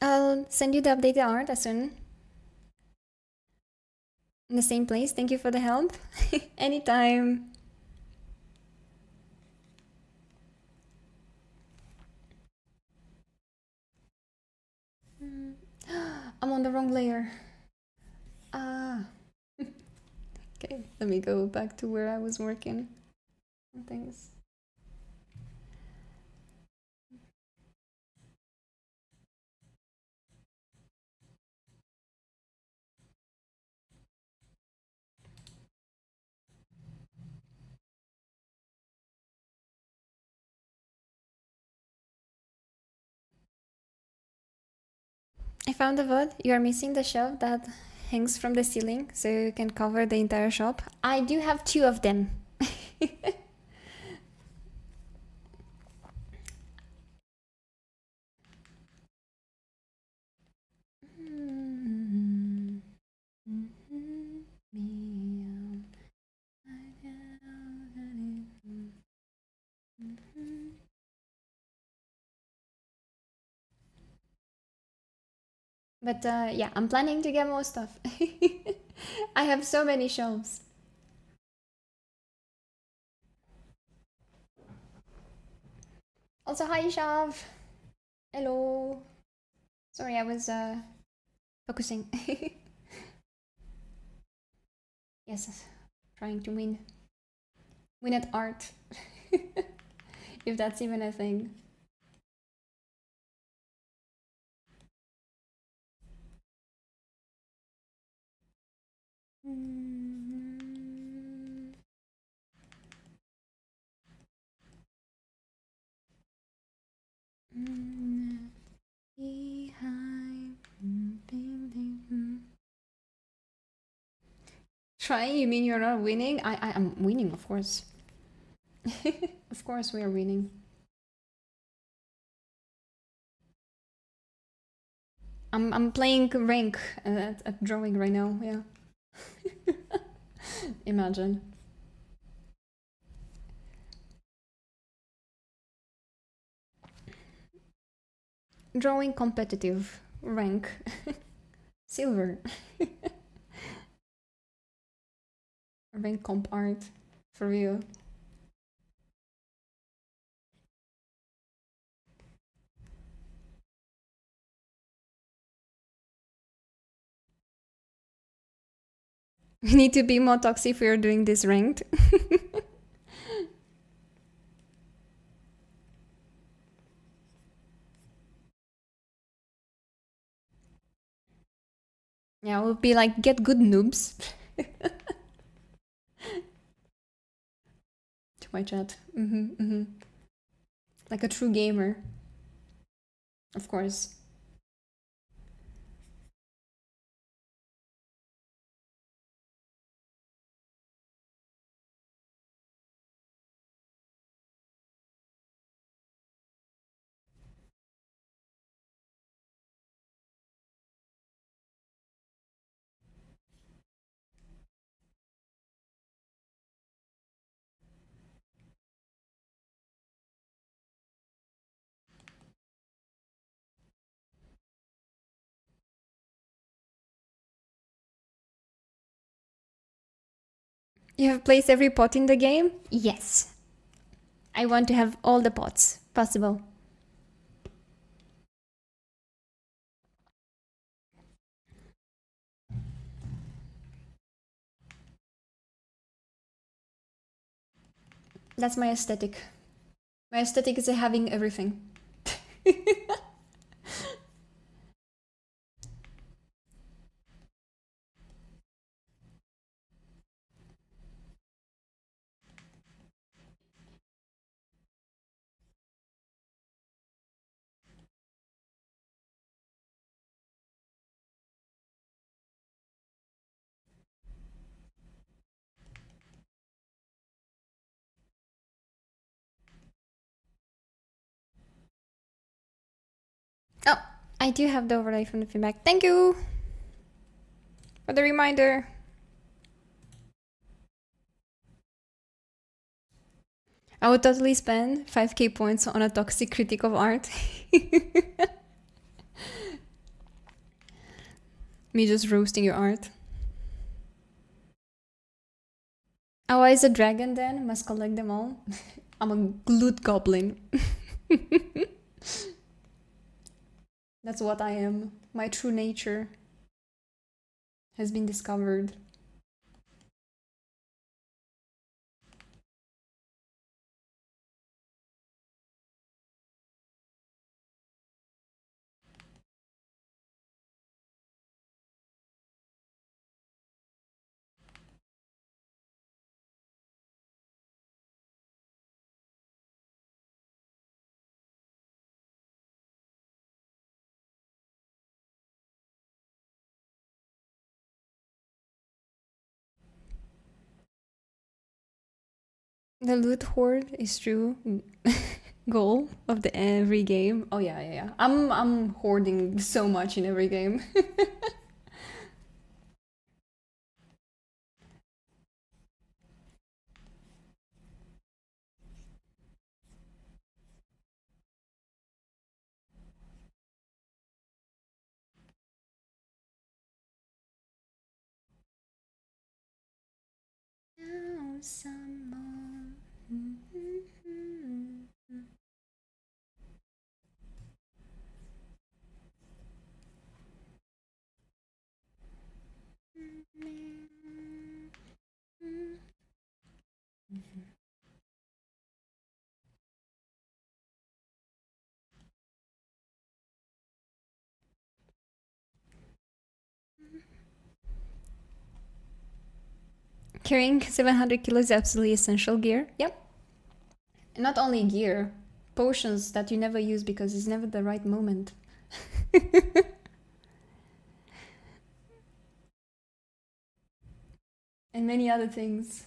I'll send you the updated art as soon. In the same place. Thank you for the help. Anytime. I'm on the wrong layer. Ah. Okay, let me go back to where I was working on things. I found the VOD. You are missing the shelf that hangs from the ceiling so you can cover the entire shop. I do have 2 of them. But yeah, I'm planning to get more stuff. I have so many shelves. Also, hi, Shav. Hello. Sorry, I was focusing. Yes, trying to win. Win at art. If that's even a thing. Trying? You mean you're not winning? I am winning, of course. Of course, we are winning. I'm playing rank at drawing right now. Yeah. Imagine. Drawing competitive rank. Silver. Rank comp art. For real. We need to be more toxic if we are doing this ranked. Yeah, we'll be like, get good noobs. To my chat. Like a true gamer. Of course. You have placed every pot in the game? Yes. I want to have all the pots possible. That's my aesthetic. My aesthetic is having everything. Oh, I do have the overlay from the feedback. Thank you for the reminder. I would totally spend 5k points on a toxic critique of art. Me just roasting your art. Oh, is a dragon then? Must collect them all? I'm a glute goblin. That's what I am. My true nature has been discovered. The loot hoard is true goal of the every game. Oh yeah. I'm hoarding so much in every game. Now some more. carrying 700 kilos is absolutely essential gear. Yep. And not only gear, potions that you never use because it's never the right moment. And many other things.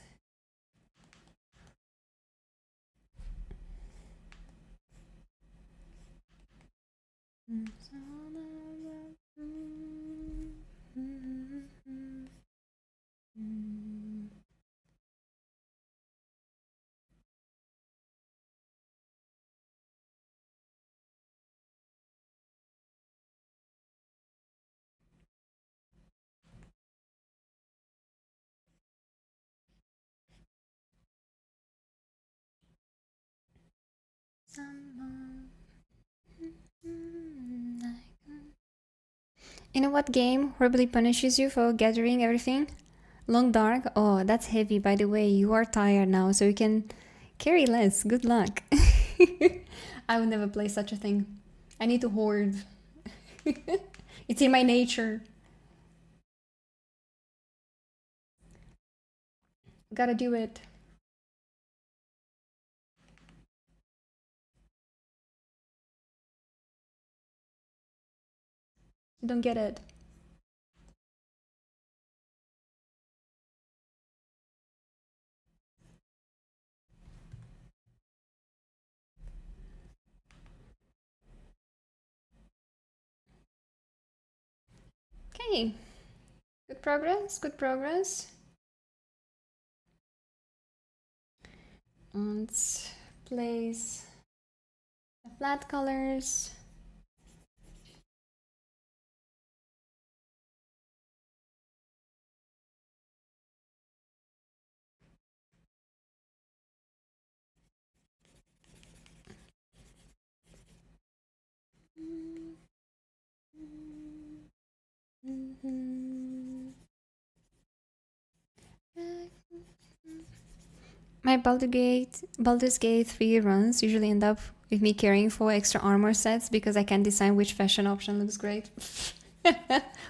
You know what game horribly punishes you for gathering everything? Long Dark? Oh, that's heavy, by the way. You are tired now, so you can carry less. Good luck. I would never play such a thing. I need to hoard. It's in my nature. Gotta do it. Don't get it. Okay. Good progress, good progress. Let's place the flat colors. My Baldur's Gate 3 runs usually end up with me carrying 4 extra armor sets because I can't decide which fashion option looks great.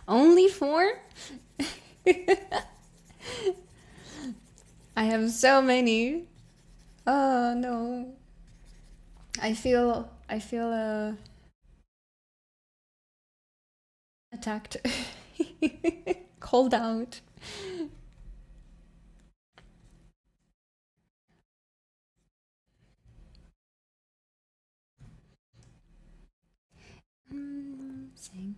Only 4? I have so many. Oh no. I feel attacked. Called out. Sing.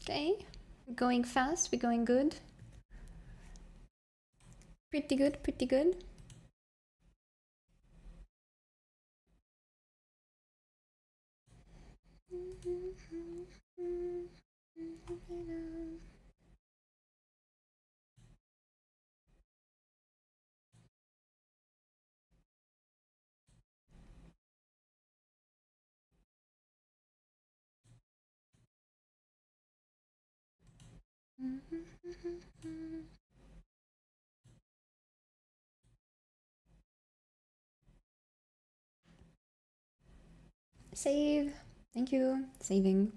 Okay. We're going fast, we're going good. Pretty good, pretty good. Save. Thank you. Saving.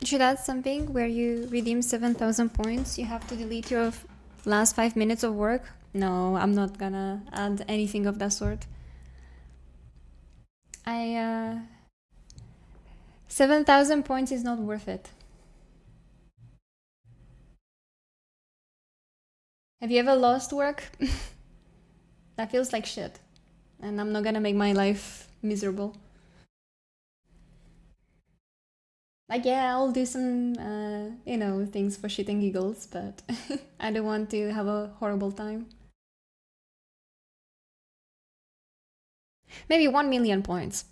You should add something where you redeem 7,000 points. You have to delete your last 5 minutes of work. No, I'm not gonna add anything of that sort. 7,000 points is not worth it. Have you ever lost work? That feels like shit. And I'm not gonna make my life miserable. Like, yeah, I'll do some, things for shit and giggles, but I don't want to have a horrible time. Maybe 1 million points.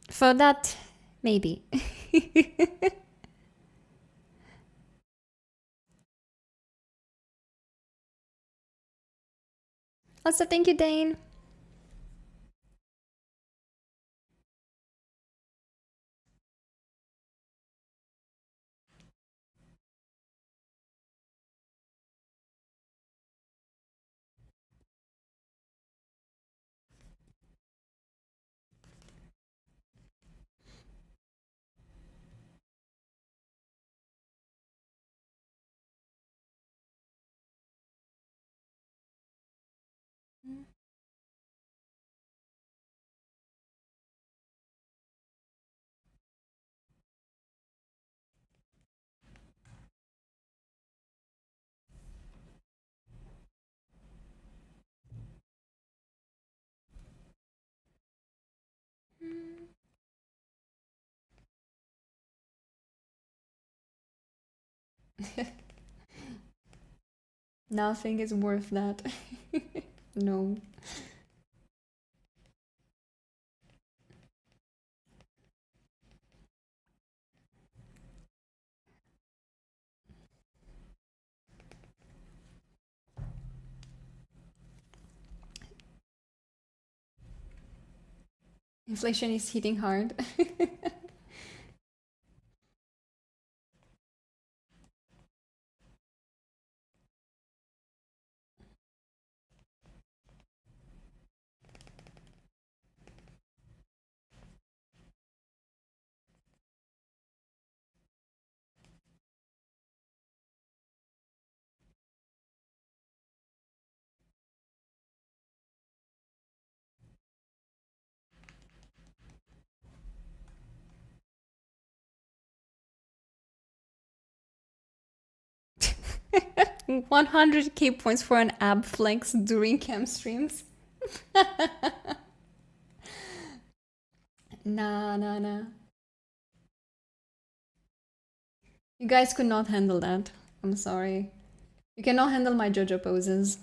For that, maybe. Also, thank you, Dane. Nothing is worth that. No. Inflation is hitting hard. $100k points for an ab flex during cam streams. Nah. You guys could not handle that. I'm sorry. You cannot handle my JoJo poses.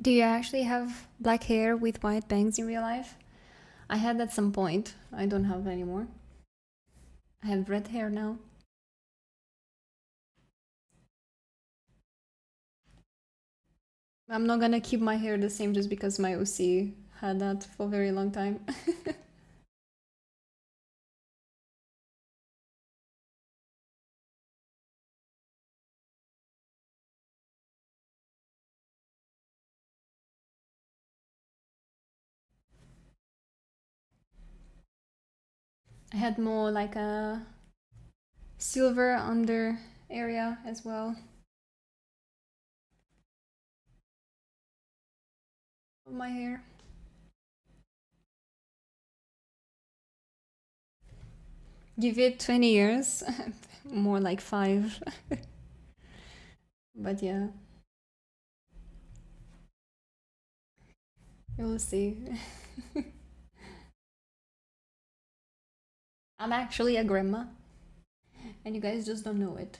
Do you actually have black hair with white bangs in real life? I had at some point. I don't have anymore. I have red hair now. I'm not gonna keep my hair the same just because my OC had that for a very long time. I had more like a silver under area as well. Of my hair. Give it 20 years. More like 5. But yeah. You'll see. I'm actually a grandma. And you guys just don't know it.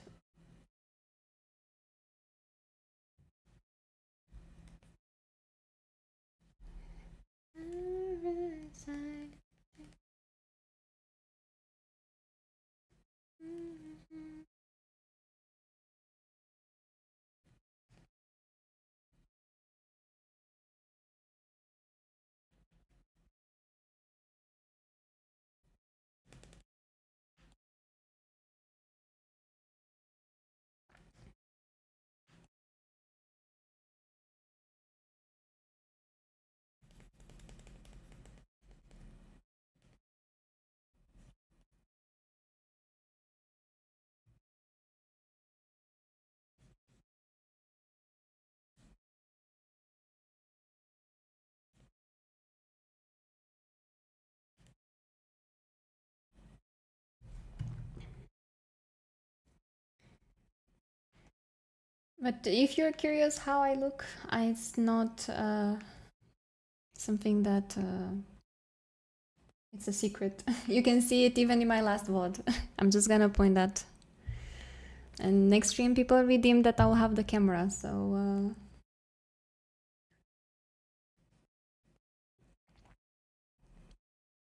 But if you're curious how I look, it's not something that it's a secret. You can see it even in my last VOD. I'm just gonna point that. And next stream, people redeemed that I'll have the camera, so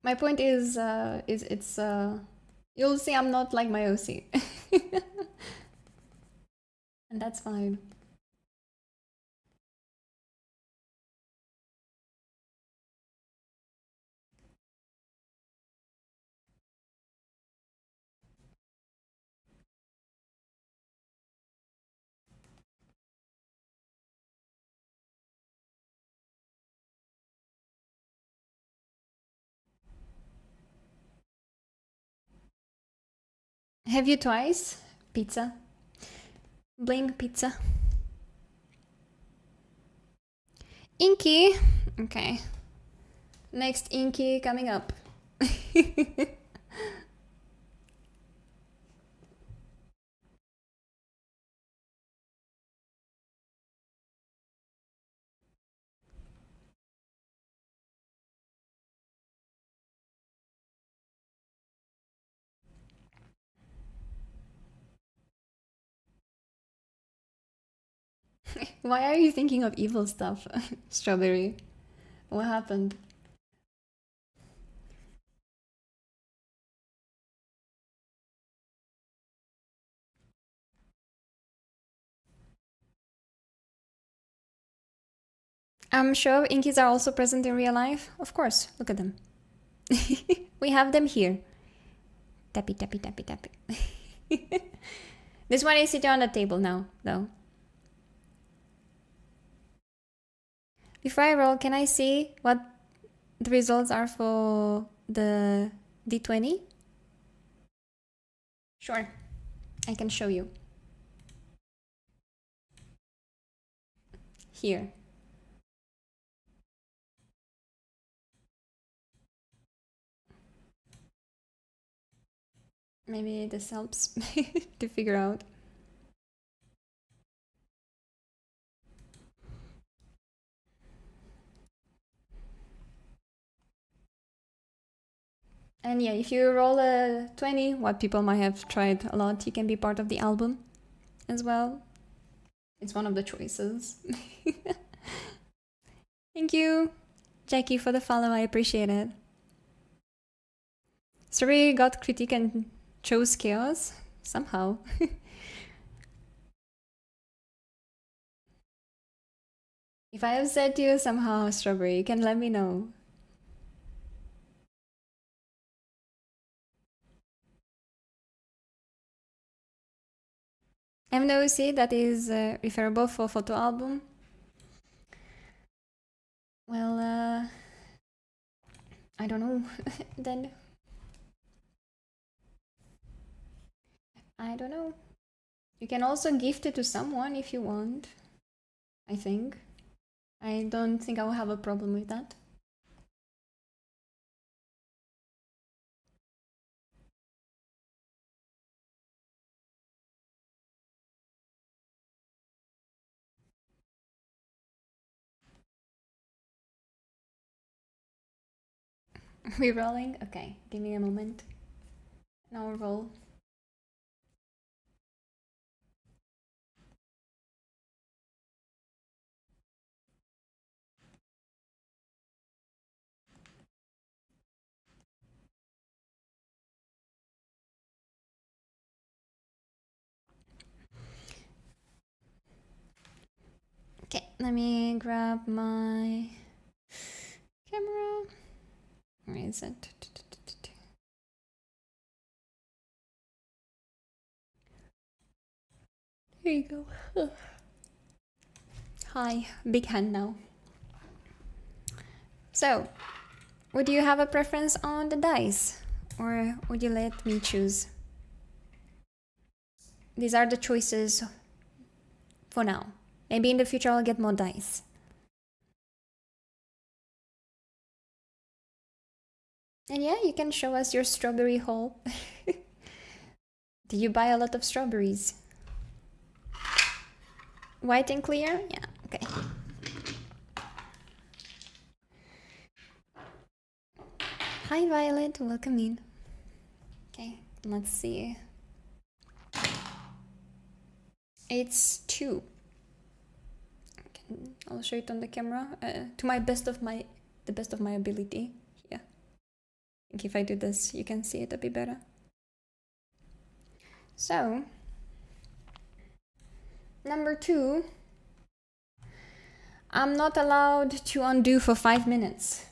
my point is it's you'll see I'm not like my OC. And that's fine. Have you twice? Pizza. Bling pizza. Inky. Okay. Next Inky coming up. Why are you thinking of evil stuff, Strawberry? What happened? I'm sure Inkies are also present in real life. Of course, look at them. We have them here. Tappy, tappy, tappy, tappy. This one is sitting on the table now, though. Before I roll, can I see what the results are for the D20? Sure, I can show you. Here. Maybe this helps to figure out. And yeah, if you roll a 20, what people might have tried a lot, you can be part of the album as well. It's one of the choices. Thank you, Jackie, for the follow. I appreciate it. Strawberry got critique and chose chaos somehow. If I upset you somehow, Strawberry, you can let me know. MNOC, that is referable for photo album. Well, I don't know. Then I don't know. You can also gift it to someone if you want. I think. I don't think I will have a problem with that. We rolling? Okay, give me a moment. Now we'll roll. Okay, let me grab my camera. Where is it? Here you go. Ugh. Hi, big hand now. So, would you have a preference on the dice? Or would you let me choose? These are the choices for now. Maybe in the future I'll get more dice. And yeah, you can show us your strawberry haul. Did you buy a lot of strawberries? White and clear? Yeah, okay. Hi Violet, welcome in. Okay, let's see. It's 2. I'll show it on the camera to the best of my ability. Yeah. I think if I do this, you can see it a bit better. So, number 2, I'm not allowed to undo for 5 minutes.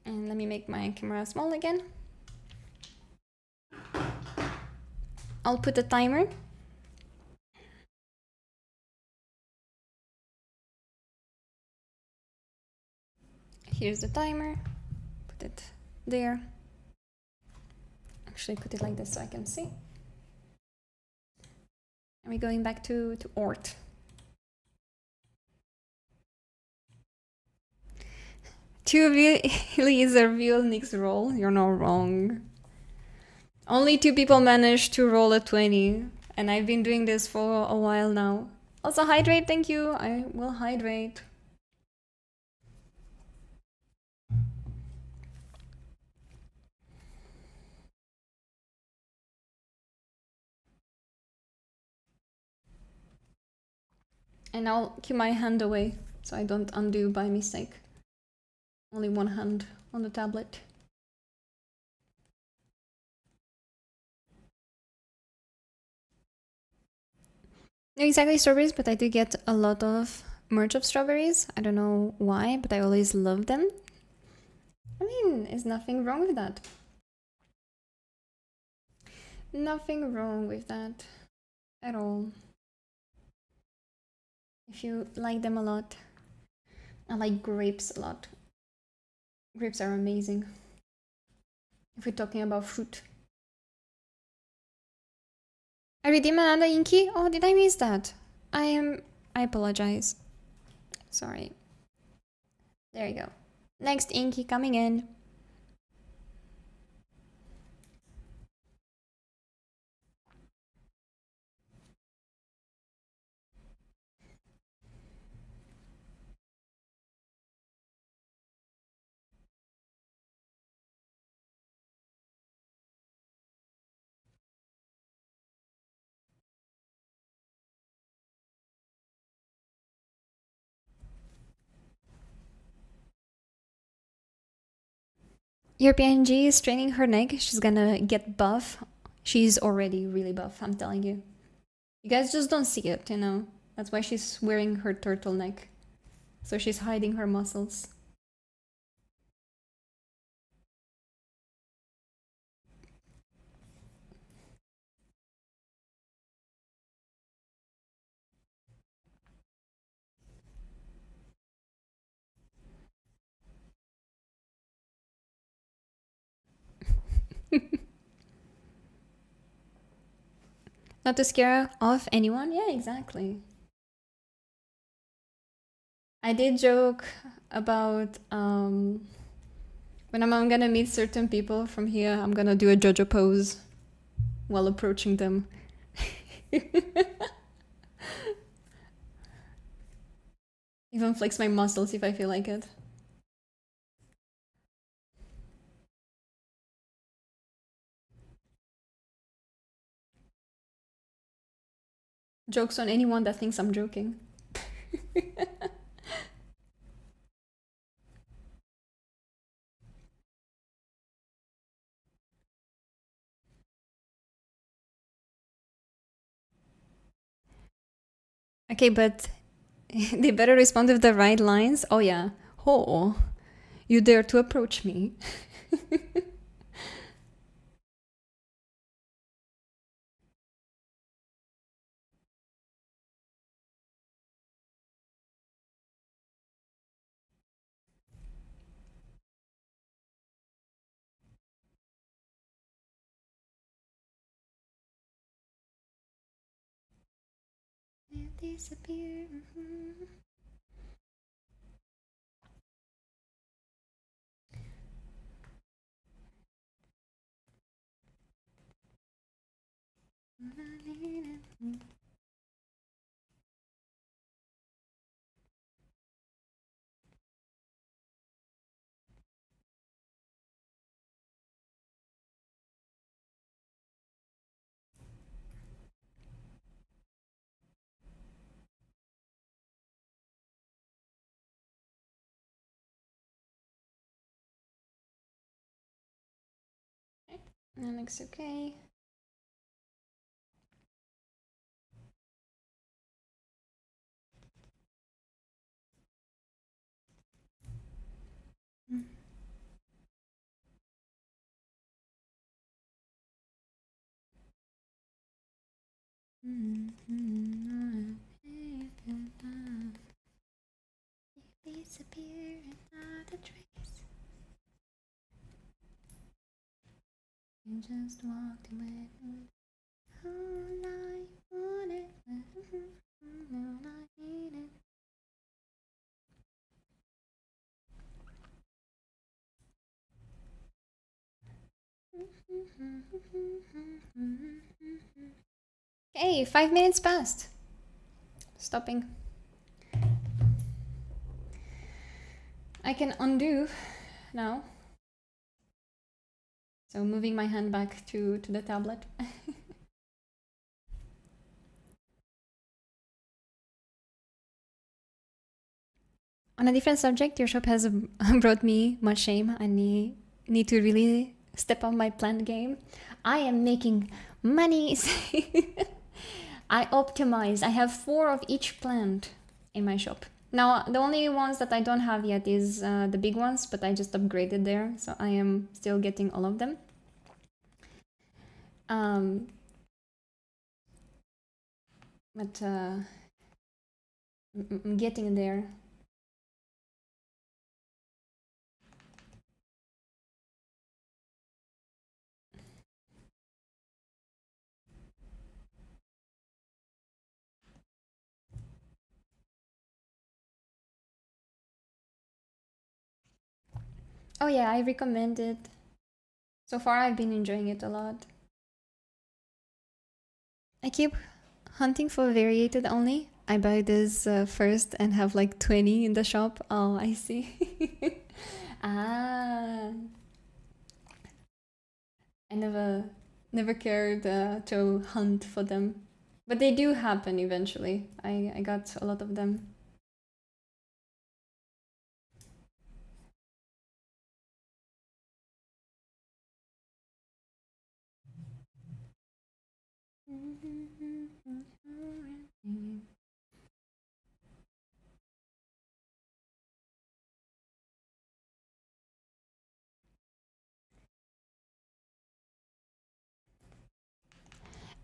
And let me make my camera small again. I'll put a timer. Here's the timer. Put it there. Actually, put it like this so I can see. And we're going back to Ort. Two really is a real Nick's roll. You're not wrong. Only 2 people managed to roll a 20. And I've been doing this for a while now. Also hydrate, thank you. I will hydrate. And I'll keep my hand away so I don't undo by mistake. Only one hand on the tablet. Not exactly strawberries, but I do get a lot of merch of strawberries. I don't know why, but I always love them. I mean, there's nothing wrong with that. Nothing wrong with that at all. If you like them a lot. I like grapes a lot. Grapes are amazing. If we're talking about fruit. I redeemed another Inky? Oh, did I miss that? I apologize. Sorry. There you go. Next Inky coming in. Your PNG is straining her neck. She's gonna get buff. She's already really buff, I'm telling you. You guys just don't see it, you know? That's why she's wearing her turtleneck. So she's hiding her muscles. Not to scare off anyone? Yeah, exactly. I did joke about when I'm gonna meet certain people from here, I'm gonna do a JoJo pose while approaching them. Even flex my muscles if I feel like it. Jokes on anyone that thinks I'm joking. Okay, but they better respond with the right lines. Oh yeah. Oh, you dare to approach me. Disappear. That looks okay. Disappear without a trace. You just walked away. All I wanted, all I needed. Okay, 5 minutes passed. Stopping. I can undo now. So moving my hand back to the tablet. On a different subject, your shop has brought me much shame. I need to really step up my plant game. I am making money. I optimized. I have 4 of each plant in my shop. Now, the only ones that I don't have yet is the big ones, but I just upgraded there, so I am still getting all of them. But I'm getting there. Oh yeah, I recommend it. So far, I've been enjoying it a lot. I keep hunting for variated only. I buy this first and have like 20 in the shop. Oh, I see. Ah, I never cared to hunt for them, but they do happen eventually. I got a lot of them.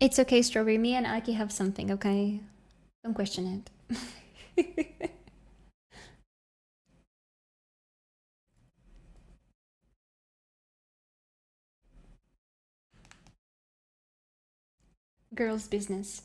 It's okay, Strawberry. Me and Aki have something, okay? Don't question it. Girls' business.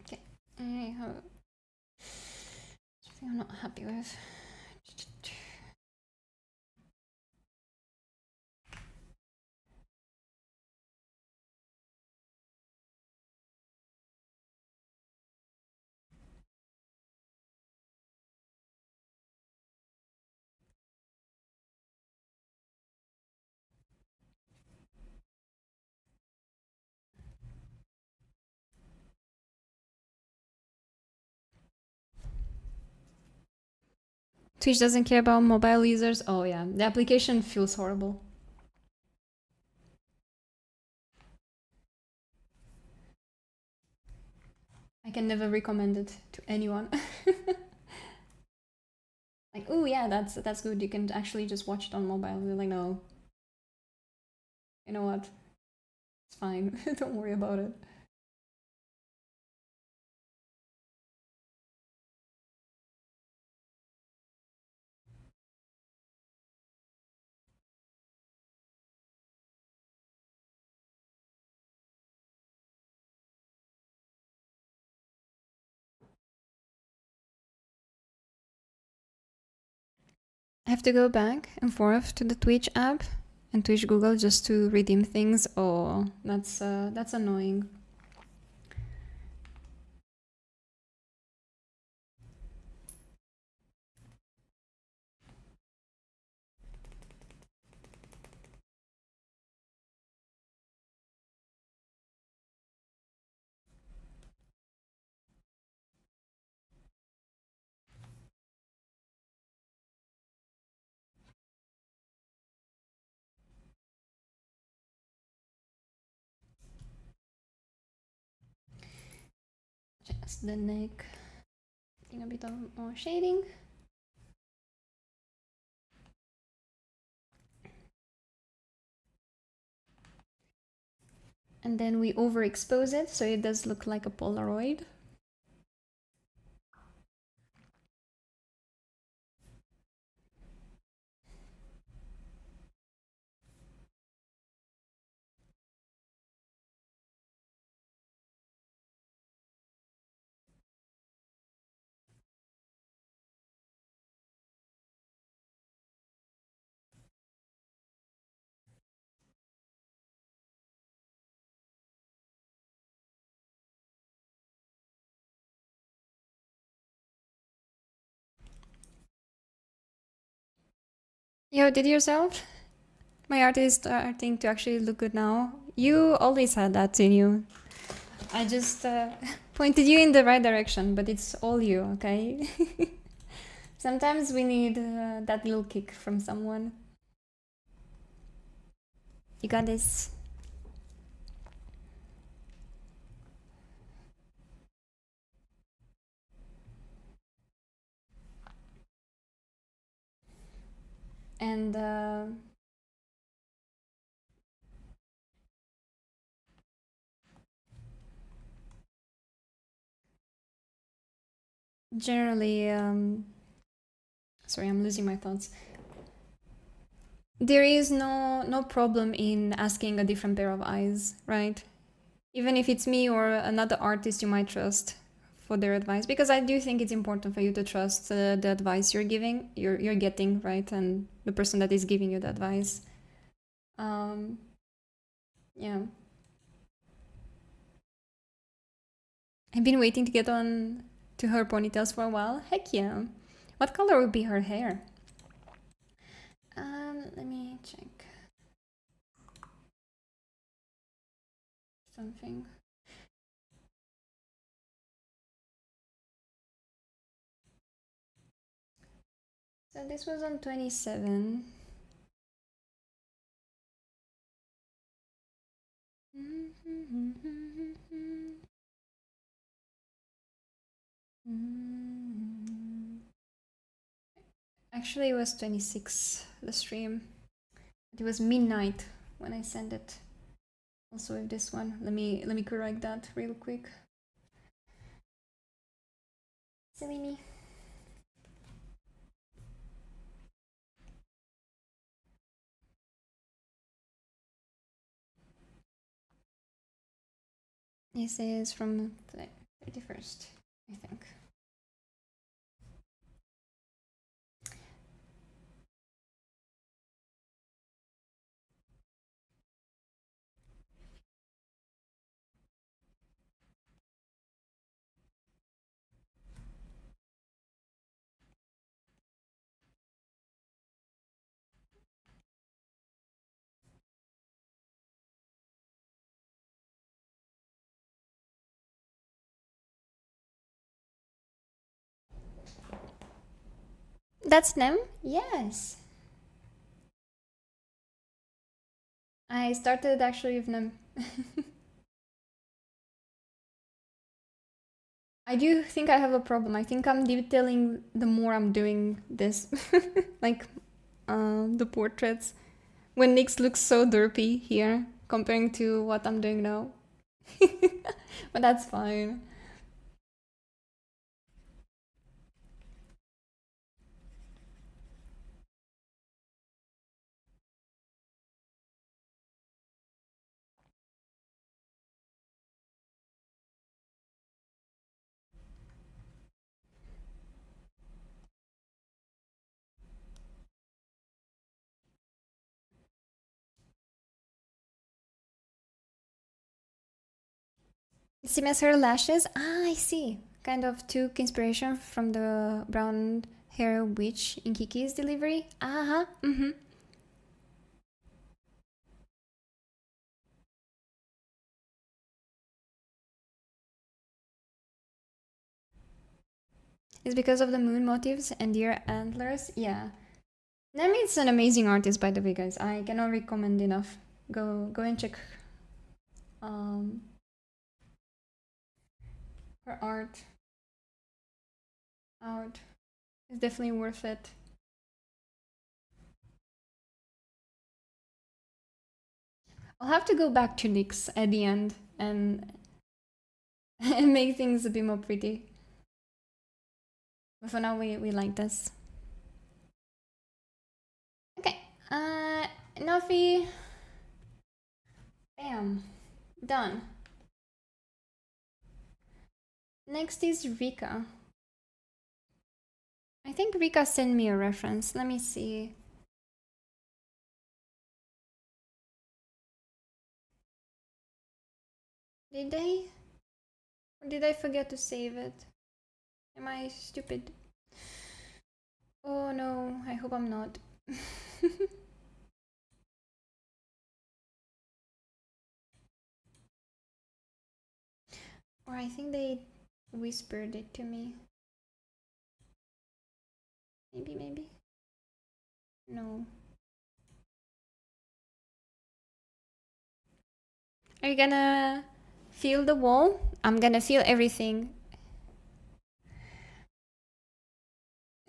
Okay, I have something I'm not happy with. Twitch doesn't care about mobile users. Oh yeah, the application feels horrible. I can never recommend it to anyone. Like, oh yeah, that's good. You can actually just watch it on mobile. They're like, no. You know what? It's fine. Don't worry about it. I have to go back and forth to the Twitch app and Twitch Google just to redeem things. Oh, that's annoying. Just the neck. Getting a bit of more shading. And then we overexpose it so it does look like a polaroid. Yo, did yourself? My art is starting to actually look good now. You always had that in you. I just pointed you in the right direction, but it's all you, okay? Sometimes we need that little kick from someone. You got this. And generally, sorry, I'm losing my thoughts. There is no problem in asking a different pair of eyes, right? Even if it's me or another artist you might trust for their advice, because I do think it's important for you to trust the advice you're getting, right, and the person that is giving you the advice. Yeah. I've been waiting to get on to her ponytails for a while. Heck yeah. What color would be her hair? Let me check something. So this was on 27. Actually, it was 26, the stream. It was midnight when I sent it. Also with this one. Let me correct that real quick. Silly me. This is from the 31st, I think. That's them? Yes. I started actually with them. I do think I have a problem. I think I'm detailing the more I'm doing this. Like the portraits. When Nyx looks so derpy here comparing to what I'm doing now. But that's fine. Same as her lashes? Ah, I see. Kind of took inspiration from the brown hair witch in Kiki's delivery. Uh-huh. Mm-hmm. It's because of the moon motifs and deer antlers. Yeah. Nemi is an amazing artist, by the way, guys. I cannot recommend enough. Go and check um her art out. It's definitely worth it. I'll have to go back to Nyx at the end and and make things a bit more pretty. But for now, we like this. Okay. Nuffy. Bam. Done. Next is Rika. I think Rika sent me a reference. Let me see. Did they? Or did I forget to save it? Am I stupid? Oh no, I hope I'm not. Or I think they whispered it to me. Maybe. No. Are you gonna feel the wall? I'm gonna feel everything.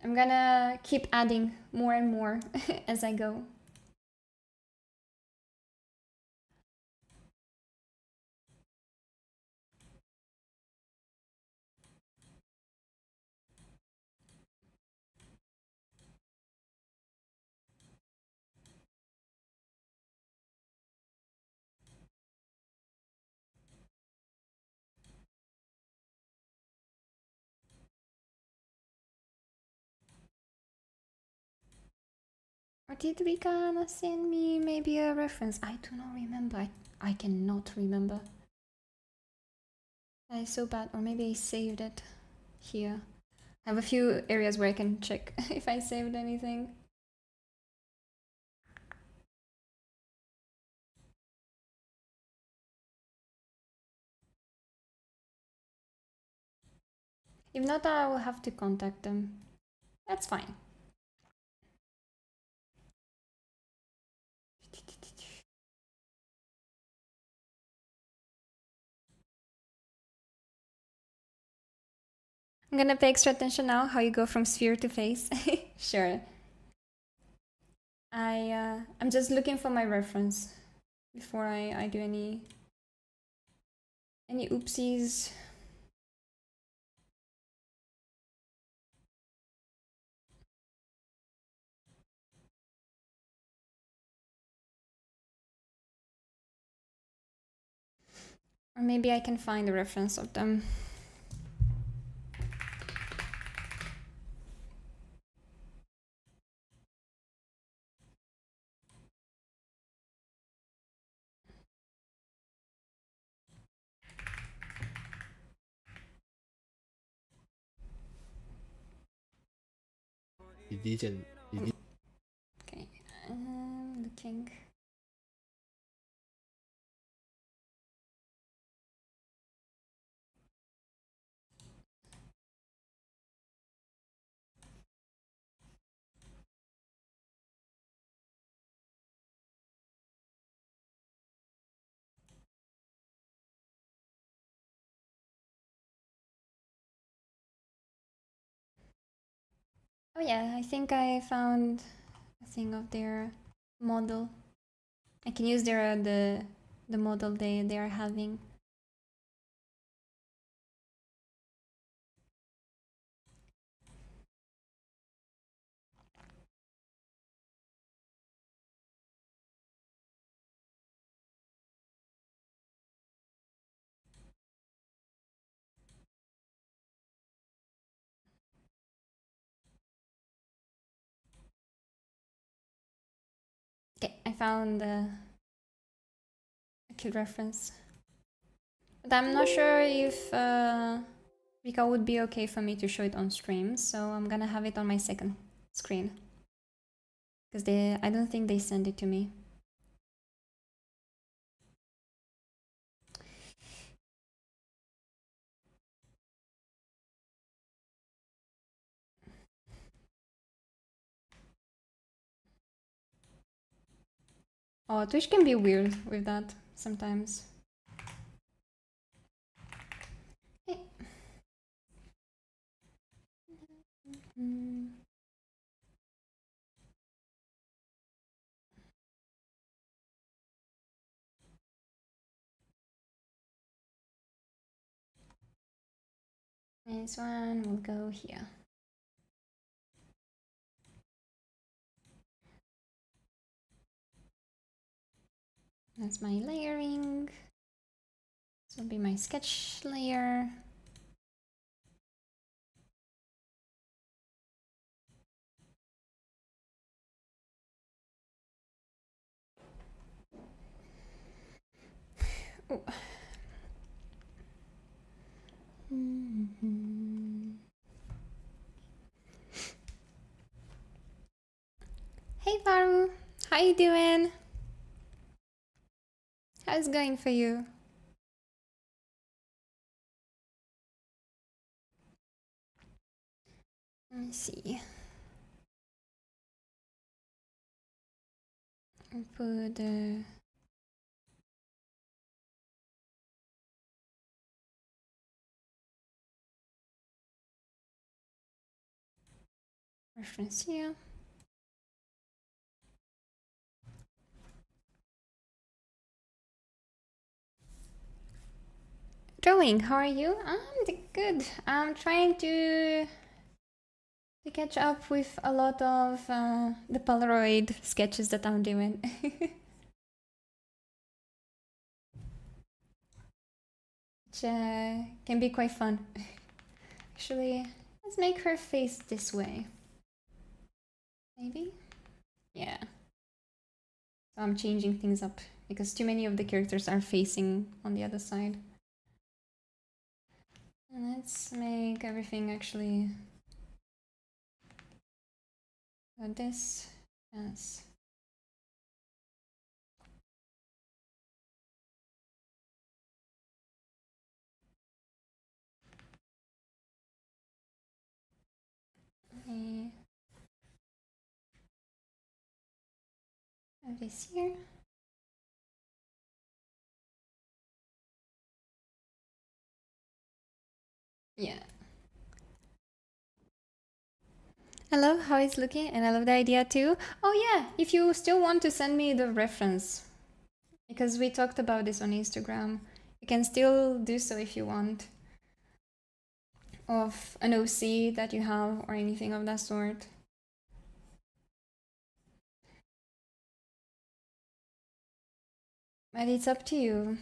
I'm gonna keep adding more and more as I go. Or did Rika send me maybe a reference? I do not remember. I cannot remember. That is so bad. Or maybe I saved it here. I have a few areas where I can check if I saved anything. If not, I will have to contact them. That's fine. I'm gonna pay extra attention now how you go from sphere to face. Sure. I'm just looking for my reference before I do any oopsies. Or maybe I can find a reference of them. Okay, looking. Oh yeah, I think I found a thing of their model. I can use their the model they are having. Okay, I found a cute reference. But I'm not sure if Vika would be okay for me to show it on stream, so I'm gonna have it on my second screen. Because I don't think they sent it to me. Oh, Twitch can be weird with that sometimes. Hey. This one will go here. That's my layering. This will be my sketch layer. Oh. Hey Varu, how you doing? How's it going for you? Let me see. I'll put the reference here. Drawing, how are you? I'm good. I'm trying to catch up with a lot of the polaroid sketches that I'm doing. Which can be quite fun. Actually, let's make her face this way. Maybe? Yeah. So I'm changing things up because too many of the characters are facing on the other side. And let's make everything actually this. Yes. Okay. Have this here. Yeah. I love how it's looking and I love the idea too. Oh yeah, if you still want to send me the reference, because we talked about this on Instagram, you can still do so if you want, of an OC that you have or anything of that sort. But it's up to you.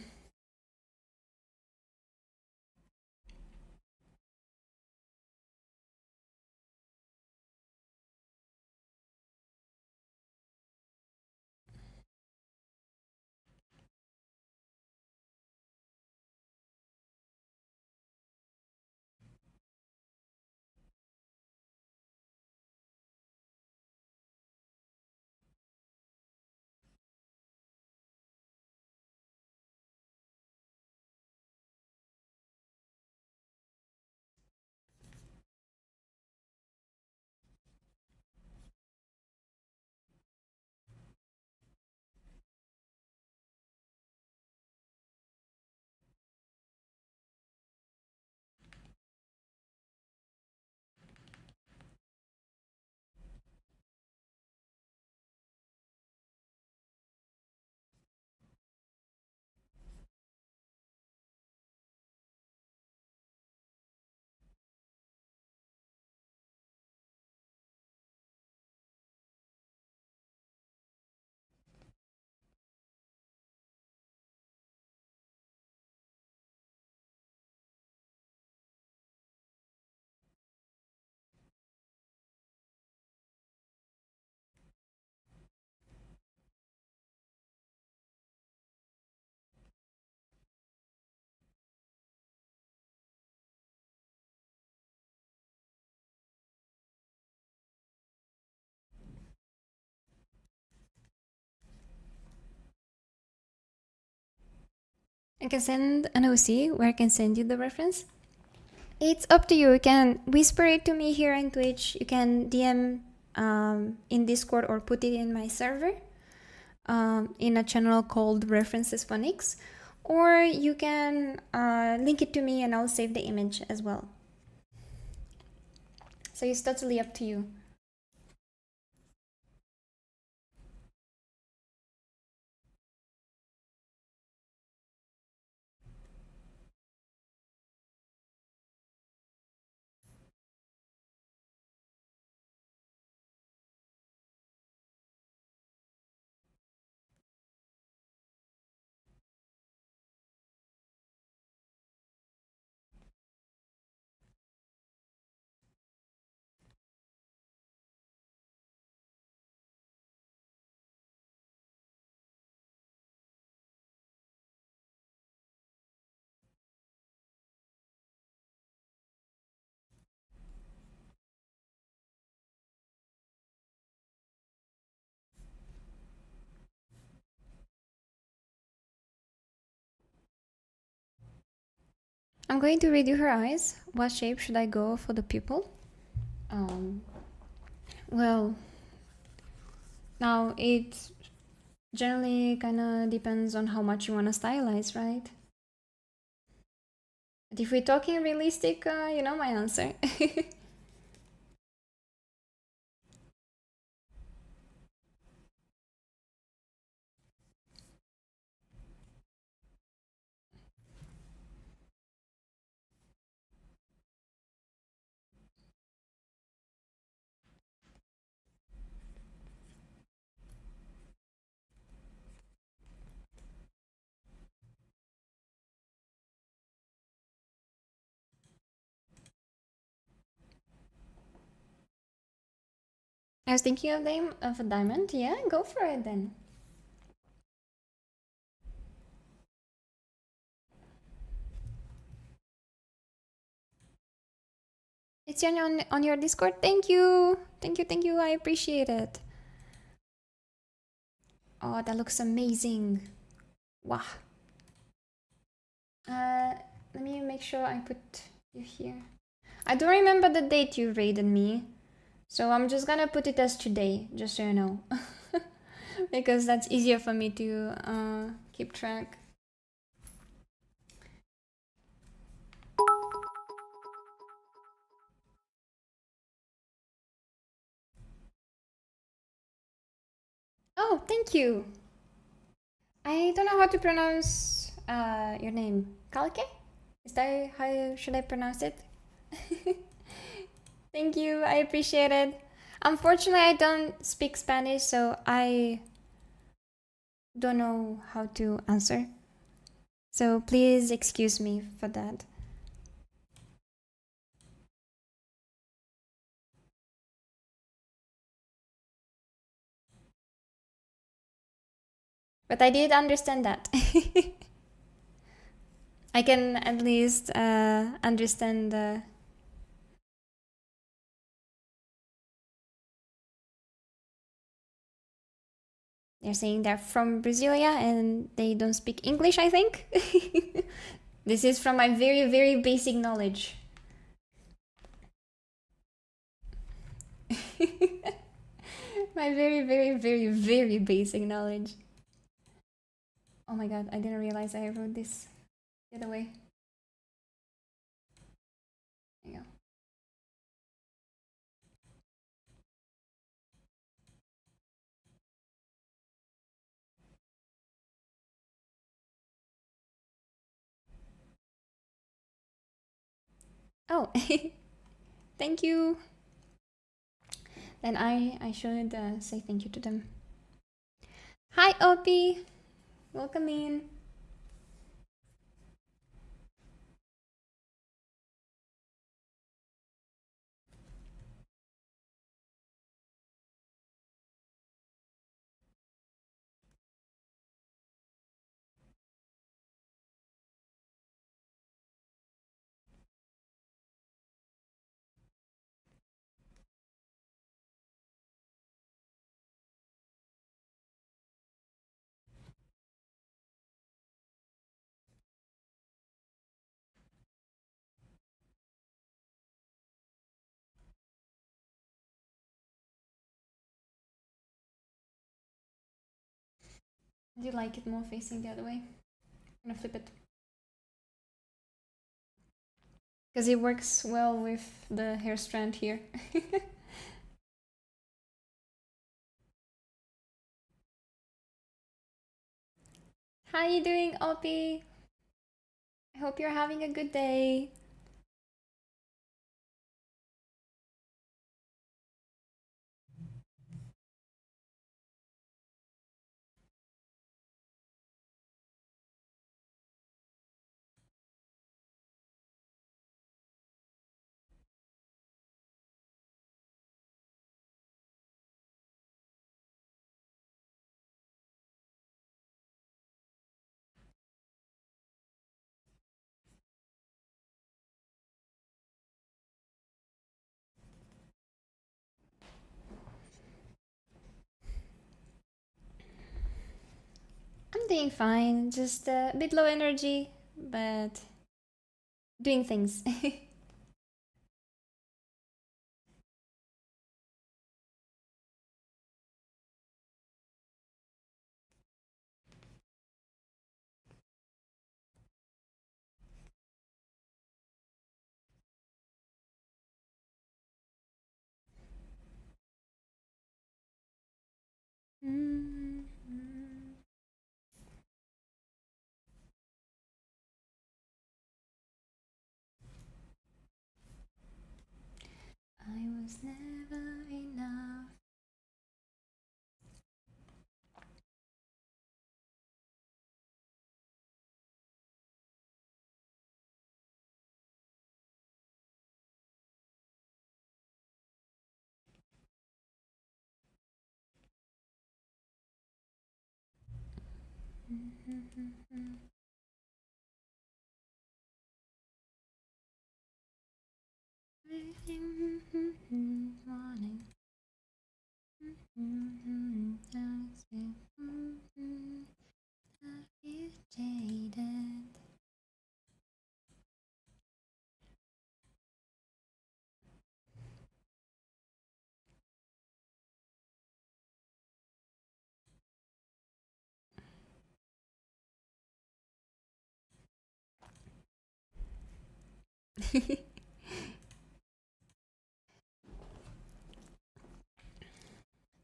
I can send an OC where I can send you the reference. It's up to you. You can whisper it to me here on Twitch. You can DM in Discord or put it in my server in a channel called References Phonics. Or you can link it to me and I'll save the image as well. So it's totally up to you. I'm going to redo her eyes. What shape should I go for the pupil? Um, well, now it generally kind of depends on how much you want to stylize, right? But if we're talking realistic, you know my answer. I was thinking of a diamond. Yeah, go for it then. It's on your Discord. Thank you. Thank you, thank you. I appreciate it. Oh, that looks amazing. Wow. Let me make sure I put you here. I don't remember the date you raided me. So I'm just gonna put it as today, just so you know. Because that's easier for me to keep track. Oh, thank you. I don't know how to pronounce your name. Kalke? Is that how should I pronounce it? Thank you. I appreciate it. Unfortunately, I don't speak Spanish, so I don't know how to answer. So please excuse me for that. But I did understand that. I can at least understand. They're saying they're from Brasilia and they don't speak English, I think. This is from my very, very basic knowledge. My very, very, very, very basic knowledge. Oh my god, I didn't realize I wrote this the other way. There you go. Oh, thank you. Then I should say thank you to them. Hi, Opie. Welcome in. Do you like it more facing the other way? I'm gonna flip it. Because it works well with the hair strand here. How you doing, Opie? I hope you're having a good day. I'm doing fine, just a bit low energy, but doing things. Mm-hmm. I was never enough.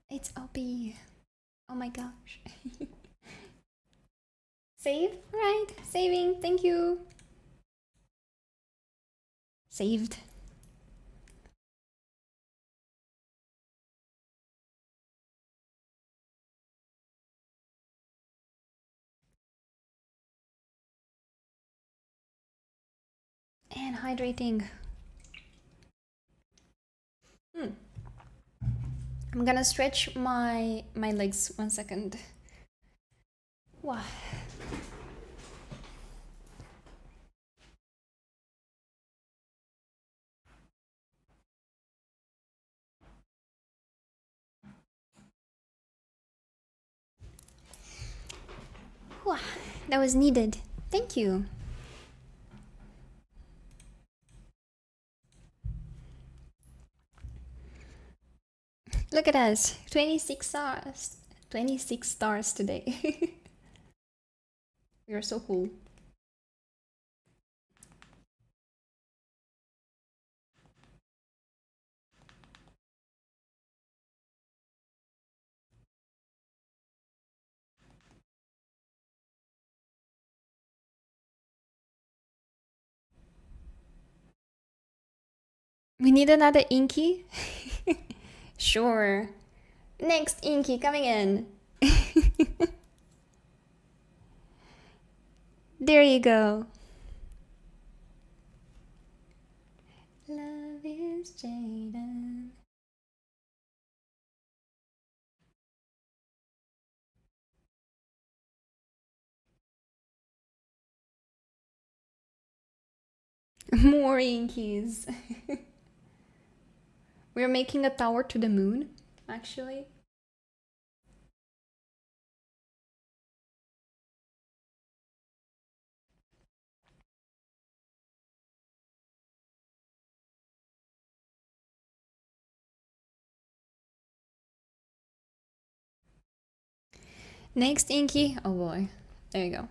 It's OP. Oh my gosh. Save? Right, saving, thank you. Saved. And hydrating. I'm gonna stretch my legs 1 second. Wow. Wow, that was needed. Thank you. Look at us, 26 stars. 26 stars today. We are so cool. We need another Inky? Sure. Next Inky coming in. There you go. Love is Jaden. More Inkies. We're making a tower to the moon, actually. Next Inky. Oh boy. There you go.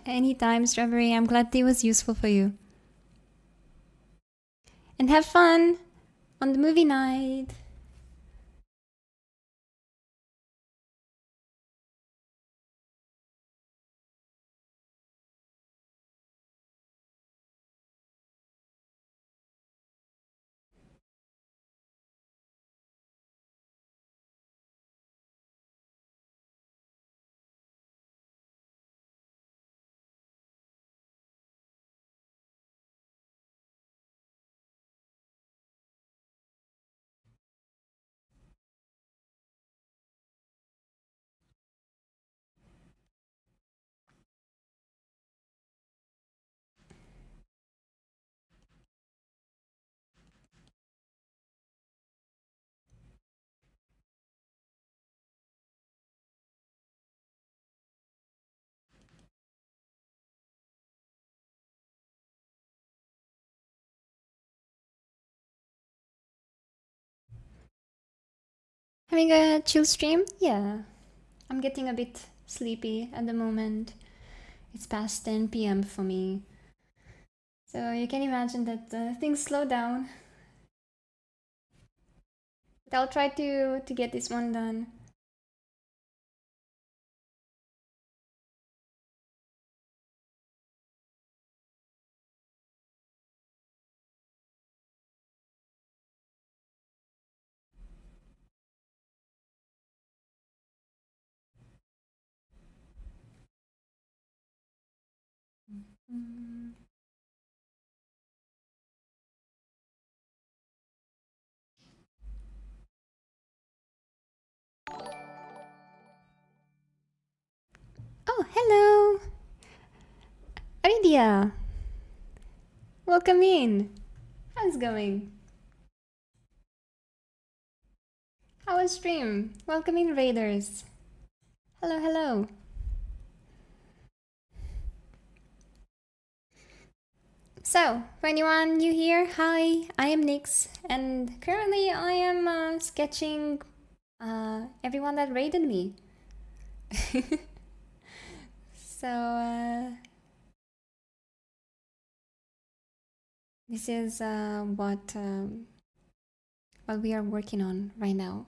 Anytime, Strawberry. I'm glad it was useful for you. And have fun on the movie night. Having a chill stream? Yeah. I'm getting a bit sleepy at the moment. It's past 10 p.m. for me. So you can imagine that things slow down. But I'll try to get this one done. Mm. Oh, hello! Aridia! Welcome in! How's it going? How was stream? Welcome in, Raiders! Hello, hello! So, for anyone new here, hi, I am Nyx, and currently I am sketching everyone that raided me. So, this is what we are working on right now.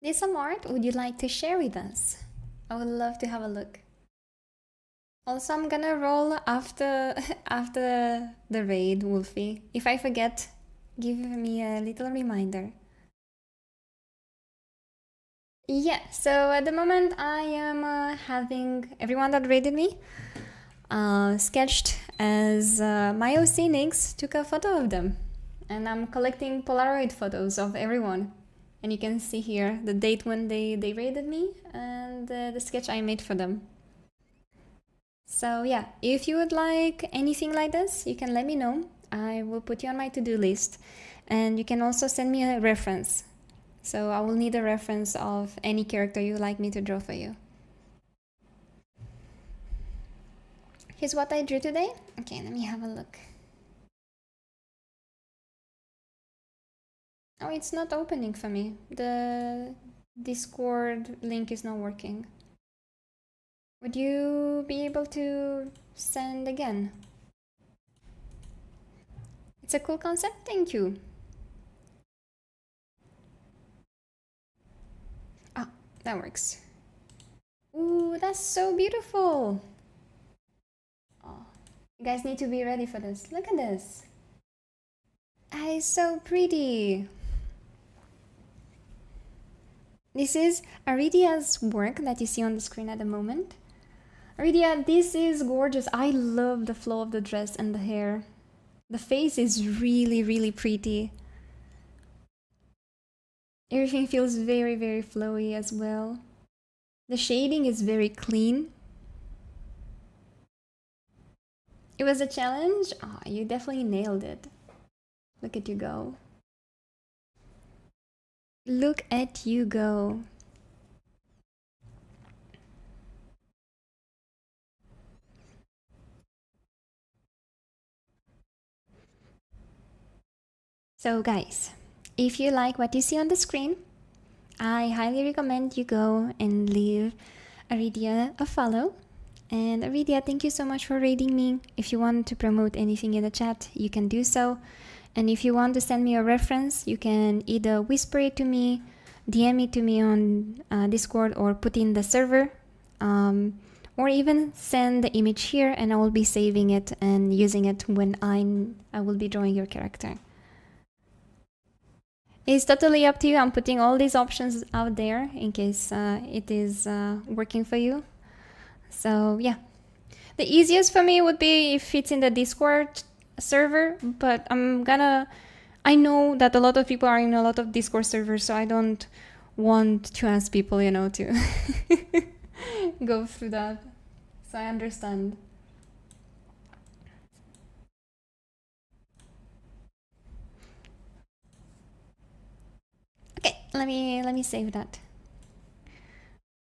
There's some art would you like to share with us? I would love to have a look. Also, I'm gonna roll after after the raid, Wolfie. If I forget, give me a little reminder. Yeah, so at the moment I am having everyone that raided me sketched as my OC Nyx took a photo of them. And I'm collecting polaroid photos of everyone. And you can see here the date when they raided me and the sketch I made for them. So yeah, if you would like anything like this, you can let me know. I will put you on my to-do list. And you can also send me a reference. So I will need a reference of any character you like me to draw for you. Here's what I drew today. Okay, let me have a look. Oh, it's not opening for me. The Discord link is not working. Would you be able to send again? It's a cool concept, thank you. Ah, that works. Ooh, that's so beautiful. Oh, you guys need to be ready for this. Look at this. That is so pretty. This is Aridia's work that you see on the screen at the moment. Aridia, this is gorgeous. I love the flow of the dress and the hair. The face is really, really pretty. Everything feels very, very flowy as well. The shading is very clean. It was a challenge? Oh, you definitely nailed it. Look at you go. Look at you go. So guys, if you like what you see on the screen, I highly recommend you go and leave Aridia a follow. And Aridia, thank you so much for raiding me. If you want to promote anything in the chat, you can do so. And if you want to send me a reference, you can either whisper it to me, DM it to me on Discord, or put in the server. Or even send the image here and I will be saving it and using it when I will be drawing your character. It's totally up to you. I'm putting all these options out there in case it is working for you. So yeah, the easiest for me would be if it's in the Discord server, but I know that a lot of people are in a lot of Discord servers, so I don't want to ask people, to go through that. So I understand. Okay, let me save that.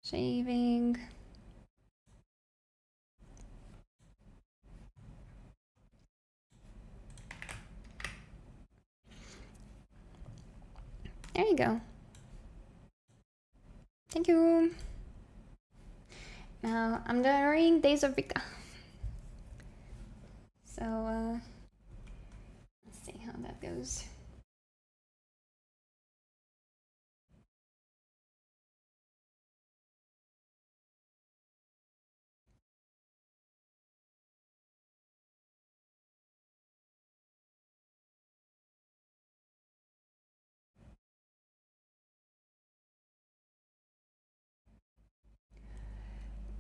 Shaving. There you go. Thank you. Now I'm drawing Days of Rika. So let's see how that goes.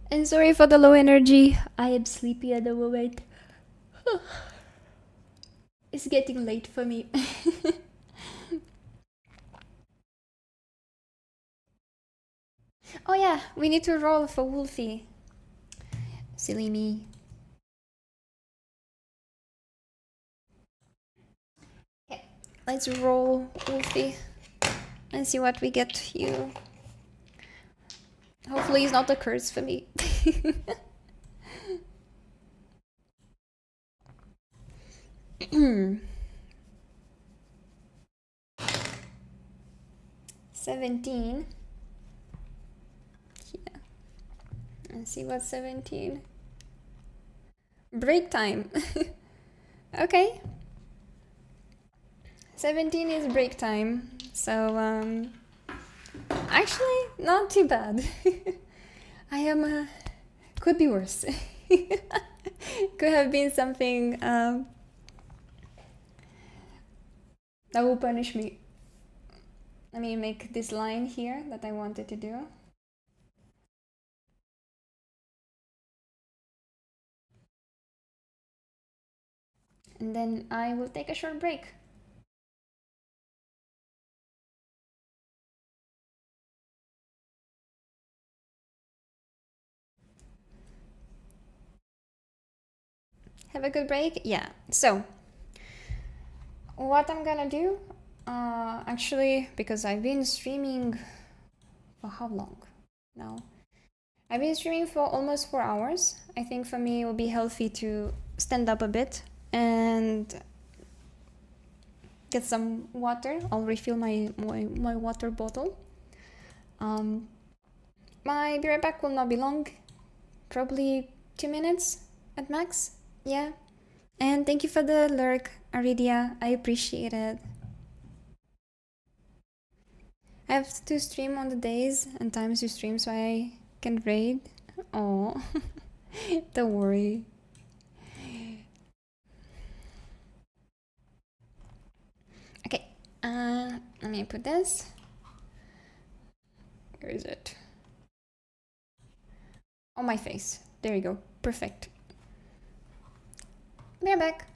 And sorry for the low energy. I am sleepy at the moment. It's getting late for me. Oh yeah, we need to roll for Wolfie. Silly me. Okay, let's roll Wolfie and see what we get you. Hopefully it's not a curse for me. 17. Yeah. Let's see what's 17. Break time. Okay. 17 is break time. So, actually, not too bad. I am, could be worse. Could have been something that will punish me. Let me make this line here that I wanted to do. And then I will take a short break. Have a good break? Yeah. So, what I'm gonna do, actually, because I've been streaming for how long now? I've been streaming for almost 4 hours. I think for me it would be healthy to stand up a bit and get some water. I'll refill my water bottle. My be right back will not be long, probably 2 minutes at max. Yeah. And thank you for the lurk, Aridia. I appreciate it. I have to stream on the days and times you stream so I can raid. Oh, don't worry. Okay, let me put this. Where is it? On my face. There you go. Perfect. Be right back.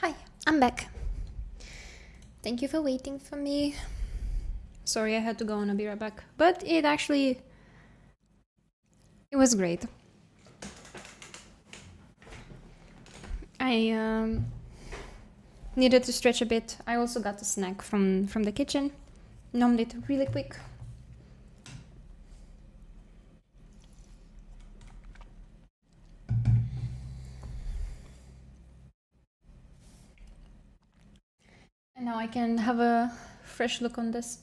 Hi, I'm back. Thank you for waiting for me. Sorry I had to go and I'll be right back. But it was great. I needed to stretch a bit. I also got a snack from the kitchen. Numbed it really quick. And now I can have a fresh look on this.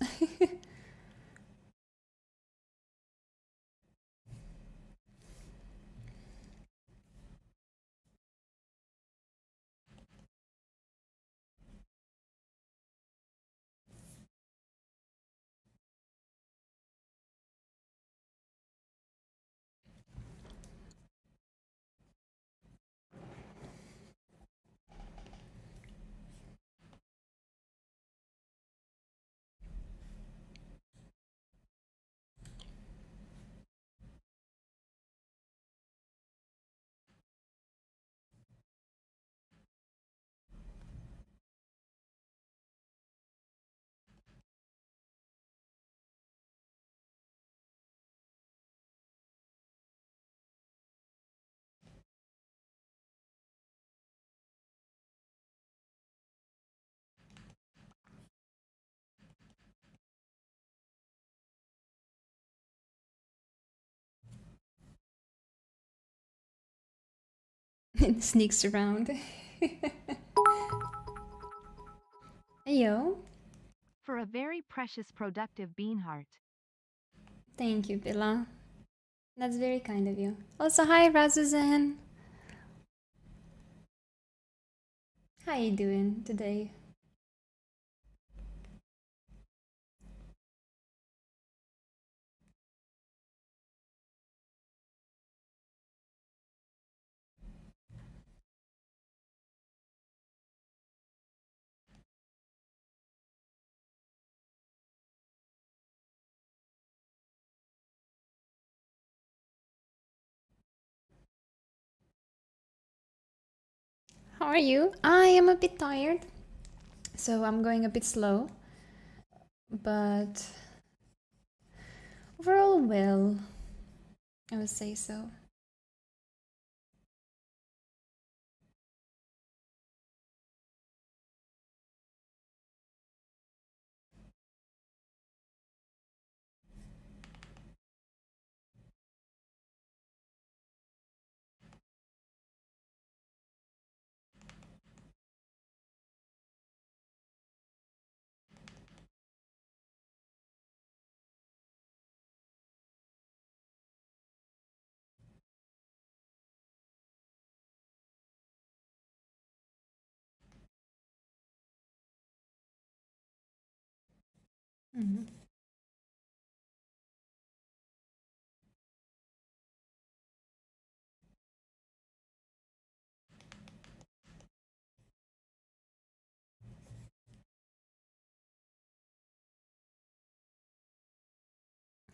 It sneaks around. Yo. For a very precious productive bean heart. Thank you, Billa. That's very kind of you. Also, hi, Razuzan. How you doing today? How are you? I am a bit tired, so I'm going a bit slow. But overall, well, I would say so. Mhm.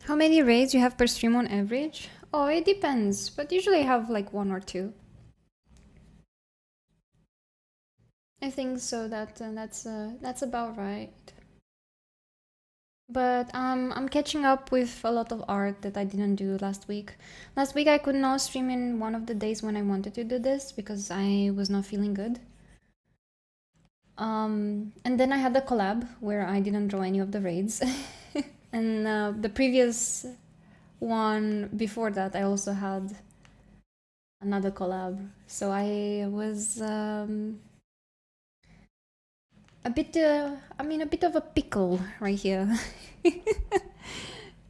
How many raids you have per stream on average? Oh, it depends, but usually I have like one or two. I think so. That's about right. But I'm catching up with a lot of art that I didn't do last week. Last week I could not stream in one of the days when I wanted to do this because I was not feeling good. And then I had the collab where I didn't draw any of the raids. And the previous one before that, I also had another collab. So I was a bit, a bit of a pickle right here.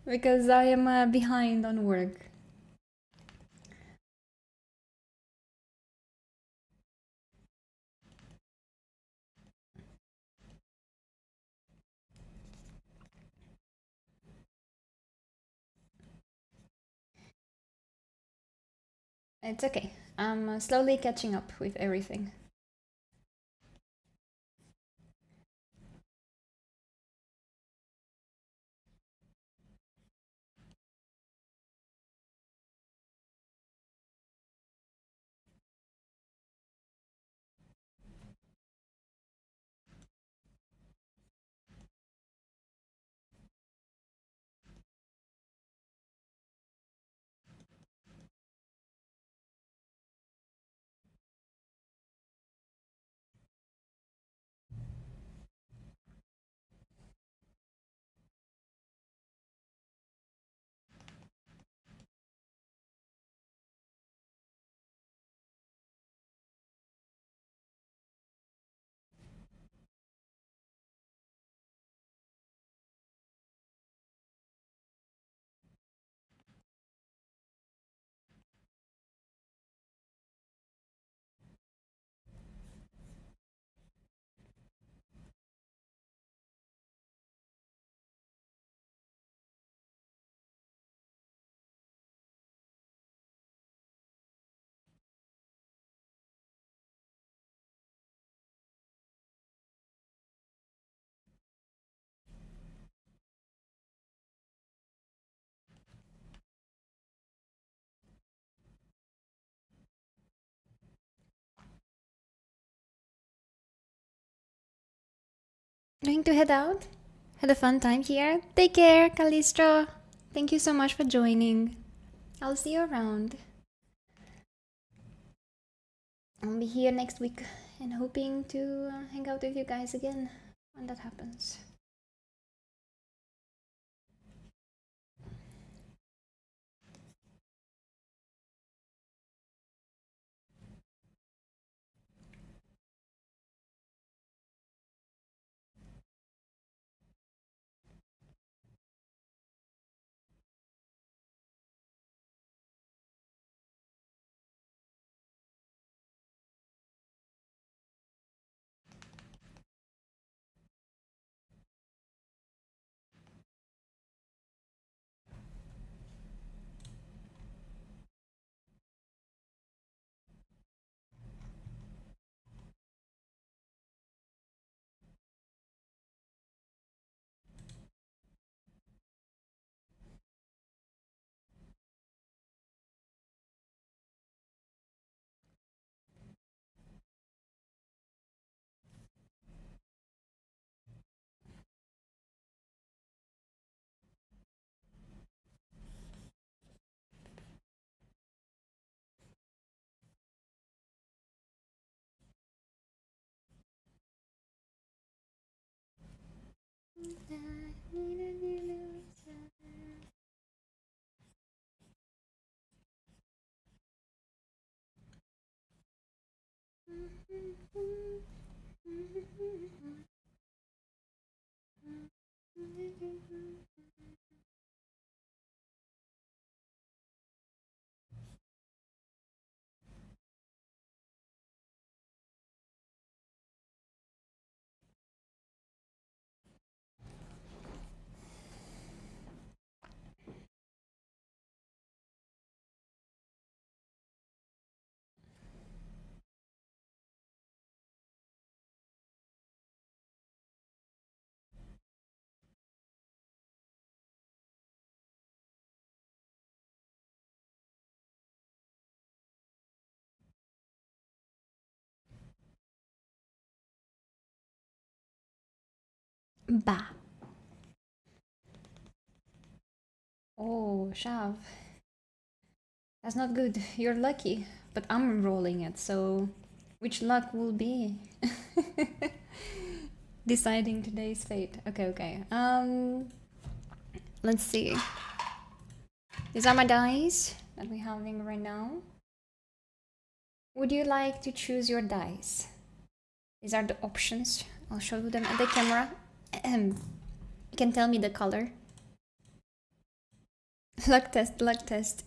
Because I am behind on work. It's okay. I'm slowly catching up with everything. going to head out. Had a fun time here. Take care, Calistro. Thank you so much for joining. I'll see you around. I'll be here next week and hoping to hang out with you guys again when that happens. Bah. Oh, Shav. That's not good. You're lucky, but I'm rolling it, so which luck will be deciding today's fate. Okay, okay. Let's see. These are my dice that we're having right now. Would you like to choose your dice? These are the options. I'll show them at the camera. You can tell me the color. Luck test, luck test.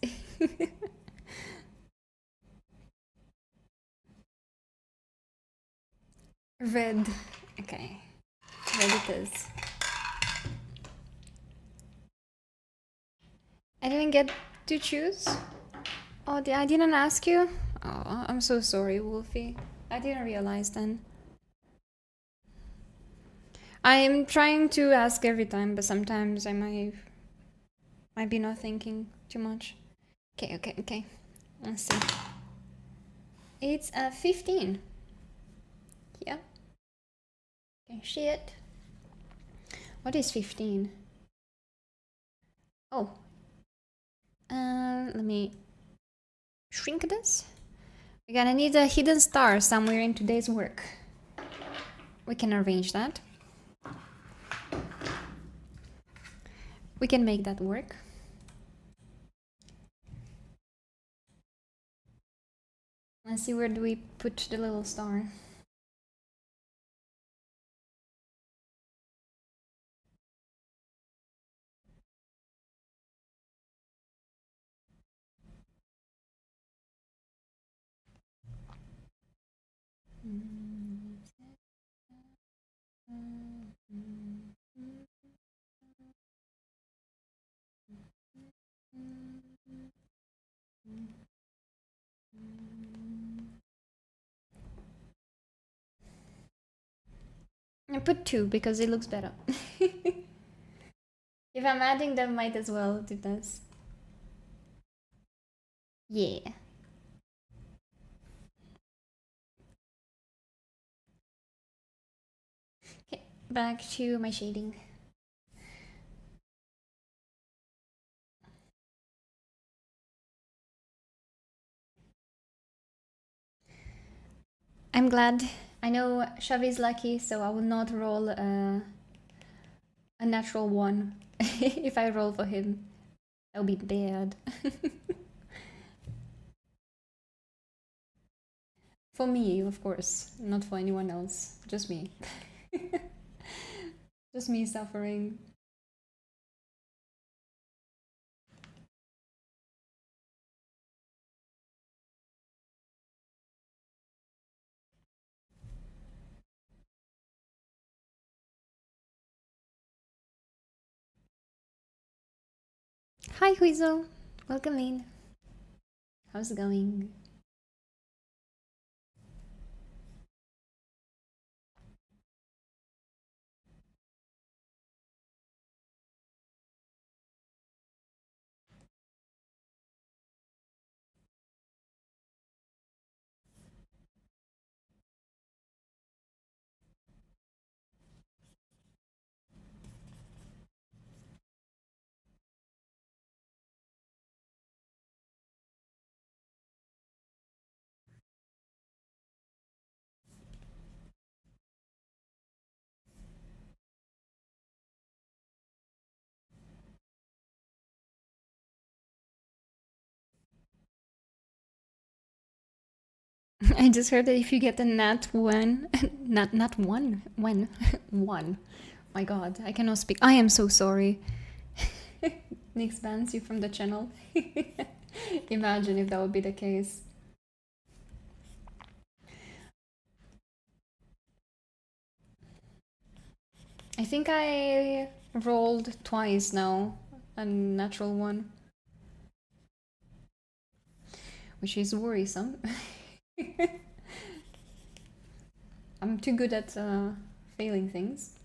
Red. Okay. Red it is. I didn't get to choose. Oh, I didn't ask you? Oh, I'm so sorry, Wolfie. I didn't realize then. I'm trying to ask every time, but sometimes I might be not thinking too much. Okay, okay, okay. Let's see. It's a 15. Yeah. Okay, shit. What is 15? Oh. Let me shrink this. We're gonna need a hidden star somewhere in today's work. We can arrange that. We can make that work. Let's see, where do we put the little star? I put 2 because it looks better. If I'm adding them, might as well do this. Yeah. Okay. back to my shading. I'm glad. I know Xavi's lucky, so I will not roll a natural one. If I roll for him, that'll be bad. For me, of course, not for anyone else. Just me. Just me suffering. Hi, Huizo. Welcome in. How's it going? I just heard that if you get a nat one, not one, when, one. My god, I cannot speak. I am so sorry. Nix bans you from the channel. Imagine if that would be the case. I think I rolled twice now, a natural one, which is worrisome. I'm too good at failing things.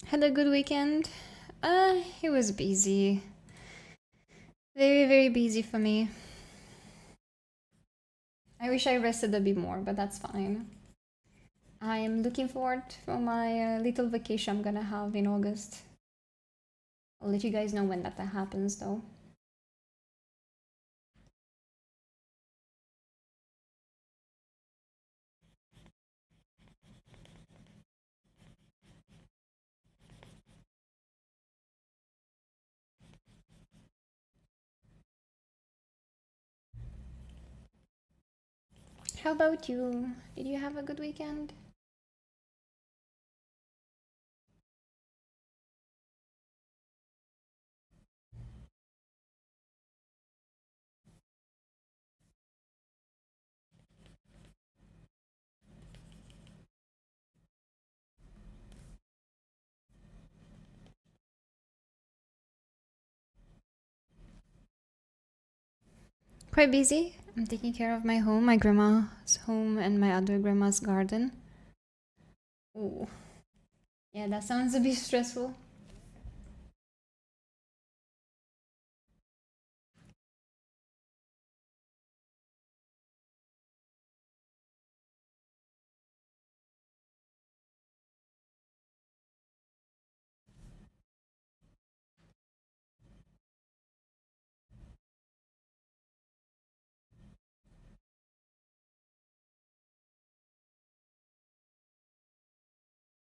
Had a good weekend. It was busy. Very, very busy for me. I wish I rested a bit more, but that's fine. I am looking forward for my little vacation I'm gonna have in August. I'll let you guys know when that happens though. How about you? Did you have a good weekend? Quite busy. I'm taking care of my home, my grandma's home, and my other grandma's garden. Ooh. Yeah, that sounds a bit stressful.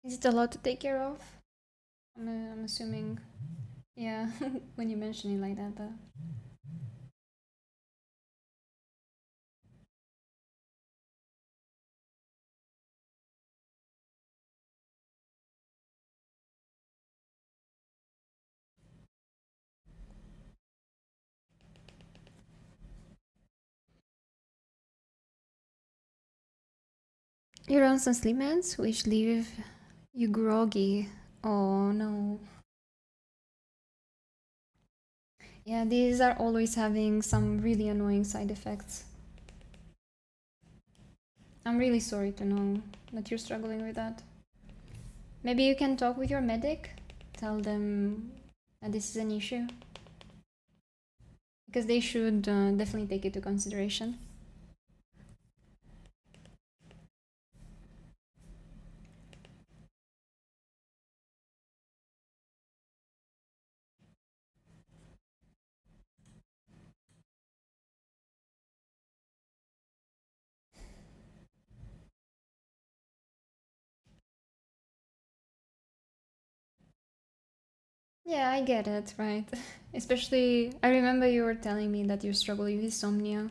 Is it a lot to take care of? I'm assuming. Yeah, when you mention it like that, but. You're on some sleep meds which leave you groggy. Oh no. Yeah, these are always having some really annoying side effects. I'm really sorry to know that you're struggling with that. Maybe you can talk with your medic, tell them that this is an issue. Because they should definitely take it into consideration. Yeah, I get it, right? Especially, I remember you were telling me that you struggle with insomnia.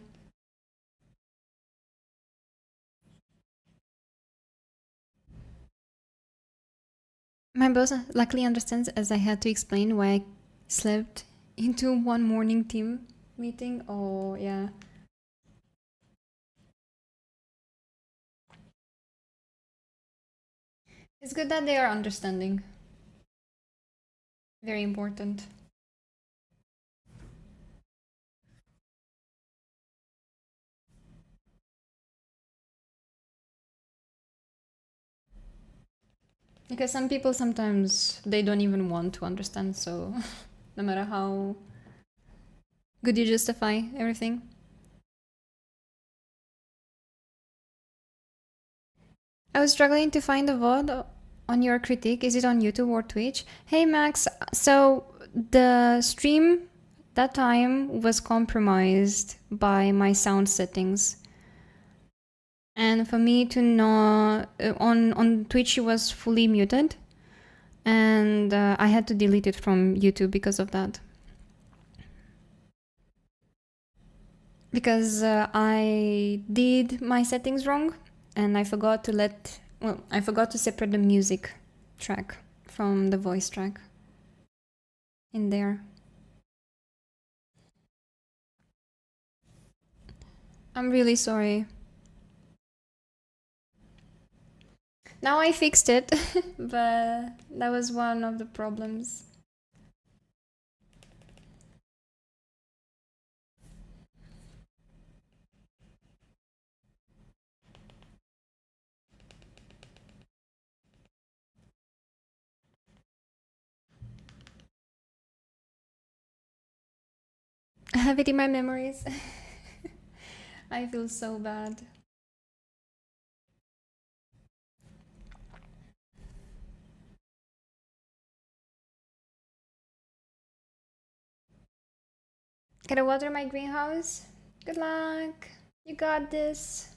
My boss luckily understands as I had to explain why I slept into one morning team meeting. Oh, yeah. It's good that they are understanding. Very important. Because some people sometimes they don't even want to understand, so no matter how good you justify everything. I was struggling to find a VOD on your critique. Is it on YouTube or Twitch? Hey Max, so the stream that time was compromised by my sound settings. And for me to know on Twitch it was fully muted and I had to delete it from YouTube because of that. Because I did my settings wrong and I forgot to I forgot to separate the music track from the voice track in there. I'm really sorry. Now I fixed it, but that was one of the problems. I have it in my memories. I feel so bad. Gotta water my greenhouse. Good luck. You got this.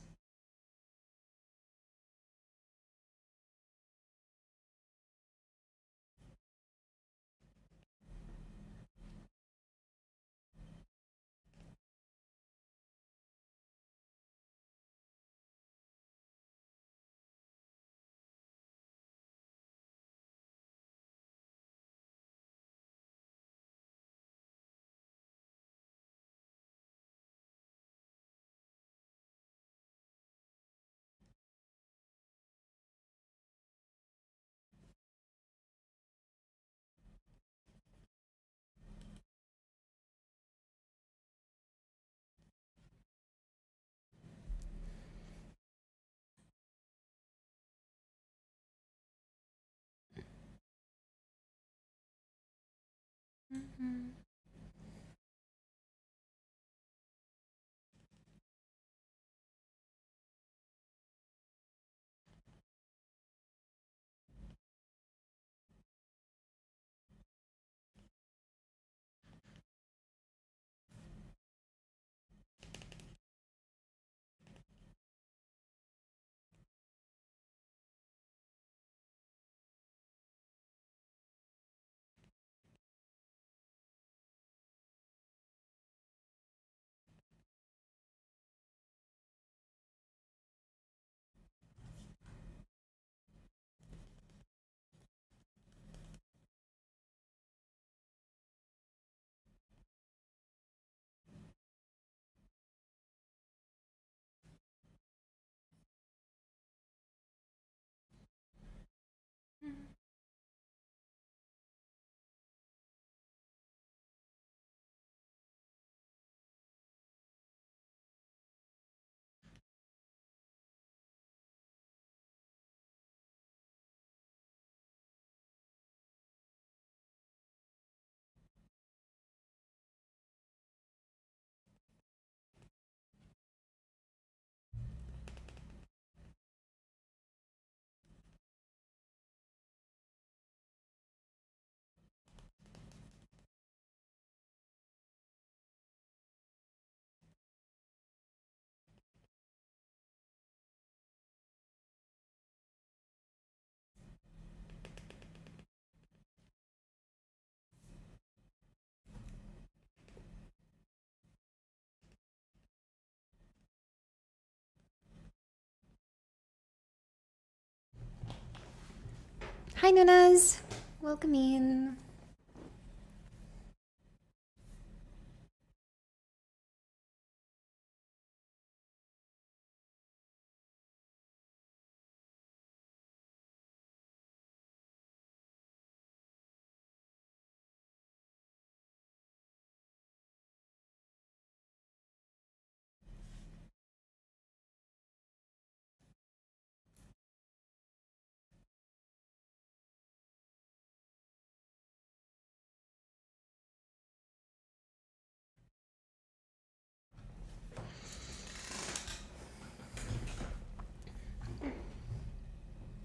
Hi, Nunas. Welcome in.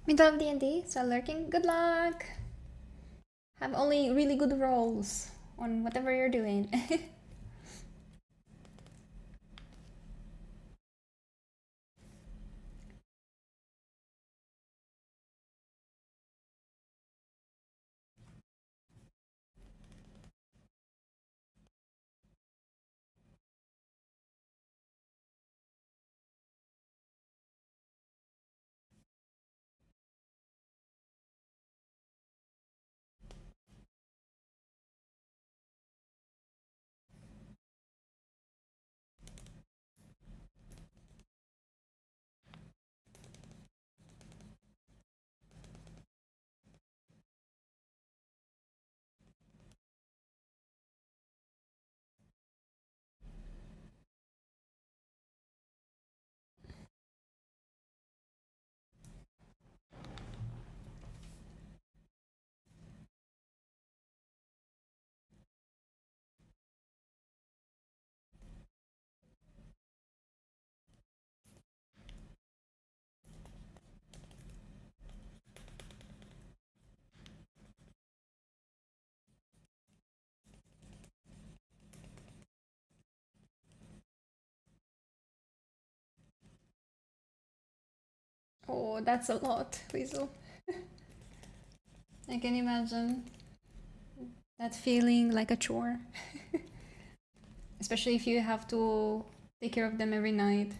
Middle of D&D, so lurking. Good luck. Have only really good rolls on whatever you're doing. Oh, that's a lot, Weasel. I can imagine that feeling like a chore. Especially if you have to take care of them every night.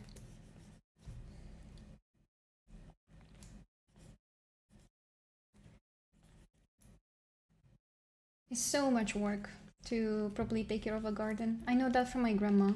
It's so much work to properly take care of a garden. I know that from my grandma.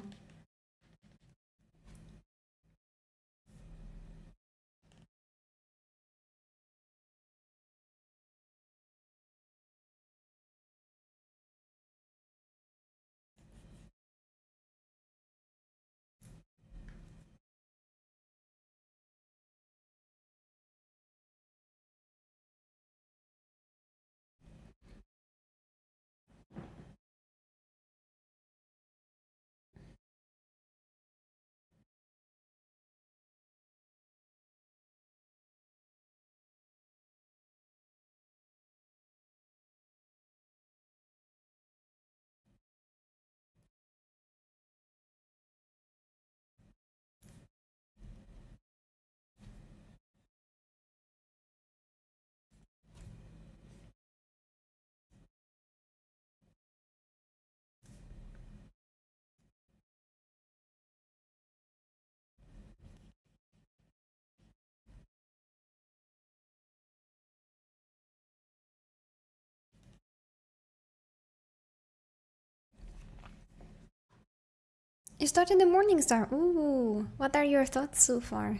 You started the Morning Star. Ooh, what are your thoughts so far?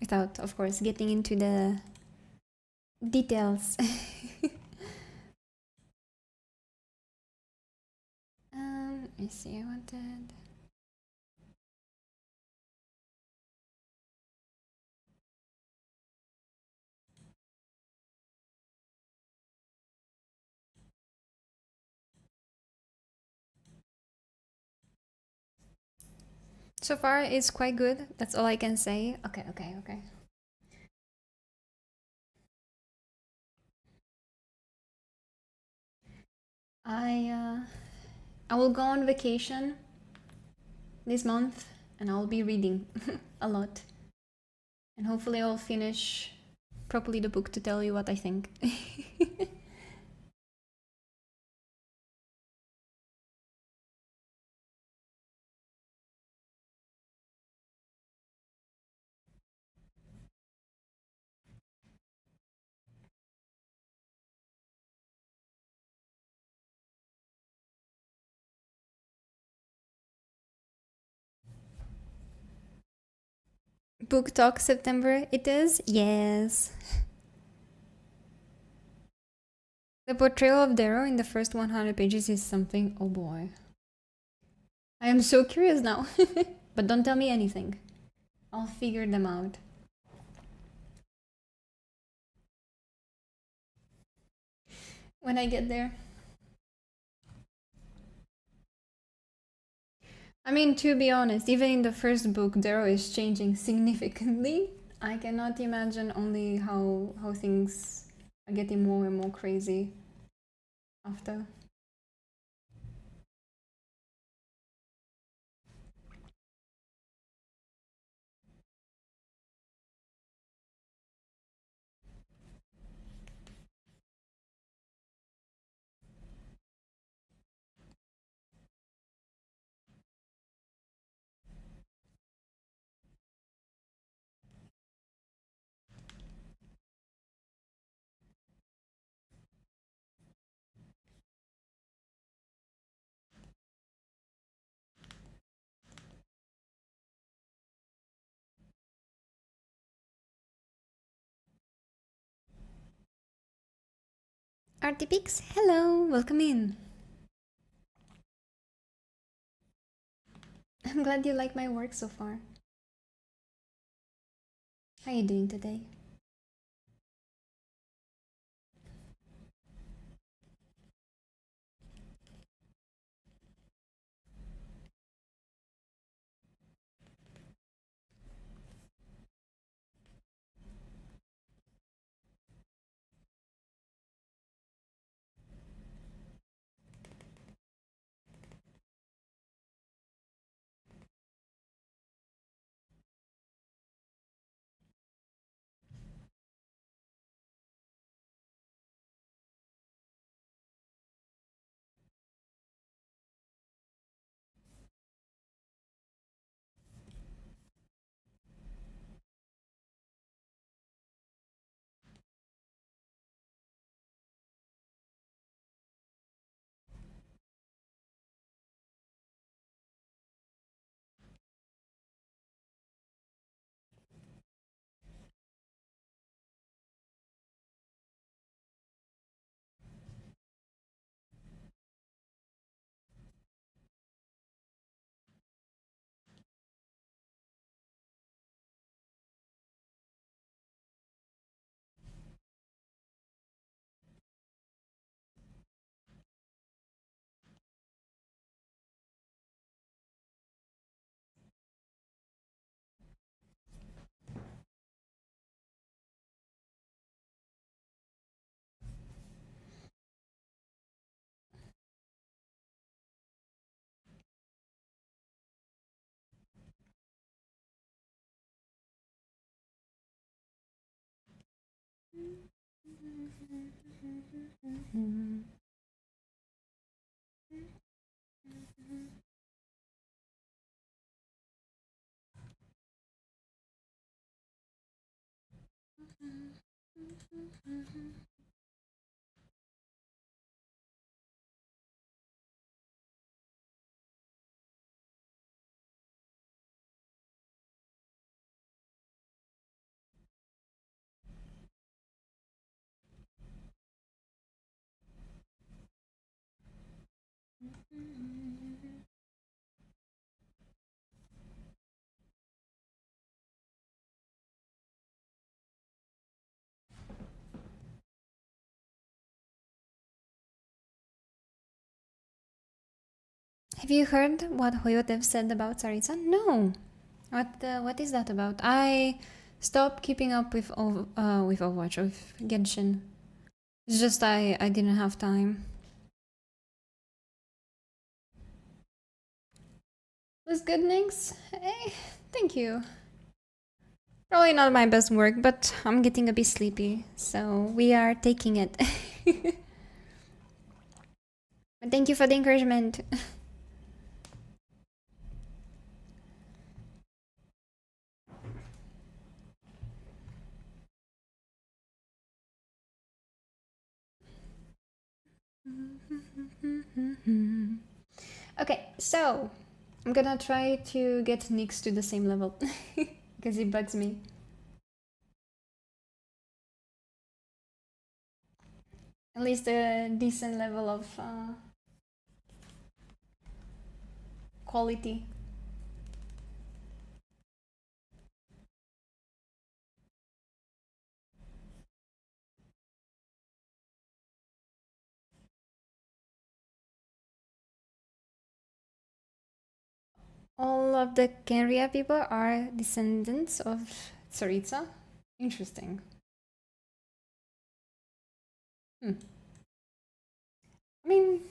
Without, of course, getting into the details. Let me see, I wanted... So far, it's quite good. That's all I can say. Okay. I I will go on vacation this month and I'll be reading a lot. And hopefully I'll finish properly the book to tell you what I think. Book talk September it is? Yes. The portrayal of Darrow in the first 100 pages is something, oh boy. I am so curious now. But don't tell me anything. I'll figure them out. When I get there. I mean, to be honest, even in the first book, Darrow is changing significantly. I cannot imagine only how things are getting more and more crazy after. Artipix, hello, welcome in. I'm glad you like my work so far. How are you doing today? Have you heard what Hoyotev said about Saritsan? No. What is that about? I stopped keeping up with with Overwatch, with Genshin. It's just I didn't have time. Was good, Nix? Thank you. Probably not my best work, but I'm getting a bit sleepy, so we are taking it. But thank you for the encouragement. Okay, so I'm gonna try to get Nyx to the same level. because he bugs me. At least a decent level of quality. All of the Kenria people are descendants of Tsaritsa. Interesting. I mean,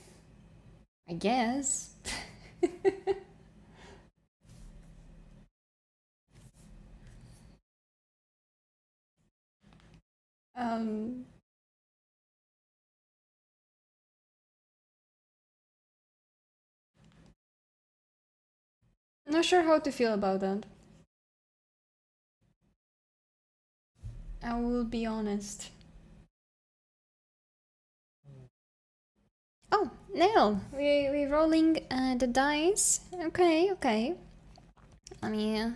I guess. um, Not sure how to feel about that. I will be honest. Oh, Nell, we're rolling the dice. Okay, okay. Let me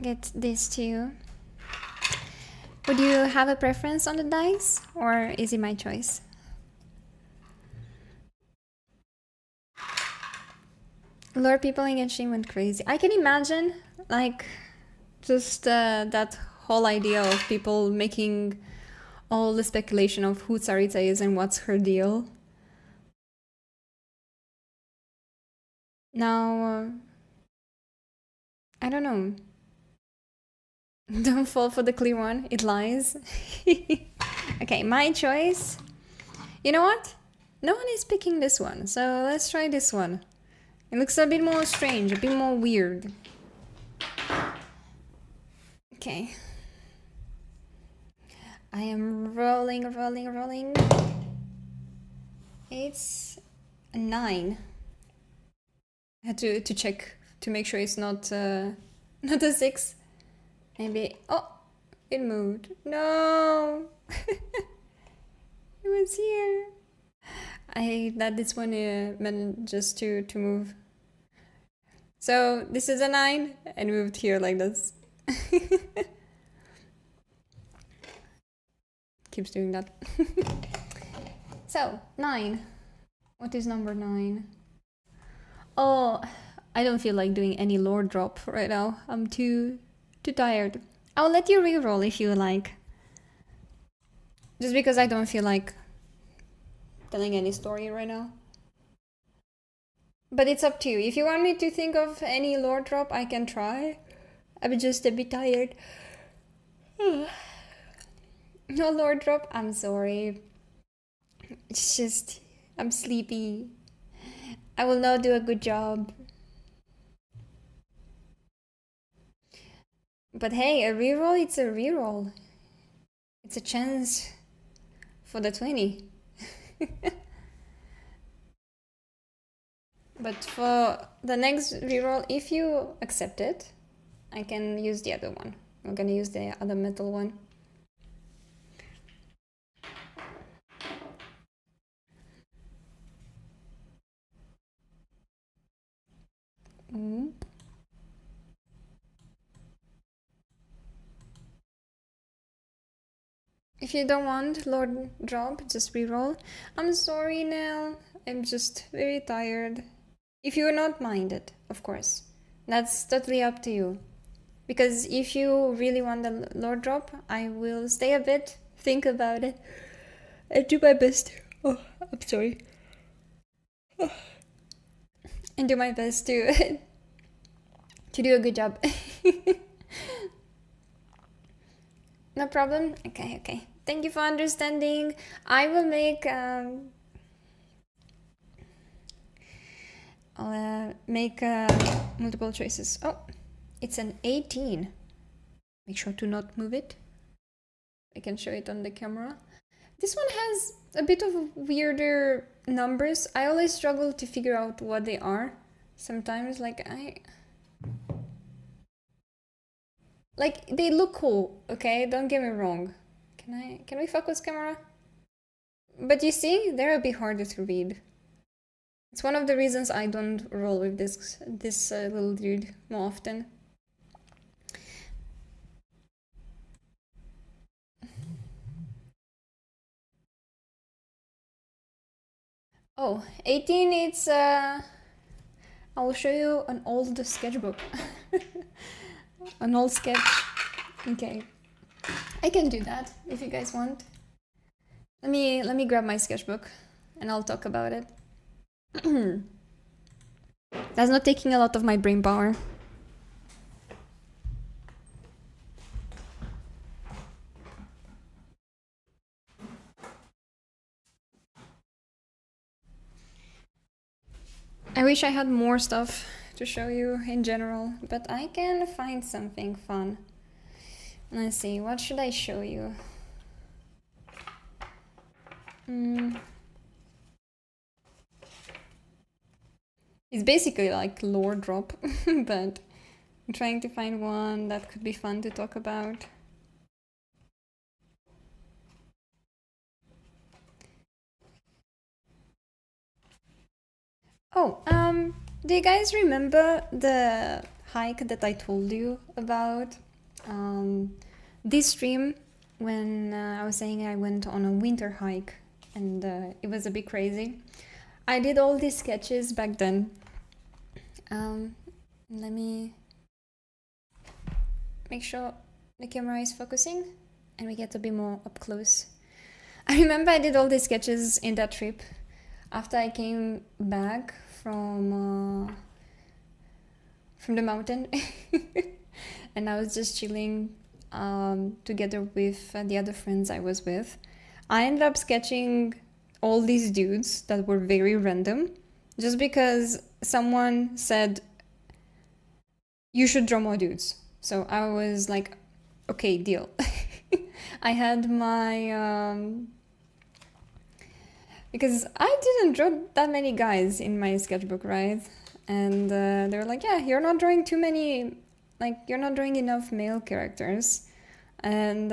get this too. Would you have a preference on the dice, or is it my choice? Lure people in Genshin went crazy. I can imagine, like, just that whole idea of people making all the speculation of who Sarita is and what's her deal. Now, I don't know. Don't fall for the clear one, it lies. Okay, my choice. You know what? No one is picking this one, so let's try this one. It looks a bit more strange, a bit more weird. Okay. I am rolling. It's a 9. I had to check to make sure it's not not a 6. Maybe. Oh, it moved. No, it was here. I hate that this one managed just to move. So this is a 9 and moved here like this. Keeps doing that. So 9. What is number 9? Oh, I don't feel like doing any lore drop right now. I'm too tired. I'll let you reroll if you like. Just because I don't feel like telling any story right now. But it's up to you. If you want me to think of any lore drop, I can try. I'm just a bit tired. No lore drop? I'm sorry. It's just, I'm sleepy. I will not do a good job. But hey, a reroll, it's a reroll. It's a chance for the 20. But for the next reroll, if you accept it, I can use the other one. I'm gonna use the other metal one. If you don't want Lord drop, just reroll. I'm sorry, Nell. I'm just very tired. If you're not minded, of course. That's totally up to you. Because if you really want the Lord drop, I will stay a bit, think about it, and do my best. Oh, I'm sorry. And do my best to do a good job. No problem? Okay. Thank you for understanding. I will make I'll make multiple choices. Oh, it's an 18. Make sure to not move it. I can show it on the camera. This one has a bit of weirder numbers. I always struggle to figure out what they are. Sometimes, like they look cool, okay? Don't get me wrong. Can we focus camera? But you see, they're a bit harder to read. It's one of the reasons I don't roll with this little dude more often. Oh, 18, it's I will show you an old sketchbook. An old sketch. Okay. I can do that if you guys want. Let me grab my sketchbook and I'll talk about it. That's not taking a lot of my brain power. I wish I had more stuff to show you in general, but I can find something fun. Let's see, what should I show you? It's basically like lore drop, but I'm trying to find one that could be fun to talk about. Oh, do you guys remember the hike that I told you about? This stream, when I was saying I went on a winter hike and it was a bit crazy. I did all these sketches back then. Let me make sure the camera is focusing and we get a bit more up close. I remember I did all these sketches in that trip after I came back from the mountain and I was just chilling together with the other friends I was with. I ended up sketching all these dudes that were very random just because someone said you should draw more dudes. So I was like, okay, deal. I had my because I didn't draw that many guys in my sketchbook, right? And they were like, yeah, you're not drawing too many, like you're not drawing enough male characters. And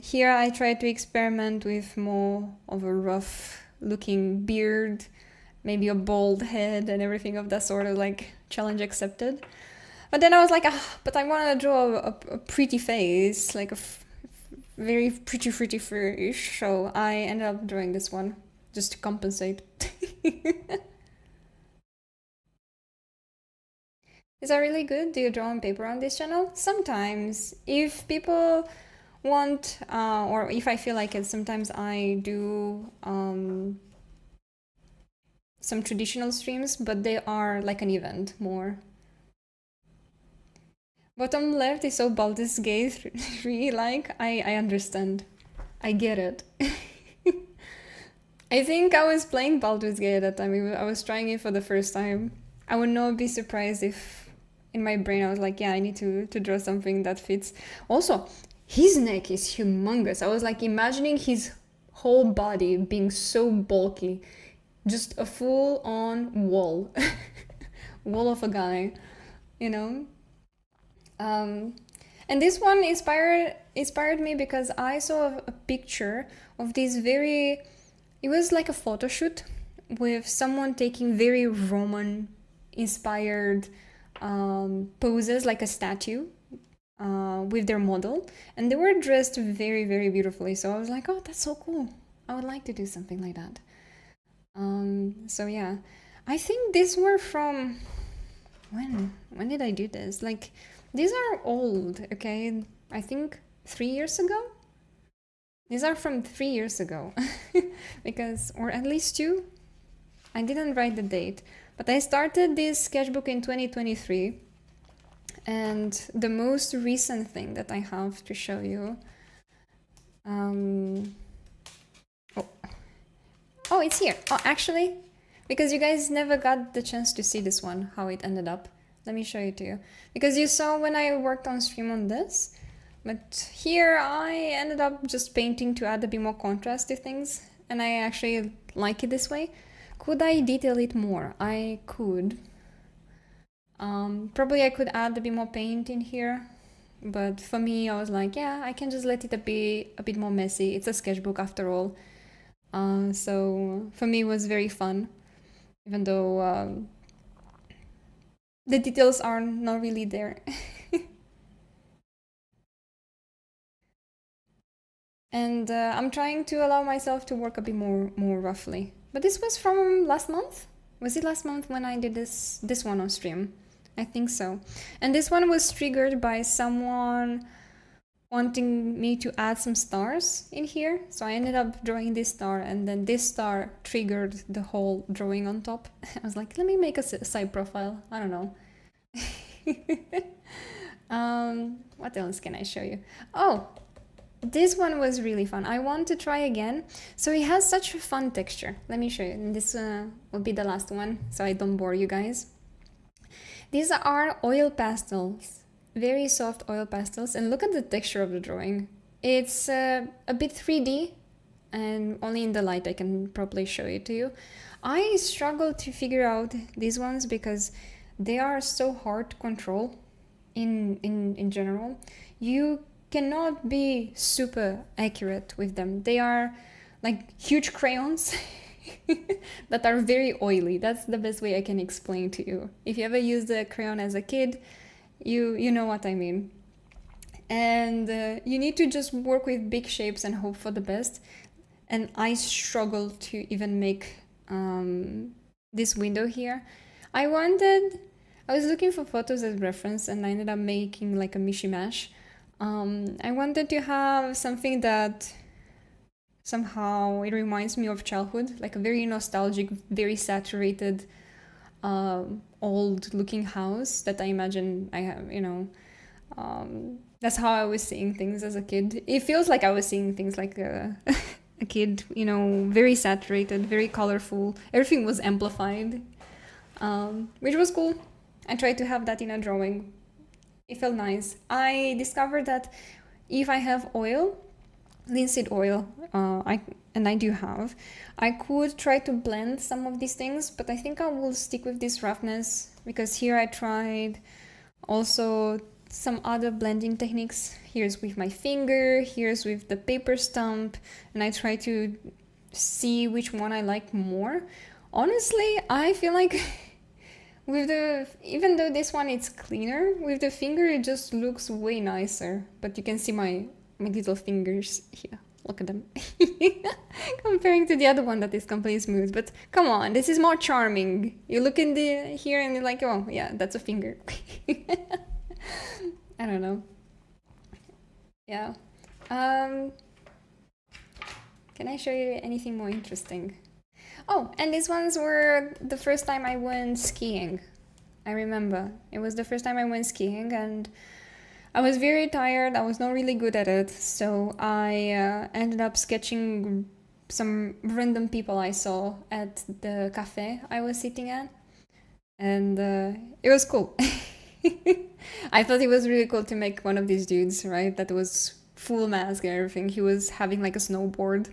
here I tried to experiment with more of a rough looking beard, maybe a bald head and everything of that sort of like challenge accepted. But then I was like, but I want to draw a pretty face, like a very pretty fish. So I ended up drawing this one just to compensate. Is that really good? Do you draw on paper on this channel? Sometimes. If people want, or if I feel like it, sometimes I do some traditional streams, but they are like an event more. Bottom left is so Baldur's Gate 3 like. I understand. I get it. I think I was playing Baldur's Gate at that time. I was trying it for the first time. I would not be surprised if in my brain I was like, yeah, I need to draw something that fits. Also, his neck is humongous. I was like imagining his whole body being so bulky. Just a full-on wall. Wall of a guy, you know? And this one inspired me because I saw a picture of this very... It was like a photo shoot with someone taking very Roman-inspired poses, like a statue, with their model. And they were dressed very, very beautifully. So I was like, oh, that's so cool. I would like to do something like that. So yeah, I think these were from... When did I do this? Like... These are old, okay? I think 3 years ago? These are from 3 years ago. Because, or at least 2. I didn't write the date. But I started this sketchbook in 2023. And the most recent thing that I have to show you... Oh, it's here. Oh, actually, because you guys never got the chance to see this one, how it ended up. Let me show it to you. Because you saw when I worked on stream on this, but here I ended up just painting to add a bit more contrast to things, and I actually like it this way. Could I detail it more? I could. Probably I could add a bit more paint in here, but for me I was like, yeah, I can just let it be a bit more messy. It's a sketchbook after all. So for me it was very fun, even though the details are not really there. And I'm trying to allow myself to work a bit more roughly But this was from last month? Was it last month when I did this one on stream? I think so. And this one was triggered by someone wanting me to add some stars in here. So I ended up drawing this star, and then this star triggered the whole drawing on top. I was like, let me make a side profile. I don't know. What else can I show you? Oh, this one was really fun. I want to try again. So it has such a fun texture. Let me show you. And this will be the last one, so I don't bore you guys. These are oil pastels. Very soft oil pastels. And look at the texture of the drawing. It's a bit 3D, and only in the light I can probably show it to you. I struggle to figure out these ones because they are so hard to control in general. You cannot be super accurate with them. They are like huge crayons that are very oily. That's the best way I can explain to you. If you ever used a crayon as a kid, you know what I mean. And you need to just work with big shapes and hope for the best. And I struggle to even make this window here. I was looking for photos as reference, and I ended up making like a mishmash. I wanted to have something that somehow it reminds me of childhood, like a very nostalgic, very saturated, old looking house that I imagine I have, that's how I was seeing things as a kid. It feels like I was seeing things like a kid, very saturated, very colorful. Everything was amplified, which was cool. I tried to have that in a drawing. It felt nice. I discovered that if I have oil, linseed oil, I do have, I could try to blend some of these things, but I think I will stick with this roughness because here I tried also some other blending techniques. Here's with my finger, here's with the paper stump, and I try to see which one I like more. Honestly, I feel like even though this one is cleaner, with the finger it just looks way nicer. But you can see my little fingers here. Look at them. Comparing to the other one that is completely smooth. But come on, this is more charming. You look in here and you're like, oh yeah, that's a finger. I don't know. Yeah. Can I show you anything more interesting? Oh, and these ones were the first time I went skiing. I remember. It was the first time I went skiing, and I was very tired. I was not really good at it. So I ended up sketching some random people I saw at the cafe I was sitting at. And it was cool. I thought it was really cool to make one of these dudes, right? That was full mask and everything. He was having like a snowboard.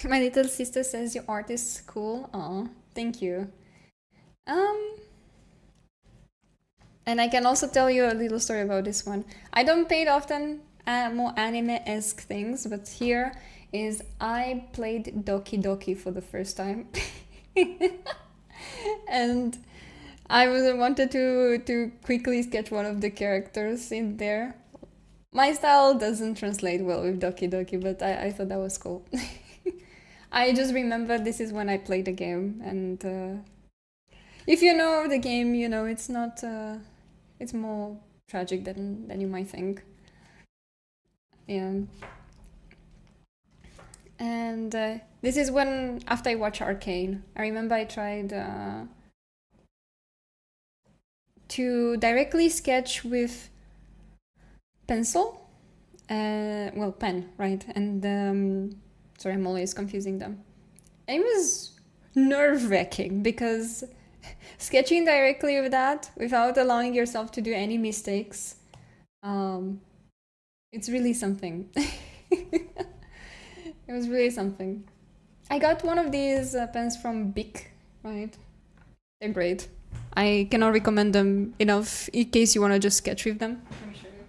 My little sister says your art is cool. Aw, thank you. Um, and I can also tell you a little story about this one. I don't paint often more anime-esque things, but here is I played Doki Doki for the first time. And wanted to quickly sketch one of the characters in there. My style doesn't translate well with Doki Doki, but I thought that was cool. I just remember this is when I played the game, and if you know the game, you know it's not. It's more tragic than you might think. Yeah. And this is when after I watched Arcane, I remember I tried to directly sketch with pencil. Well, pen, right? And sorry, I'm always confusing them. It was nerve-wracking because sketching directly with that without allowing yourself to do any mistakes, it's really something. It was really something. I got one of these pens from Bic, right? They're great. I cannot recommend them enough in case you want to just sketch with them. Let me show you.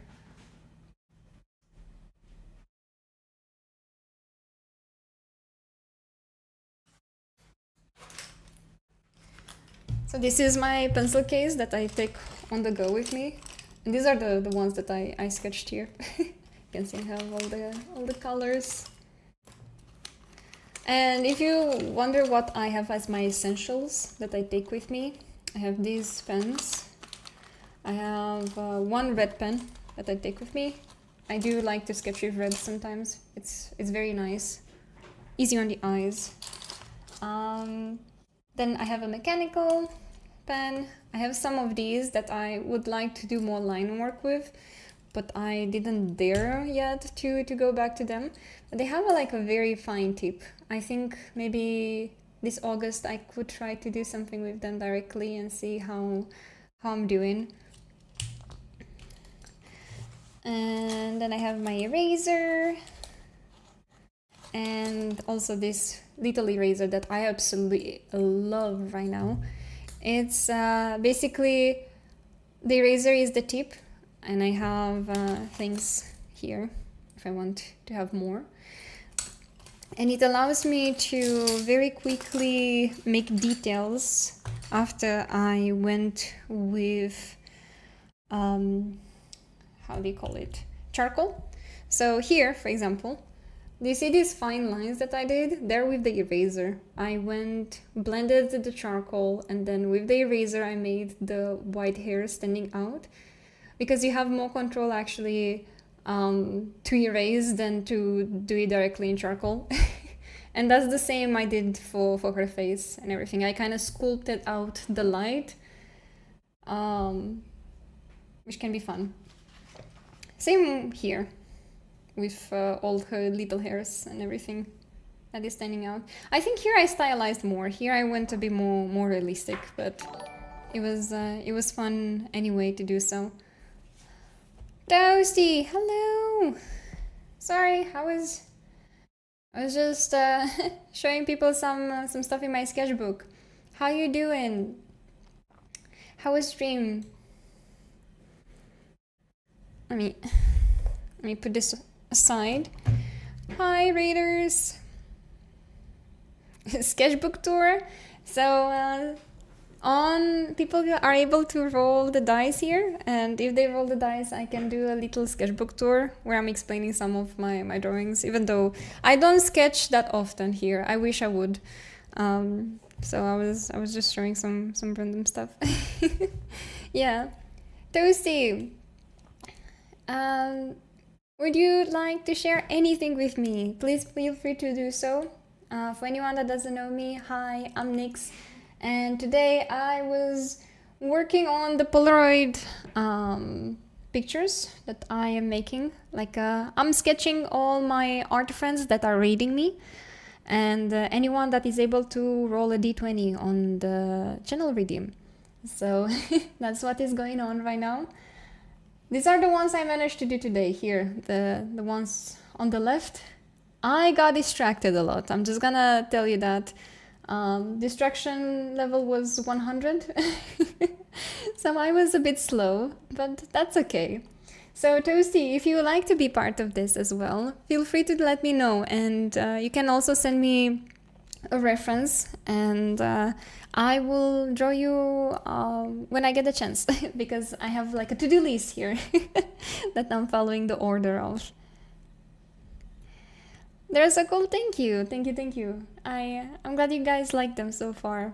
So this is my pencil case that I take on the go with me. And these are the ones that I sketched here. You can see I have all the colors. And if you wonder what I have as my essentials that I take with me, I have these pens. I have one red pen that I take with me. I do like to sketch with red sometimes. It's very nice, easy on the eyes. Then I have a mechanical pen. I have some of these that I would like to do more line work with, but I didn't dare yet to go back to them. But they have like a very fine tip. I think maybe this August I could try to do something with them directly and see how I'm doing. And then I have my eraser. And also this little eraser that I absolutely love right now. It's basically, the eraser is the tip, and I have things here if I want to have more. And it allows me to very quickly make details after I went with, how do you call it? Charcoal. So here, for example, do you see these fine lines that I did? They're with the eraser. I blended the charcoal, and then with the eraser I made the white hair standing out, because you have more control actually to erase than to do it directly in charcoal. And that's the same I did for her face and everything. I kind of sculpted out the light, which can be fun. Same here, with all her little hairs and everything that is standing out. I think here I stylized more. Here I went a bit more realistic, but it was fun anyway to do so. Toasty, hello. Sorry, I was just showing people some stuff in my sketchbook. How you doing? How was stream? Let me put this aside. Hi Raiders. Sketchbook tour. So people are able to roll the dice here, and if they roll the dice I can do a little sketchbook tour where I'm explaining some of my drawings, even though I don't sketch that often here. I wish I would. So I was just showing some random stuff. Yeah. Toasty, would you like to share anything with me? Please feel free to do so. For anyone that doesn't know me, hi, I'm Nyx, and today I was working on the Polaroid pictures that I am making. Like I'm sketching all my art friends that are raiding me, and anyone that is able to roll a d20 on the channel redeem. So that's what is going on right now. These are the ones I managed to do today here, the ones on the left. I got distracted a lot. I'm just gonna tell you that. Distraction level was 100. So I was a bit slow, but that's okay. So Toasty, if you would like to be part of this as well, feel free to let me know. And you can also send me a reference, and I will draw you when I get the chance, because I have like a to-do list here that I'm following the order of. They're so cool. Thank you. I'm glad you guys like them so far.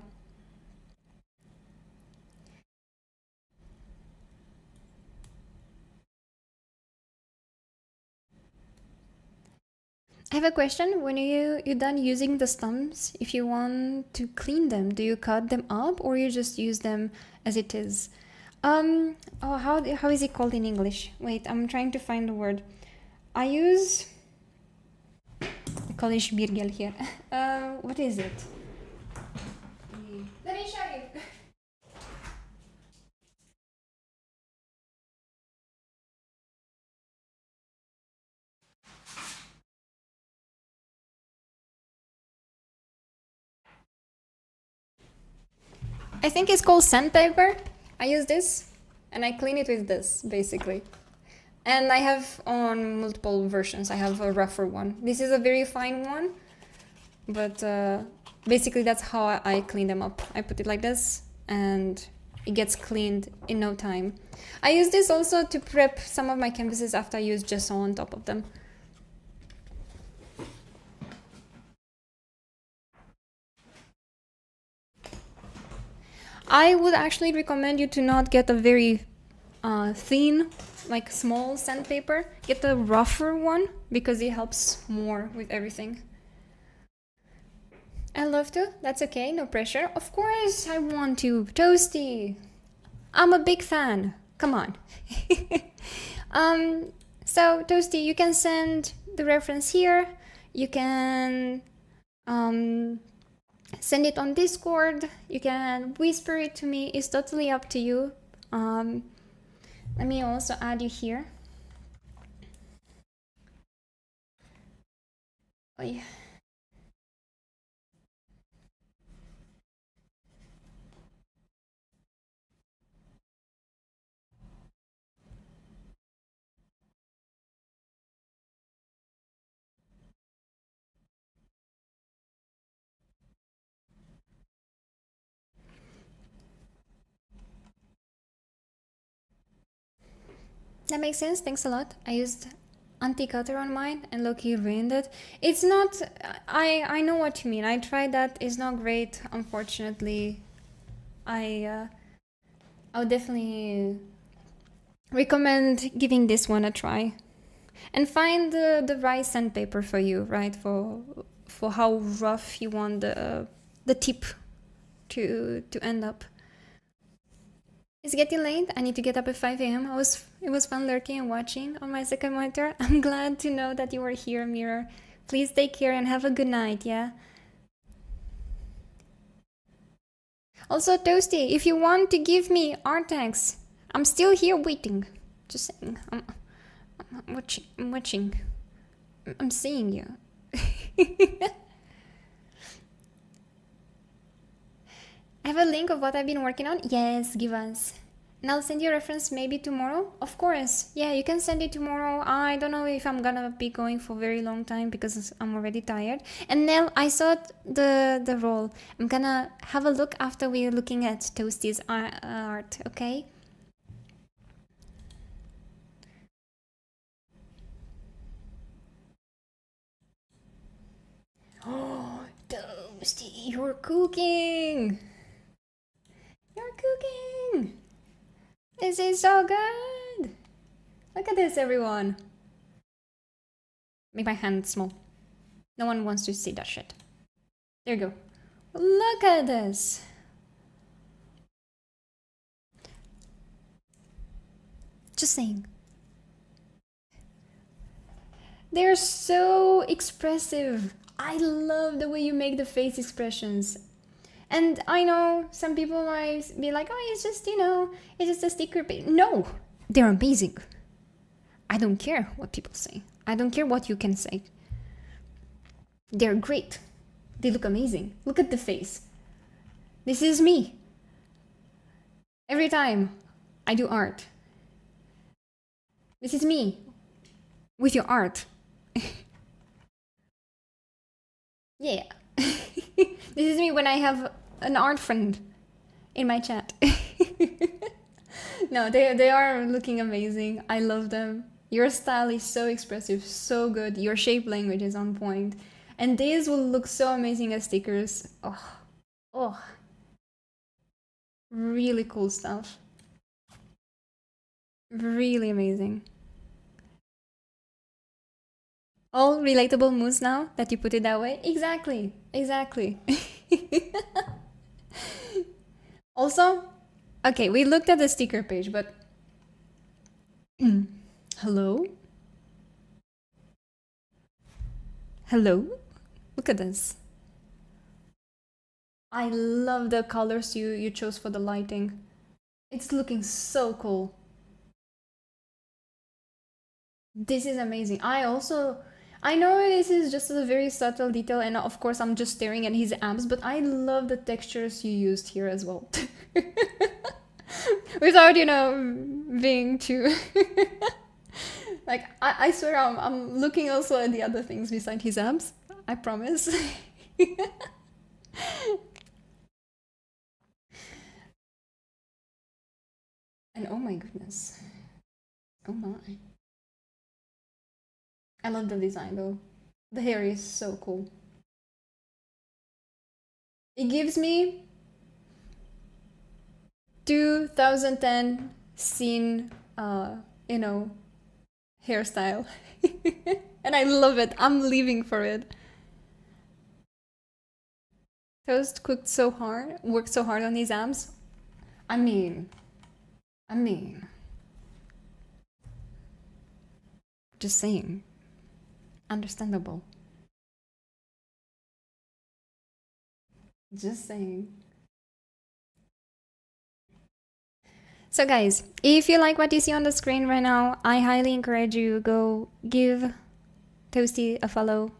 I have a question. When you're done using the stumps, if you want to clean them, do you cut them up or you just use them as it is? Oh, how is it called in English? Wait, I'm trying to find the word. I use College Birgel here. What is it? Let me show you. I think it's called sandpaper. I use this and I clean it with this, basically. And I have on multiple versions. I have a rougher one. This is a very fine one, but basically that's how I clean them up. I put it like this and it gets cleaned in no time. I use this also to prep some of my canvases after I use gesso on top of them. I would actually recommend you to not get a very thin, like small sandpaper. Get a rougher one because it helps more with everything. I love to. That's okay, no pressure. Of course I want to. Toasty. I'm a big fan. Come on. So Toasty, you can send the reference here. You can send it on Discord. You can whisper it to me. It's totally up to you. Let me also add you here. Oh yeah. That makes sense. Thanks a lot. I used anti-cutter on mine and Loki ruined it. It's not... I know what you mean. I tried that. It's not great, unfortunately. I would definitely recommend giving this one a try. And find the right sandpaper for you, right? For how rough you want the tip to end up. It's getting late. I need to get up at 5 a.m. It was fun lurking and watching on my second monitor. I'm glad to know that you were here, Mirror. Please take care and have a good night, yeah? Also, Toasty, if you want to give me art tags, I'm still here waiting. Just saying. I'm watching. I'm seeing you. I have a link of what I've been working on. Yes, give us. And I'll send you a reference maybe tomorrow. Of course. Yeah, you can send it tomorrow. I don't know if I'm gonna be going for a very long time because I'm already tired. And Nell, I saw the roll. I'm gonna have a look after we're looking at Toasty's art, okay? Oh, Toasty, you're cooking! You're cooking! This is so good! Look at this, everyone. Make my hand small. No one wants to see that shit. There you go. Look at this! Just saying. They're so expressive. I love the way you make the face expressions. And I know some people might be like, oh, it's just, it's just a sticker page. No, they're amazing. I don't care what people say. I don't care what you can say. They're great. They look amazing. Look at the face. This is me. Every time I do art. This is me with your art. Yeah. This is me when I have an art friend in my chat. No, they are looking amazing. I love them. Your style is so expressive, so good. Your shape language is on point. And these will look so amazing as stickers. Oh. Really cool stuff. Really amazing. All relatable moves now that you put it that way? Exactly. Also, okay, we looked at the sticker page, but... Hello? Hello? Look at this. I love the colors you chose for the lighting. It's looking so cool. This is amazing. I know this is just a very subtle detail, and of course I'm just staring at his abs, but I love the textures you used here as well. Without, being too... Like, I swear I'm looking also at the other things beside his abs. I promise. And oh my goodness. Oh my. I love the design though. The hair is so cool. It gives me 2010 scene, you know, hairstyle. And I love it. I'm living for it. Toast cooked so hard, worked so hard on his abs. I mean, just saying. Understandable. Just saying. So guys, if you like what you see on the screen right now, I highly encourage you go give Toasty a follow.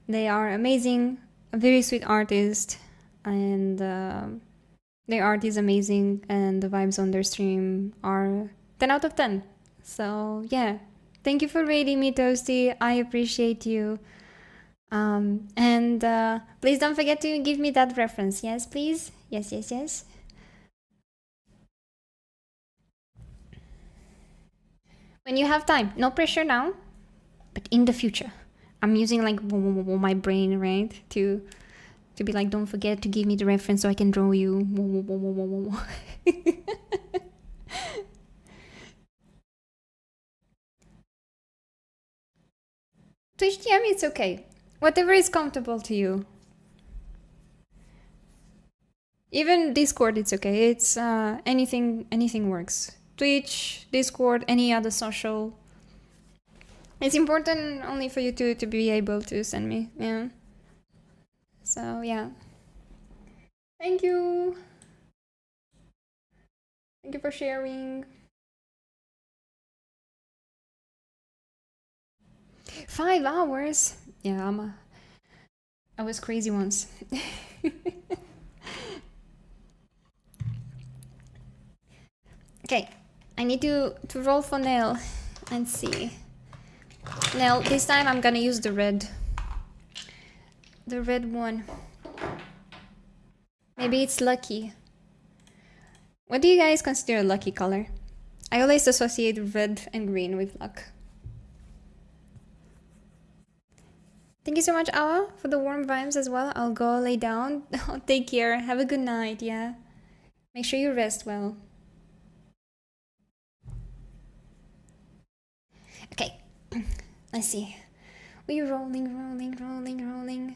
They are amazing, a very sweet artist, and their art is amazing, and the vibes on their stream are 10 out of 10. So yeah, thank you for rating me, Toasty. I appreciate you. And please don't forget to give me that reference. Yes, please. Yes, yes, yes. When you have time, no pressure now, but in the future. I'm using like my brain, right, to be like, don't forget to give me the reference so I can draw you. Twitch DM, it's okay. Whatever is comfortable to you. Even Discord, it's okay. It's anything works. Twitch, Discord, any other social. It's important only for you to be able to send me. Yeah. So yeah. Thank you. Thank you for sharing. 5 hours. Yeah, I was crazy once. Okay, I need to roll for nail and see. Nail, this time I'm gonna use the red. The red one. Maybe it's lucky. What do you guys consider a lucky color? I always associate red and green with luck. Thank you so much, Awa, for the warm vibes as well. I'll go lay down. Take care. Have a good night, yeah? Make sure you rest well. Okay, let's see. We're rolling, rolling, rolling, rolling.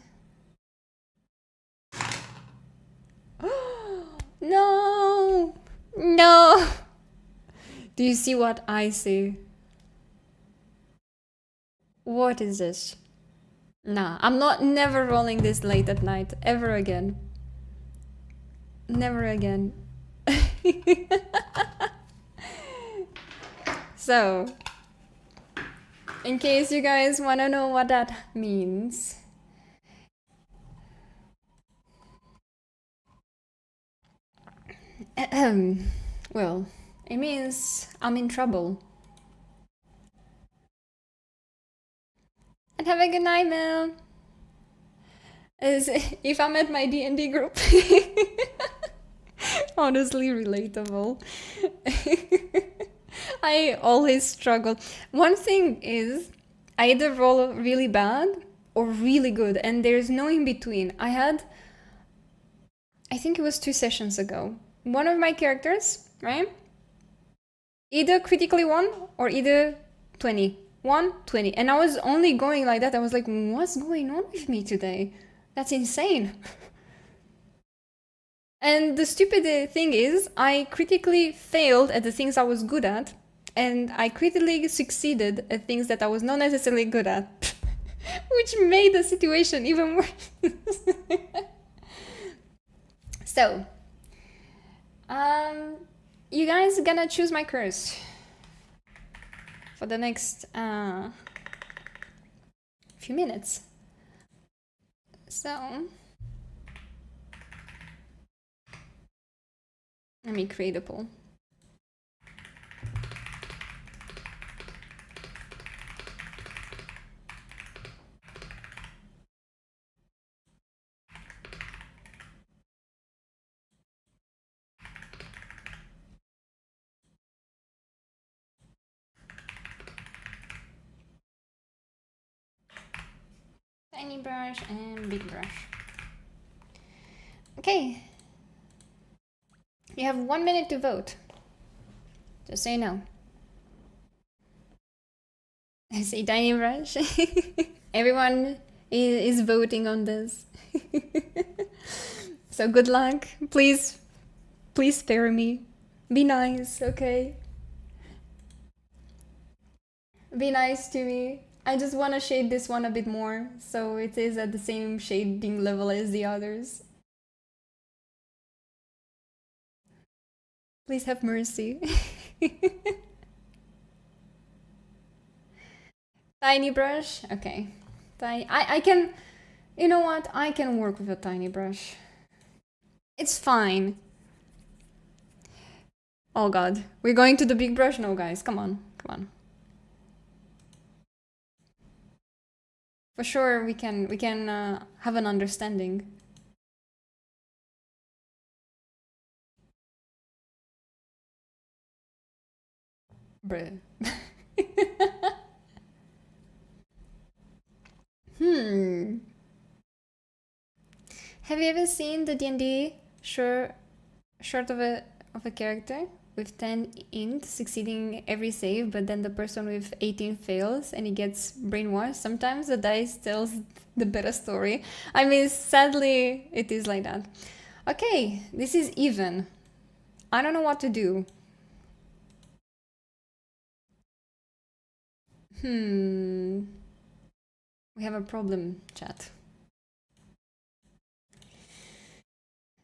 No! No! Do you see what I see? What is this? Nah, I'm never rolling this late at night. Ever again. Never again. So, in case you guys want to know what that means. Well, it means I'm in trouble. And have a good night, Mel. As if I'm at my D&D group. Honestly relatable. I always struggle. One thing is, I either roll really bad or really good, and there's no in between. I think it was 2 sessions ago. One of my characters, right? Either critically won or either 20. 1, 20. And I was only going like that. I was like, what's going on with me today? That's insane. And the stupid thing is, I critically failed at the things I was good at, and I critically succeeded at things that I was not necessarily good at, which made the situation even worse. So, you guys gonna choose my curse for the next few minutes. So, let me create a poll. tiny brush and big brush. Okay. You have 1 minute to vote. Just so you know. I say tiny brush. Everyone is voting on this. So good luck. Please spare me. Be nice, okay? Be nice to me. I just want to shade this one a bit more, so it is at the same shading level as the others. Please have mercy. Tiny brush? Okay. I can... You know what? I can work with a tiny brush. It's fine. Oh god. We're going to the big brush? No, guys. Come on. Come on. For sure, we can have an understanding. Bruh. Have you ever seen the D&D short of a character with 10 int succeeding every save, but then the person with 18 fails and he gets brainwashed? Sometimes the dice tells the better story. I mean, sadly, it is like that. Okay, this is even. I don't know what to do. We have a problem, chat.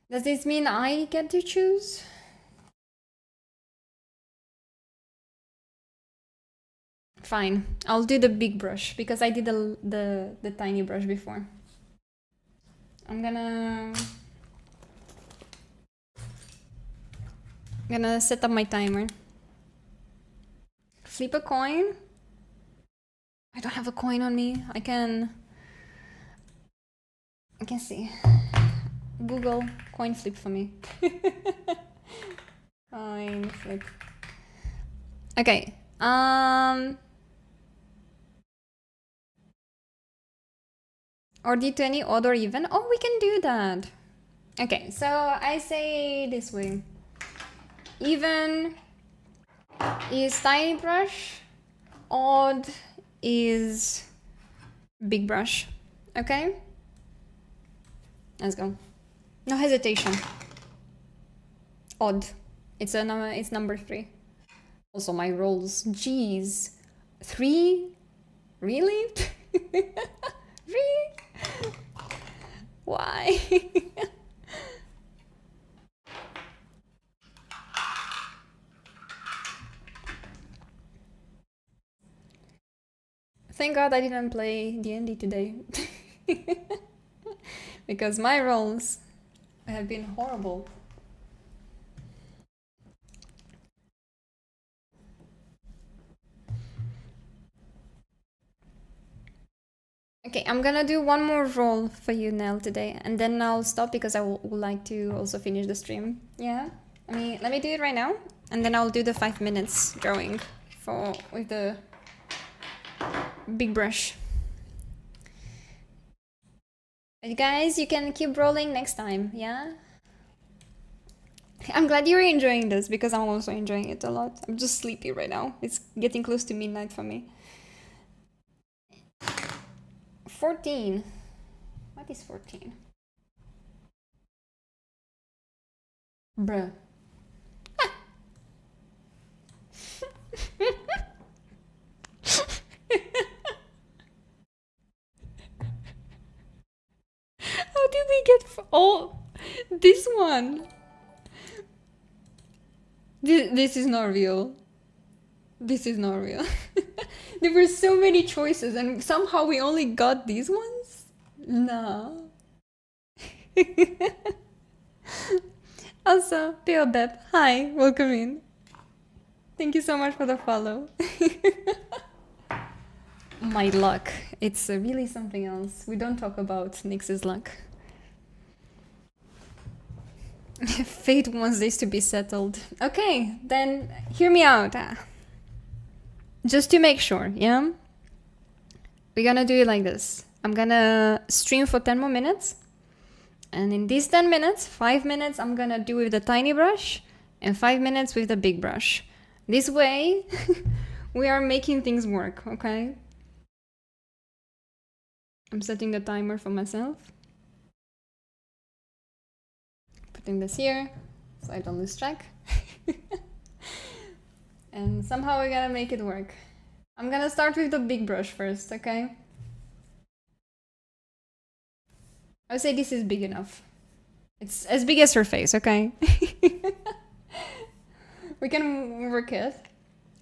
Does this mean I get to choose? Fine, I'll do the big brush because I did the tiny brush before. I'm gonna set up my timer. Flip a coin. I don't have a coin on me. I can see. Google coin flip for me. Coin flip. Okay. Or D20 odd or even. Oh, we can do that. Okay, so I say this way. Even is tiny brush, odd is big brush. Okay? Let's go. No hesitation. Odd. It's number 3. Also my rolls. Jeez. 3? Really? 3? Why? Thank God I didn't play D&D today. Because my rolls have been horrible. Okay, I'm gonna do one more roll for you, Nell, today, and then I'll stop because I would like to also finish the stream. Yeah? Let me do it right now, and then I'll do the 5 minutes drawing with the big brush. But guys, you can keep rolling next time, yeah? I'm glad you're enjoying this because I'm also enjoying it a lot. I'm just sleepy right now. It's getting close to midnight for me. 14. What is 14? Bruh. How did we get this one? This is not real. This is not real. There were so many choices and somehow we only got these ones? No. Also, Peobeb, hi, welcome in. Thank you so much for the follow. My luck. It's really something else. We don't talk about Nyx's luck. Fate wants this to be settled. Okay, then hear me out. Just to make sure, yeah? We're gonna do it like this. I'm gonna stream for 10 more minutes. And in these 10 minutes, 5 minutes I'm gonna do with the tiny brush and 5 minutes with the big brush. This way, we are making things work, okay? I'm setting the timer for myself. Putting this here so I don't lose track. And somehow we're gonna make it work. I'm gonna start with the big brush first, okay? I would say this is big enough. It's as big as her face, okay? We can work it.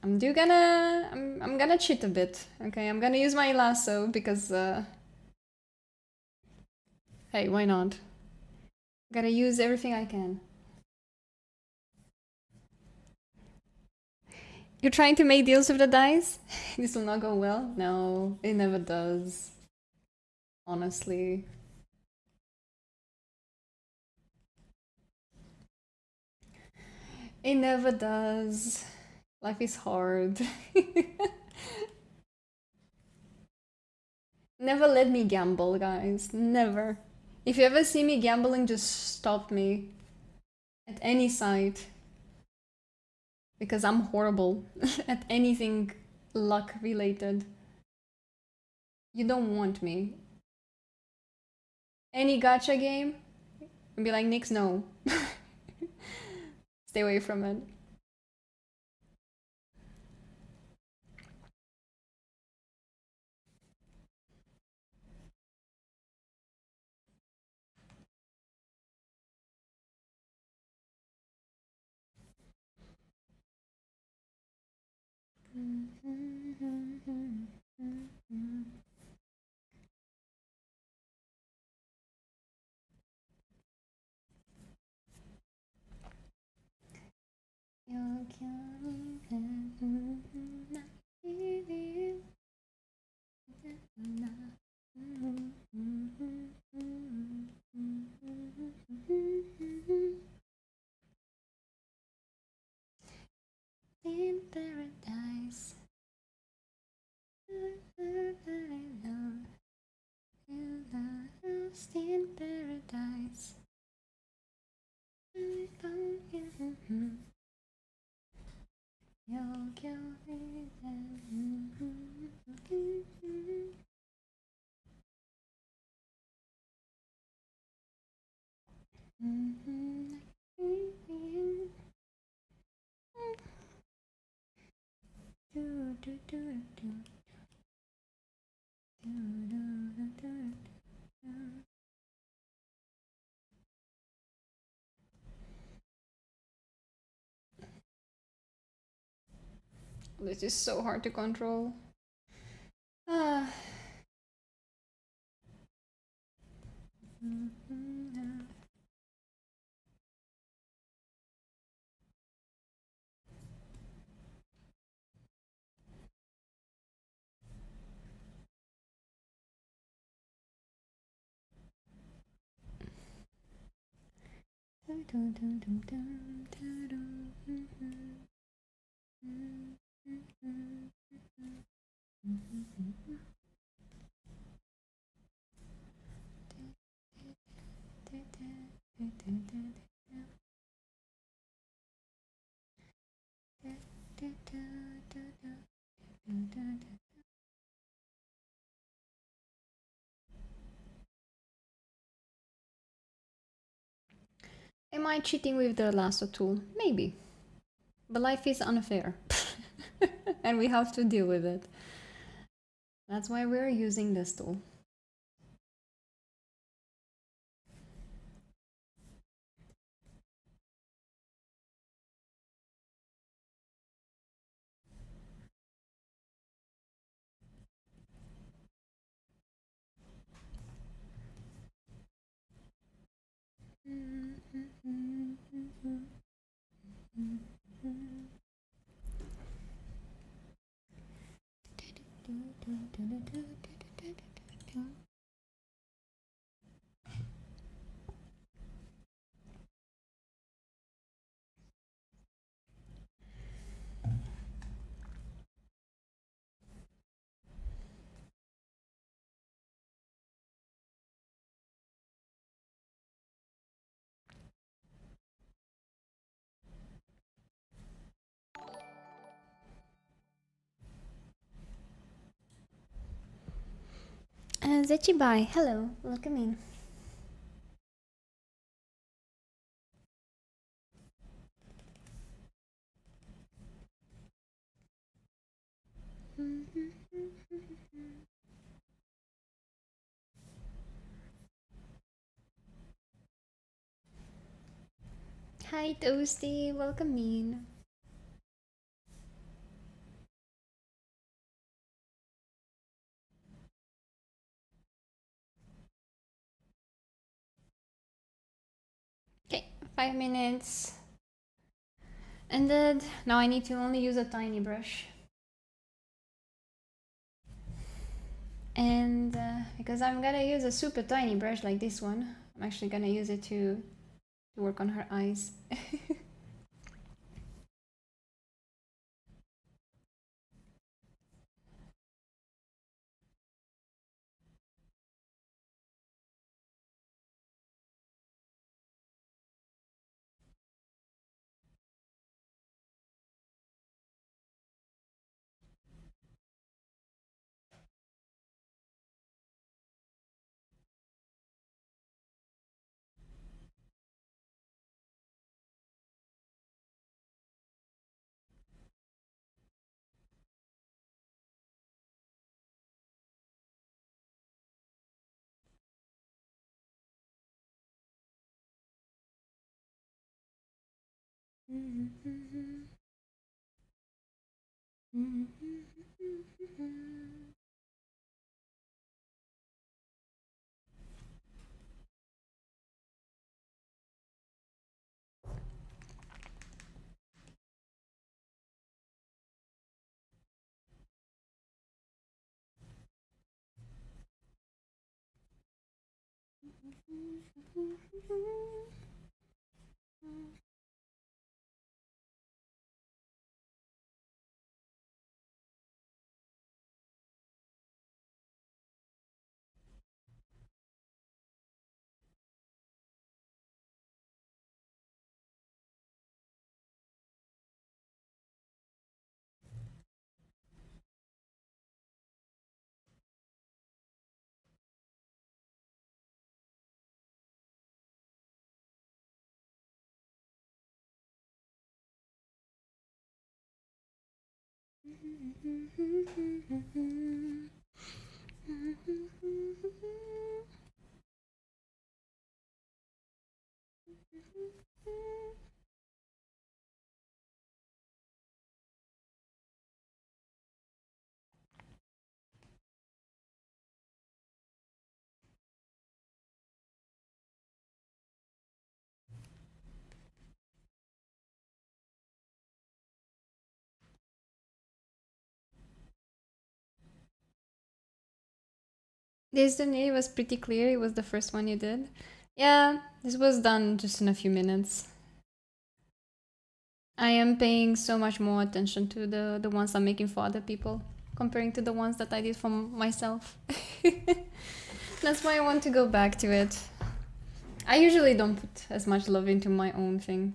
I'm gonna cheat a bit, okay? I'm gonna use my lasso because hey, why not? Gotta use everything I can. You're trying to make deals with the dice? This will not go well? No, it never does. Honestly. It never does. Life is hard. Never let me gamble, guys. Never. If you ever see me gambling, just stop me. At any site. Because I'm horrible at anything luck related. You don't want me. Any gacha game? I'd be like, Nix, no. Stay away from it. In paradise. Lost in paradise. This is so hard to control. Ah. Am I cheating with the lasso tool? Maybe. But life is unfair. And we have to deal with it. That's why we're using this tool. Zechibai, hello, welcome in. Hi Toasty, welcome in. Okay, 5 minutes ended. Now I need to only use a tiny brush. And because I'm gonna use a super tiny brush like this one, I'm actually gonna use it to work on her eyes. This to me was pretty clear. It was the first one you did. Yeah, this was done just in a few minutes. I am paying so much more attention to the ones I'm making for other people comparing to the ones that I did for myself. That's why I want to go back to it. I usually don't put as much love into my own thing.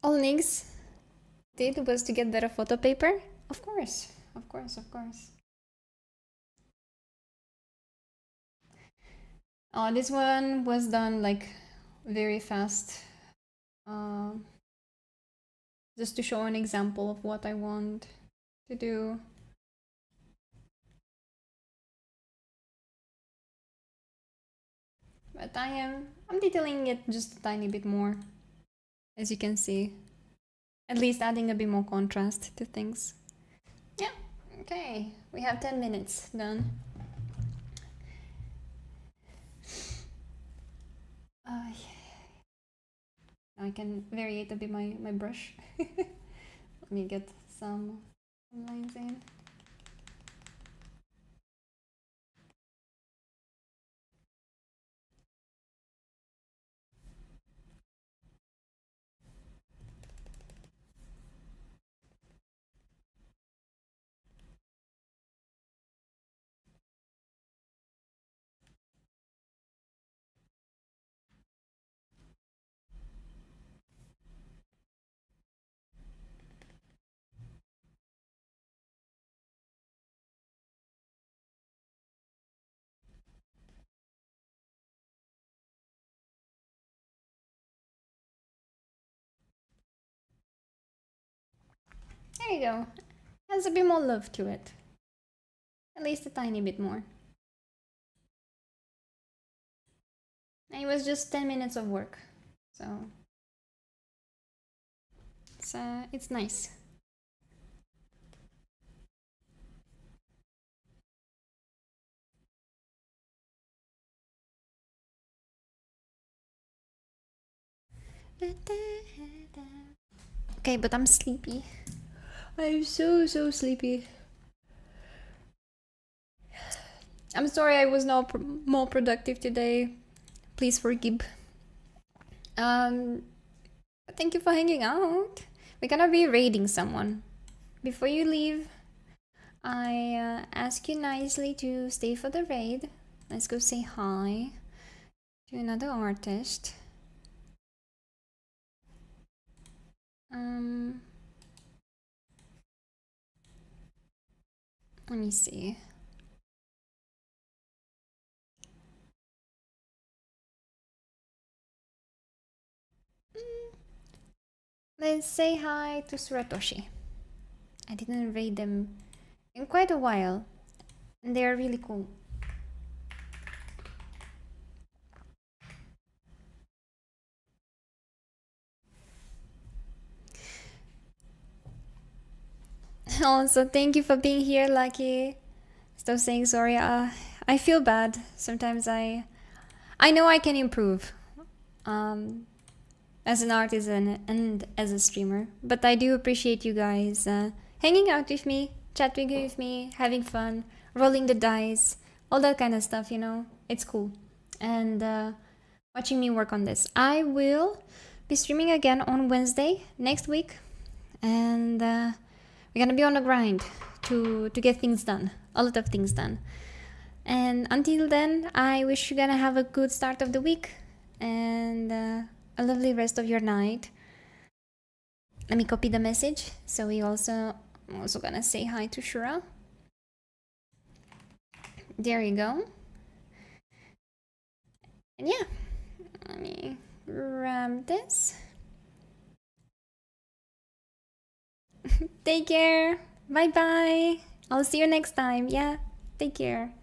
All Nix did was to get better photo paper. Of course, of course, of course. This one was done like very fast. Just to show an example of what I want to do. But I'm detailing it just a tiny bit more, as you can see. At least adding a bit more contrast to things. Yeah, okay, we have 10 minutes done. I can variate a bit my brush. Let me get some lines in. There you go. Has a bit more love to it. At least a tiny bit more. And it was just 10 minutes of work. So it's nice. Okay, but I'm sleepy. I'm so sleepy. I'm sorry I was not more productive today. Please forgive. Thank you for hanging out. We're gonna be raiding someone. Before you leave, I ask you nicely to stay for the raid. Let's go say hi to another artist. Let me see. Let's say hi to Suratoshi. I didn't raid them in quite a while, and they are really cool. Also, thank you for being here, Lucky. Stop saying sorry. I feel bad. Sometimes I know I can improve as an artist and as a streamer. But I do appreciate you guys hanging out with me, chatting with me, having fun, rolling the dice, all that kind of stuff, you know. It's cool. And watching me work on this. I will be streaming again on Wednesday next week. And we're gonna be on the grind to get things done. A lot of things done. And until then, I wish you're gonna have a good start of the week and a lovely rest of your night. Let me copy the message. So I'm also gonna say hi to Shura. There you go. And yeah, let me grab this. Take care. Bye bye. I'll see you next time. Yeah, take care.